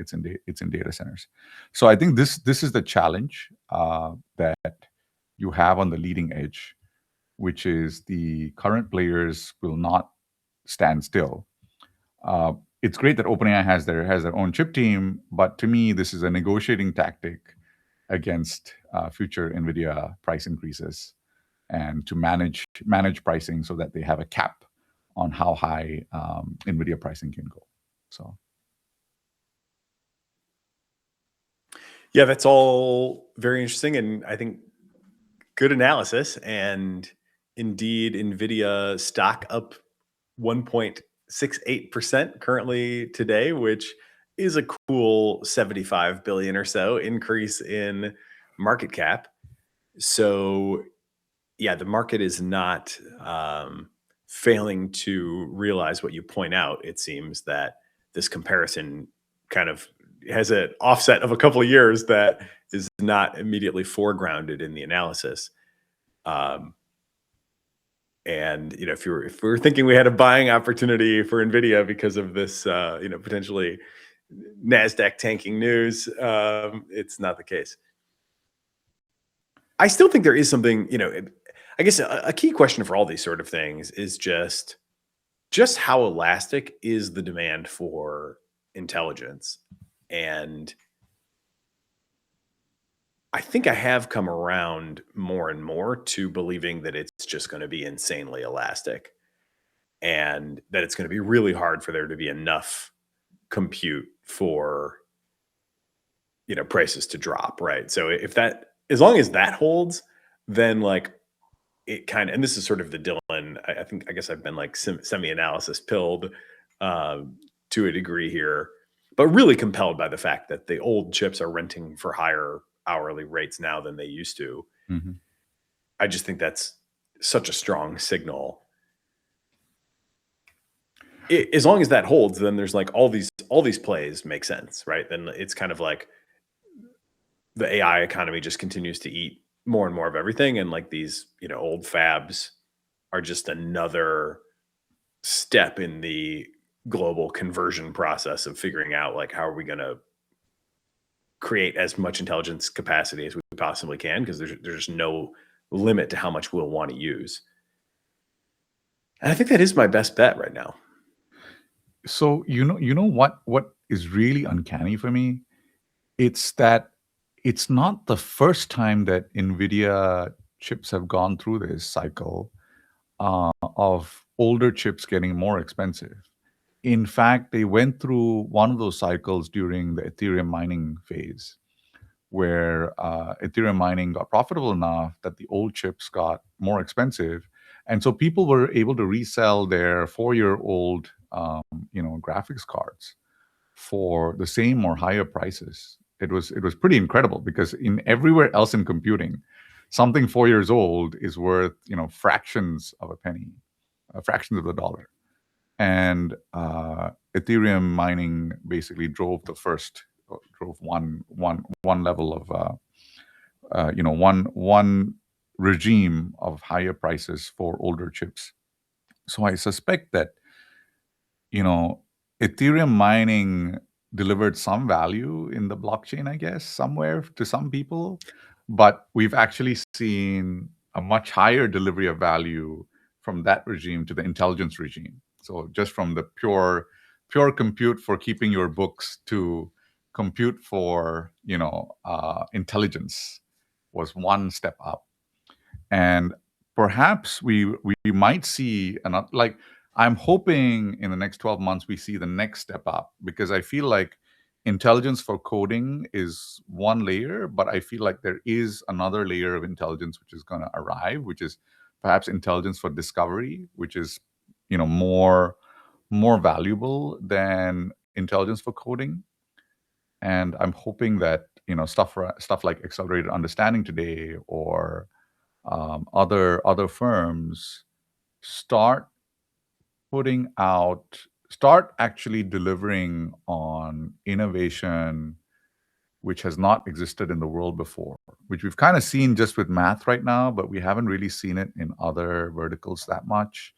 data centers. So I think this is the challenge that you have on the leading edge, which is the current players will not stand still. It's great that OpenAI has their own chip team, but to me, this is a negotiating tactic against future NVIDIA price increases, and to manage pricing so that they have a cap on how high NVIDIA pricing can go. So, yeah, that's all very interesting, and I think good analysis. And indeed, NVIDIA stock up 1.68% currently today, which is a cool 75 billion or so increase in market cap. So yeah, the market is not failing to realize what you point out. It seems that this comparison kind of has an offset of a couple of years that is not immediately foregrounded in the analysis. And if we were thinking we had a buying opportunity for NVIDIA because of this, potentially NASDAQ tanking news, it's not the case. I still think there is something, I guess a key question for all these sort of things is just how elastic is the demand for intelligence. And I think I have come around more and more to believing that it's just going to be insanely elastic, and that it's going to be really hard for there to be enough compute for prices to drop, right? So as long as that holds, then like it kind of, and this is sort of the Dylan, I guess I've been like semi-analysis pilled to a degree here, but really compelled by the fact that the old chips are renting for higher hourly rates now than they used to. mm-hmm. I just think that's such a strong signal. As long as that holds, then there's like all these plays make sense, right? Then it's kind of like the AI economy just continues to eat more and more of everything, and like these old fabs are just another step in the global conversion process of figuring out like how are we going to create as much intelligence capacity as we possibly can, because there's no limit to how much we'll want to use. And I think that is my best bet right now. So what is really uncanny for me? It's that it's not the first time that NVIDIA chips have gone through this cycle of older chips getting more expensive. In fact, they went through one of those cycles during the Ethereum mining phase, where Ethereum mining got profitable enough that the old chips got more expensive. And so people were able to resell their 4-year-old graphics cards for the same or higher prices. It was pretty incredible, because in everywhere else in computing, something 4 years old is worth fractions of a penny, fractions of a dollar. And Ethereum mining basically drove one level of one regime of higher prices for older chips. So I suspect that Ethereum mining delivered some value in the blockchain, I guess, somewhere to some people, but we've actually seen a much higher delivery of value from that regime to the intelligence regime. So just from the pure compute for keeping your books to compute for, intelligence was one step up. And perhaps we might see another, like, I'm hoping in the next 12 months we see the next step up, because I feel like intelligence for coding is one layer, but I feel like there is another layer of intelligence which is going to arrive, which is perhaps intelligence for discovery, which is, more valuable than intelligence for coding. And I'm hoping that, stuff like accelerated understanding today, or other firms start actually delivering on innovation which has not existed in the world before, which we've kind of seen just with math right now, but we haven't really seen it in other verticals that much.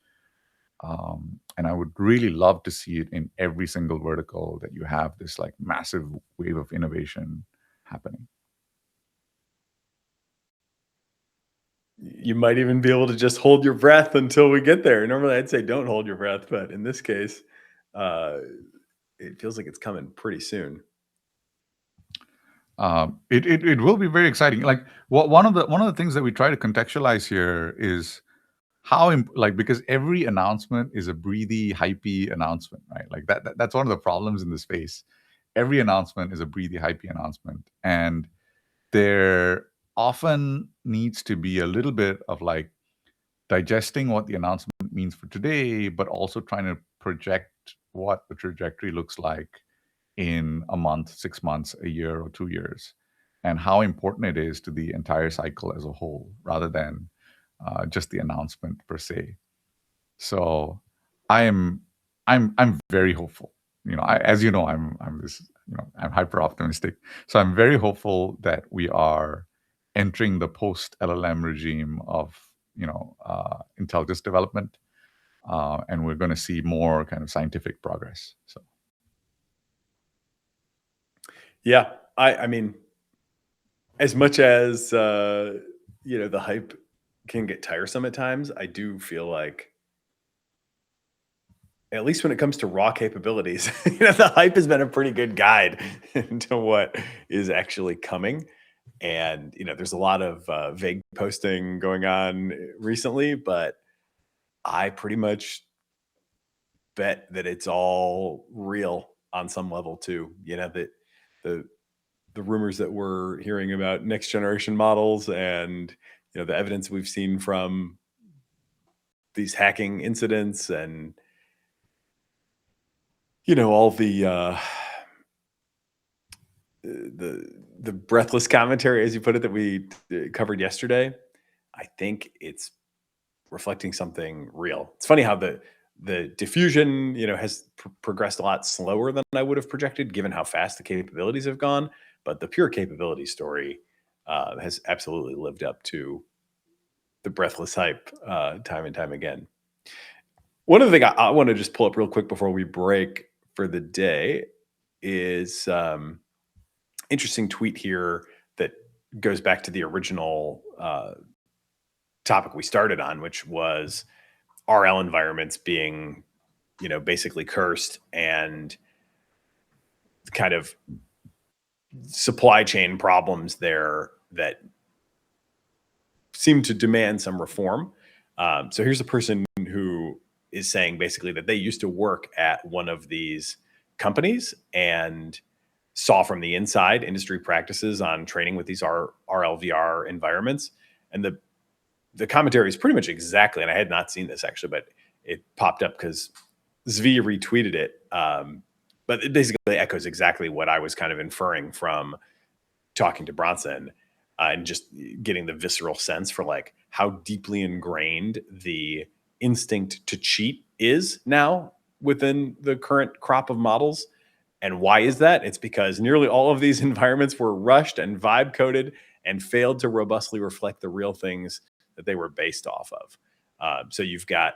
And I would really love to see it in every single vertical, that you have this like massive wave of innovation happening. You might even be able to just hold your breath until we get there. Normally I'd say don't hold your breath, but in this case, it feels like it's coming pretty soon. It will be very exciting. Like, one of the things that we try to contextualize here is how because every announcement is a breathy, hypey announcement, right? Like that's one of the problems in the space. Every announcement is a breathy, hypey announcement, and there often needs to be a little bit of like digesting what the announcement means for today, but also trying to project what the trajectory looks like in a month, 6 months, a year, or 2 years, and how important it is to the entire cycle as a whole, rather than just the announcement per se. So I'm very hopeful. As you know, I'm hyper optimistic. So I'm very hopeful that we are entering the post LLM regime of intelligence development, and we're going to see more kind of scientific progress. So yeah, I mean, as much as the hype can get tiresome at times, I do feel like, at least when it comes to raw capabilities, the hype has been a pretty good guide into what is actually coming. And there's a lot of vague posting going on recently, but I pretty much bet that it's all real on some level too. That the rumors that we're hearing about next generation models, and the evidence we've seen from these hacking incidents, and all the breathless commentary, as you put it, that we covered yesterday. I think it's reflecting something real. It's funny how the diffusion has progressed a lot slower than I would have projected, given how fast the capabilities have gone. But the pure capability story has absolutely lived up to the breathless hype time and time again. One other thing I want to just pull up real quick before we break for the day is interesting tweet here that goes back to the original topic we started on, which was RL environments being, basically cursed, and kind of supply chain problems there that seem to demand some reform. So here's a person who is saying basically that they used to work at one of these companies and saw from the inside industry practices on training with these RLVR environments. And the commentary is pretty much exactly, and I had not seen this actually, but it popped up because Zvi retweeted it. But it basically echoes exactly what I was kind of inferring from talking to Bronson, and just getting the visceral sense for like how deeply ingrained the instinct to cheat is now within the current crop of models. And why is that? It's because nearly all of these environments were rushed and vibe coded and failed to robustly reflect the real things that they were based off of. So you've got,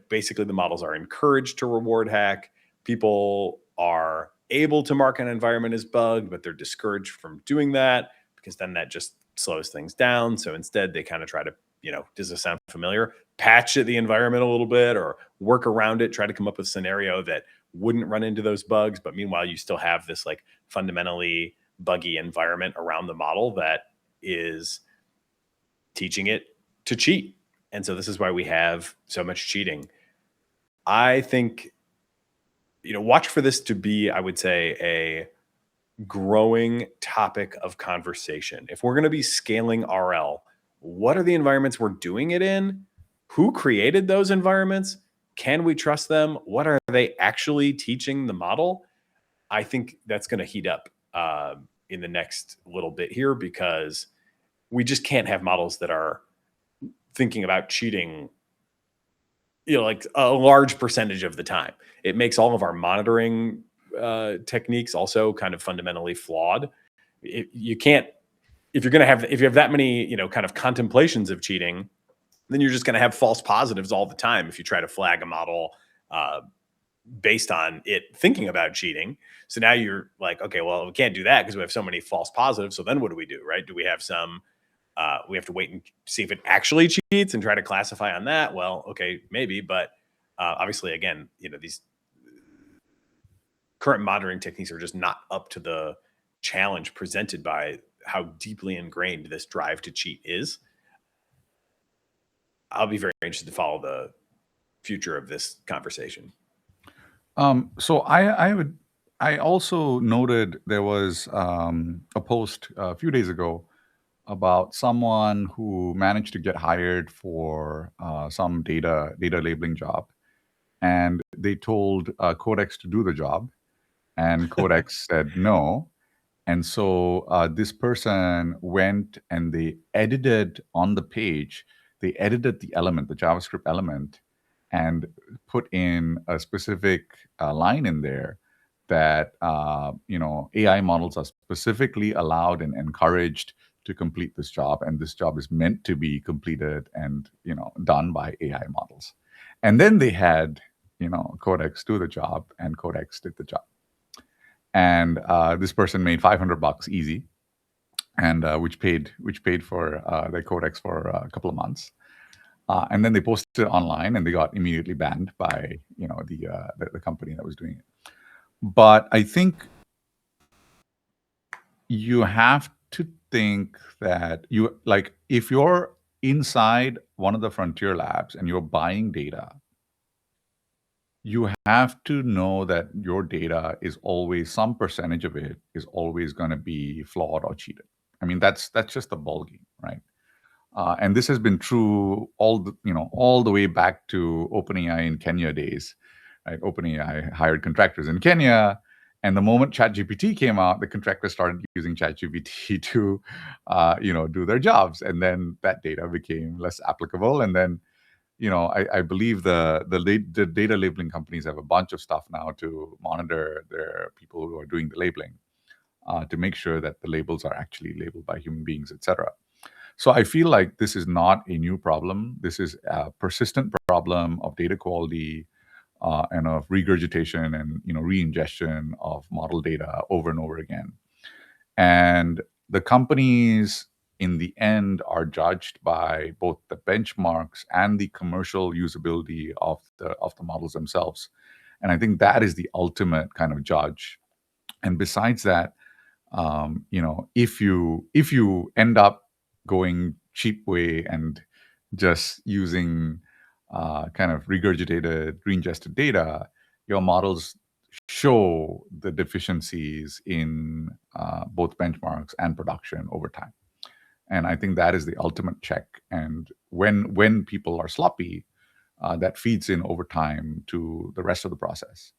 basically the models are encouraged to reward hack. People are able to mark an environment as bugged, but they're discouraged from doing that, because then that just slows things down. So instead they kind of try to, does this sound familiar? Patch the environment a little bit, or work around it, try to come up with a scenario that wouldn't run into those bugs. But meanwhile, you still have this like fundamentally buggy environment around the model that is teaching it to cheat. And so this is why we have so much cheating. I think, watch for this to be, I would say, a growing topic of conversation. If we're going to be scaling RL, what are the environments we're doing it in? Who created those environments? Can we trust them? What are they actually teaching the model? I think that's going to heat up in the next little bit here, because we just can't have models that are thinking about cheating, like a large percentage of the time. It makes all of our monitoring techniques also kind of fundamentally flawed. If you have that many, kind of contemplations of cheating, then you're just going to have false positives all the time if you try to flag a model based on it thinking about cheating. So now you're like, okay, well, we can't do that because we have so many false positives. So then what do we do, right? Do we have we have to wait and see if it actually cheats and try to classify on that? Well, okay, maybe, but obviously, again, these current monitoring techniques are just not up to the challenge presented by how deeply ingrained this drive to cheat is. I'll be very interested to follow the future of this conversation. So I also noted there was a post a few days ago about someone who managed to get hired for some data labeling job, and they told Codex to do the job, and Codex said no. And so this person went and they edited on the page, they edited the element, the JavaScript element, and put in a specific line in there that AI models are specifically allowed and encouraged to complete this job, and this job is meant to be completed and done by AI models. And then they had Codex do the job, and Codex did the job. And this person made $500 easy, and which paid for their Codex for a couple of months. And then they posted it online, and they got immediately banned by the company that was doing it. But I think you have to think that if you're inside one of the frontier labs and you're buying data, you have to know that your data is always, some percentage of it is always going to be flawed or cheated. I mean, that's just the ballgame, right? And this has been true all the way back to OpenAI in Kenya days, right? OpenAI hired contractors in Kenya, and the moment ChatGPT came out, the contractors started using ChatGPT to, do their jobs, and then that data became less applicable. And then, I believe the data labeling companies have a bunch of stuff now to monitor their people who are doing the labeling, to make sure that the labels are actually labeled by human beings, etc. So I feel like this is not a new problem. This is a persistent problem of data quality and of regurgitation and reingestion of model data over and over again. And the companies in the end are judged by both the benchmarks and the commercial usability of the models themselves. And I think that is the ultimate kind of judge. And besides that, if you end up going cheap way and just using kind of regurgitated, reingested data, your models show the deficiencies in both benchmarks and production over time. And I think that is the ultimate check. And when people are sloppy, that feeds in over time to the rest of the process.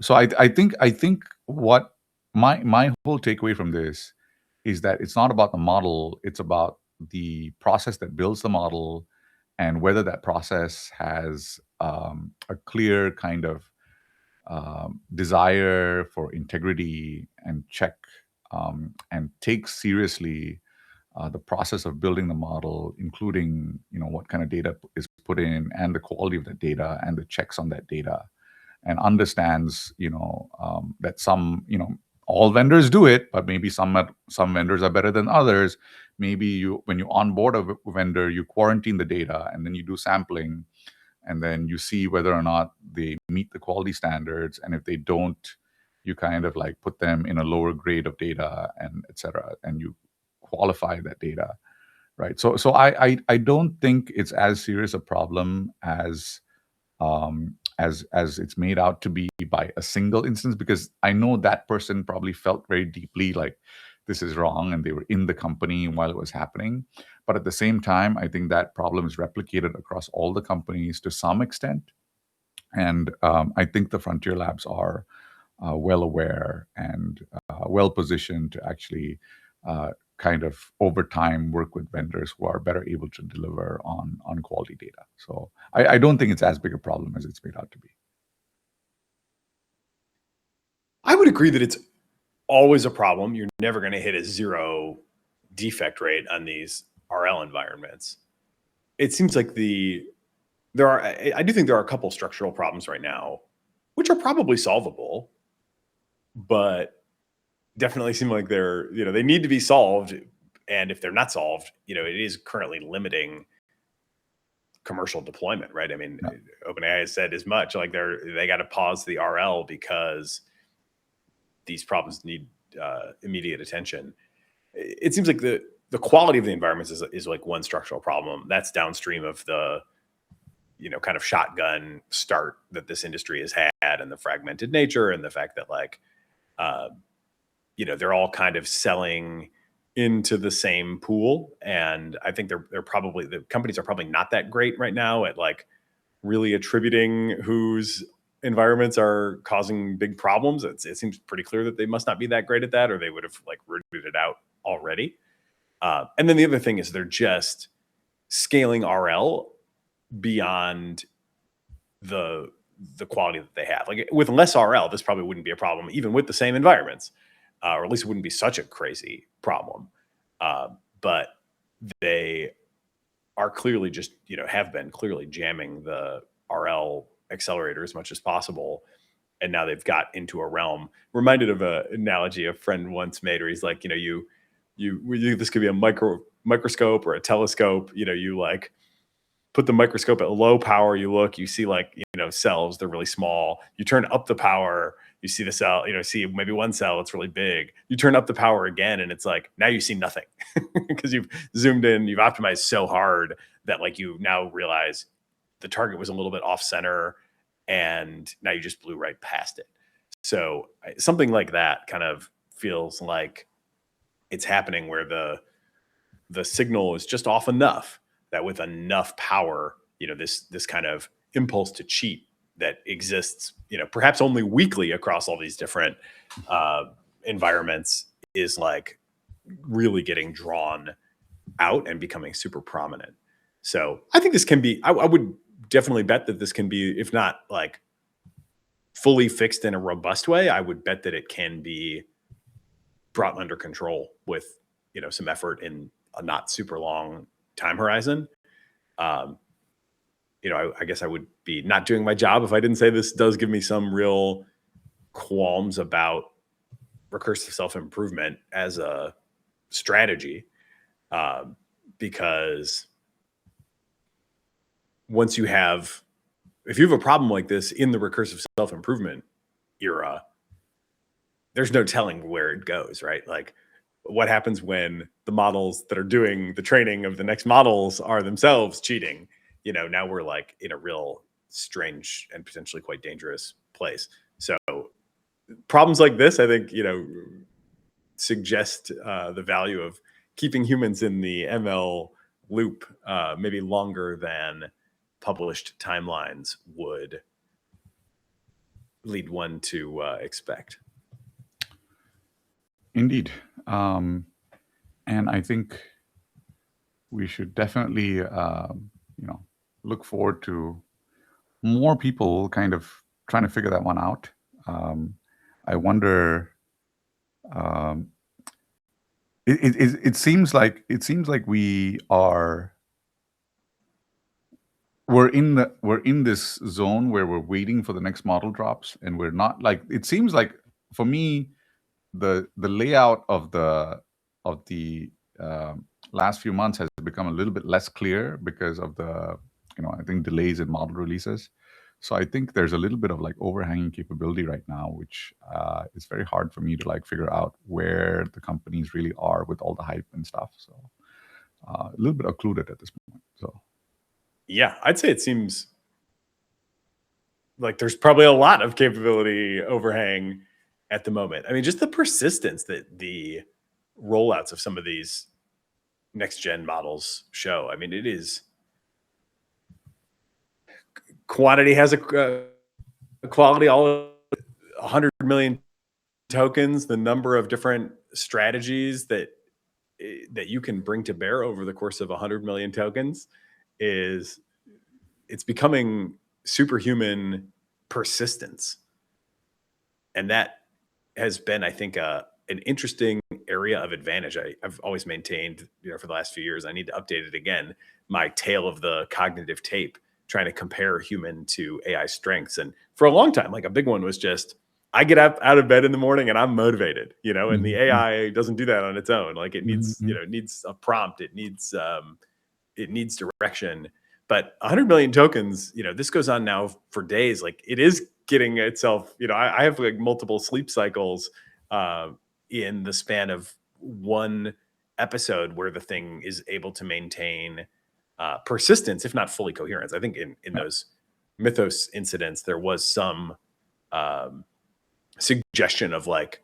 So I think what my whole takeaway from this is that it's not about the model, it's about the process that builds the model, and whether that process has a clear kind of desire for integrity and check, and takes seriously the process of building the model, including what kind of data is put in, and the quality of that data, and the checks on that data, and understands that some all vendors do it, but maybe some vendors are better than others. Maybe when you onboard a vendor, you quarantine the data and then you do sampling and then you see whether or not they meet the quality standards, and if they don't, you kind of like put them in a lower grade of data, and et cetera, and you qualify that data, right? So I don't think it's as serious a problem as it's made out to be by a single instance, because I know that person probably felt very deeply like this is wrong, and they were in the company while it was happening. But at the same time, I think that problem is replicated across all the companies to some extent. And I think the frontier labs are well aware and well positioned to actually kind of over time work with vendors who are better able to deliver on quality data. So I don't think it's as big a problem as it's made out to be. I would agree that it's always a problem. You're never going to hit a zero defect rate on these RL environments. It seems like I do think there are a couple structural problems right now, which are probably solvable, but definitely seem like they need to be solved. And if they're not solved, it is currently limiting commercial deployment, right? I mean, OpenAI has said as much, like they got to pause the RL because these problems need immediate attention. It seems like the quality of the environments is like one structural problem that's downstream of the kind of shotgun start that this industry has had, and the fragmented nature, and the fact that they're all kind of selling into the same pool. And I think the companies are probably not that great right now at like really attributing whose environments are causing big problems. It seems pretty clear that they must not be that great at that, or they would have like rooted it out already. And then the other thing is they're just scaling RL beyond the quality that they have. Like with less RL, this probably wouldn't be a problem, even with the same environments, or at least it wouldn't be such a crazy problem. But they are clearly just, have been clearly jamming the RL accelerator as much as possible. And now they've got into a realm, reminded of an analogy a friend once made, where he's like, this could be a microscope or a telescope. You like put the microscope at low power, you see cells, they're really small. You turn up the power, you see the cell, see maybe one cell, it's really big. You turn up the power again, and it's like, now you see nothing because you've zoomed in, you've optimized so hard that like you now realize the target was a little bit off center, and now you just blew right past it. So something like that kind of feels like it's happening, where the signal is just off enough that with enough power, this kind of impulse to cheat that exists, perhaps only weakly across all these different environments, is like really getting drawn out and becoming super prominent. So I think this can be, I would definitely bet that this can be, if not like fully fixed in a robust way, I would bet that it can be brought under control with, some effort in a not super long time horizon. I guess I would be not doing my job if I didn't say this does give me some real qualms about recursive self-improvement as a strategy, because if you have a problem like this in the recursive self-improvement era, there's no telling where it goes, right? Like, what happens when the models that are doing the training of the next models are themselves cheating? Now we're like in a real strange and potentially quite dangerous place. So problems like this, I think, suggest the value of keeping humans in the ML loop maybe longer than published timelines would lead one to expect. Indeed. And I think we should definitely, look forward to more people kind of trying to figure that one out. I wonder. It seems like we're in this zone where we're waiting for the next model drops, and we're not like. It seems like for me, the layout of the last few months has become a little bit less clear because of the I think delays in model releases. So I think there's a little bit of like overhanging capability right now, which is very hard for me to like figure out where the companies really are with all the hype and stuff. So a little bit occluded at this point. So yeah, I'd say it seems like there's probably a lot of capability overhang at the moment. I mean, just the persistence that the rollouts of some of these next gen models show. I mean, it is quantity has a quality, all 100 million tokens, the number of different strategies that you can bring to bear over the course of 100 million tokens it's becoming superhuman persistence. And that has been, I think, an interesting area of advantage. I've always maintained, for the last few years, I need to update it again, my tale of the cognitive tape, trying to compare human to AI strengths. And for a long time, like a big one was just, I get up out of bed in the morning and I'm motivated, and the AI doesn't do that on its own. Like it needs, it needs a prompt, it needs direction. But 100 million tokens, this goes on now for days. Like it is getting itself, I have like multiple sleep cycles in the span of one episode where the thing is able to maintain persistence, if not fully coherence. I think in those Mythos incidents, there was some suggestion of like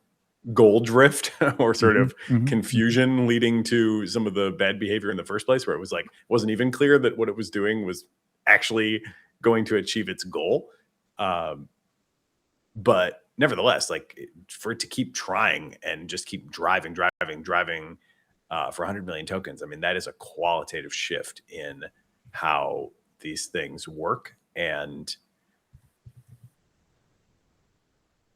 goal drift or sort of confusion leading to some of the bad behavior in the first place, where it was like, it wasn't even clear that what it was doing was actually going to achieve its goal. But nevertheless, like for it to keep trying and just keep driving for 100 million tokens, I mean, that is a qualitative shift in how these things work. And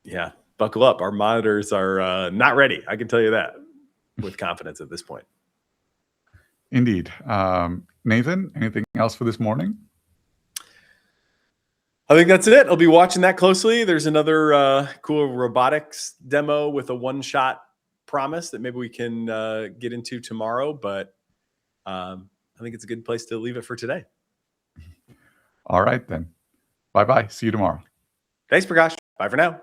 yeah, buckle up. Our monitors are not ready. I can tell you that with confidence at this point. Indeed. Nathan, anything else for this morning? I think that's it. I'll be watching that closely. There's another cool robotics demo with a one-shot promise that maybe we can get into tomorrow. But I think it's a good place to leave it for today. All right, then. Bye-bye. See you tomorrow. Thanks, Prakash. Bye for now.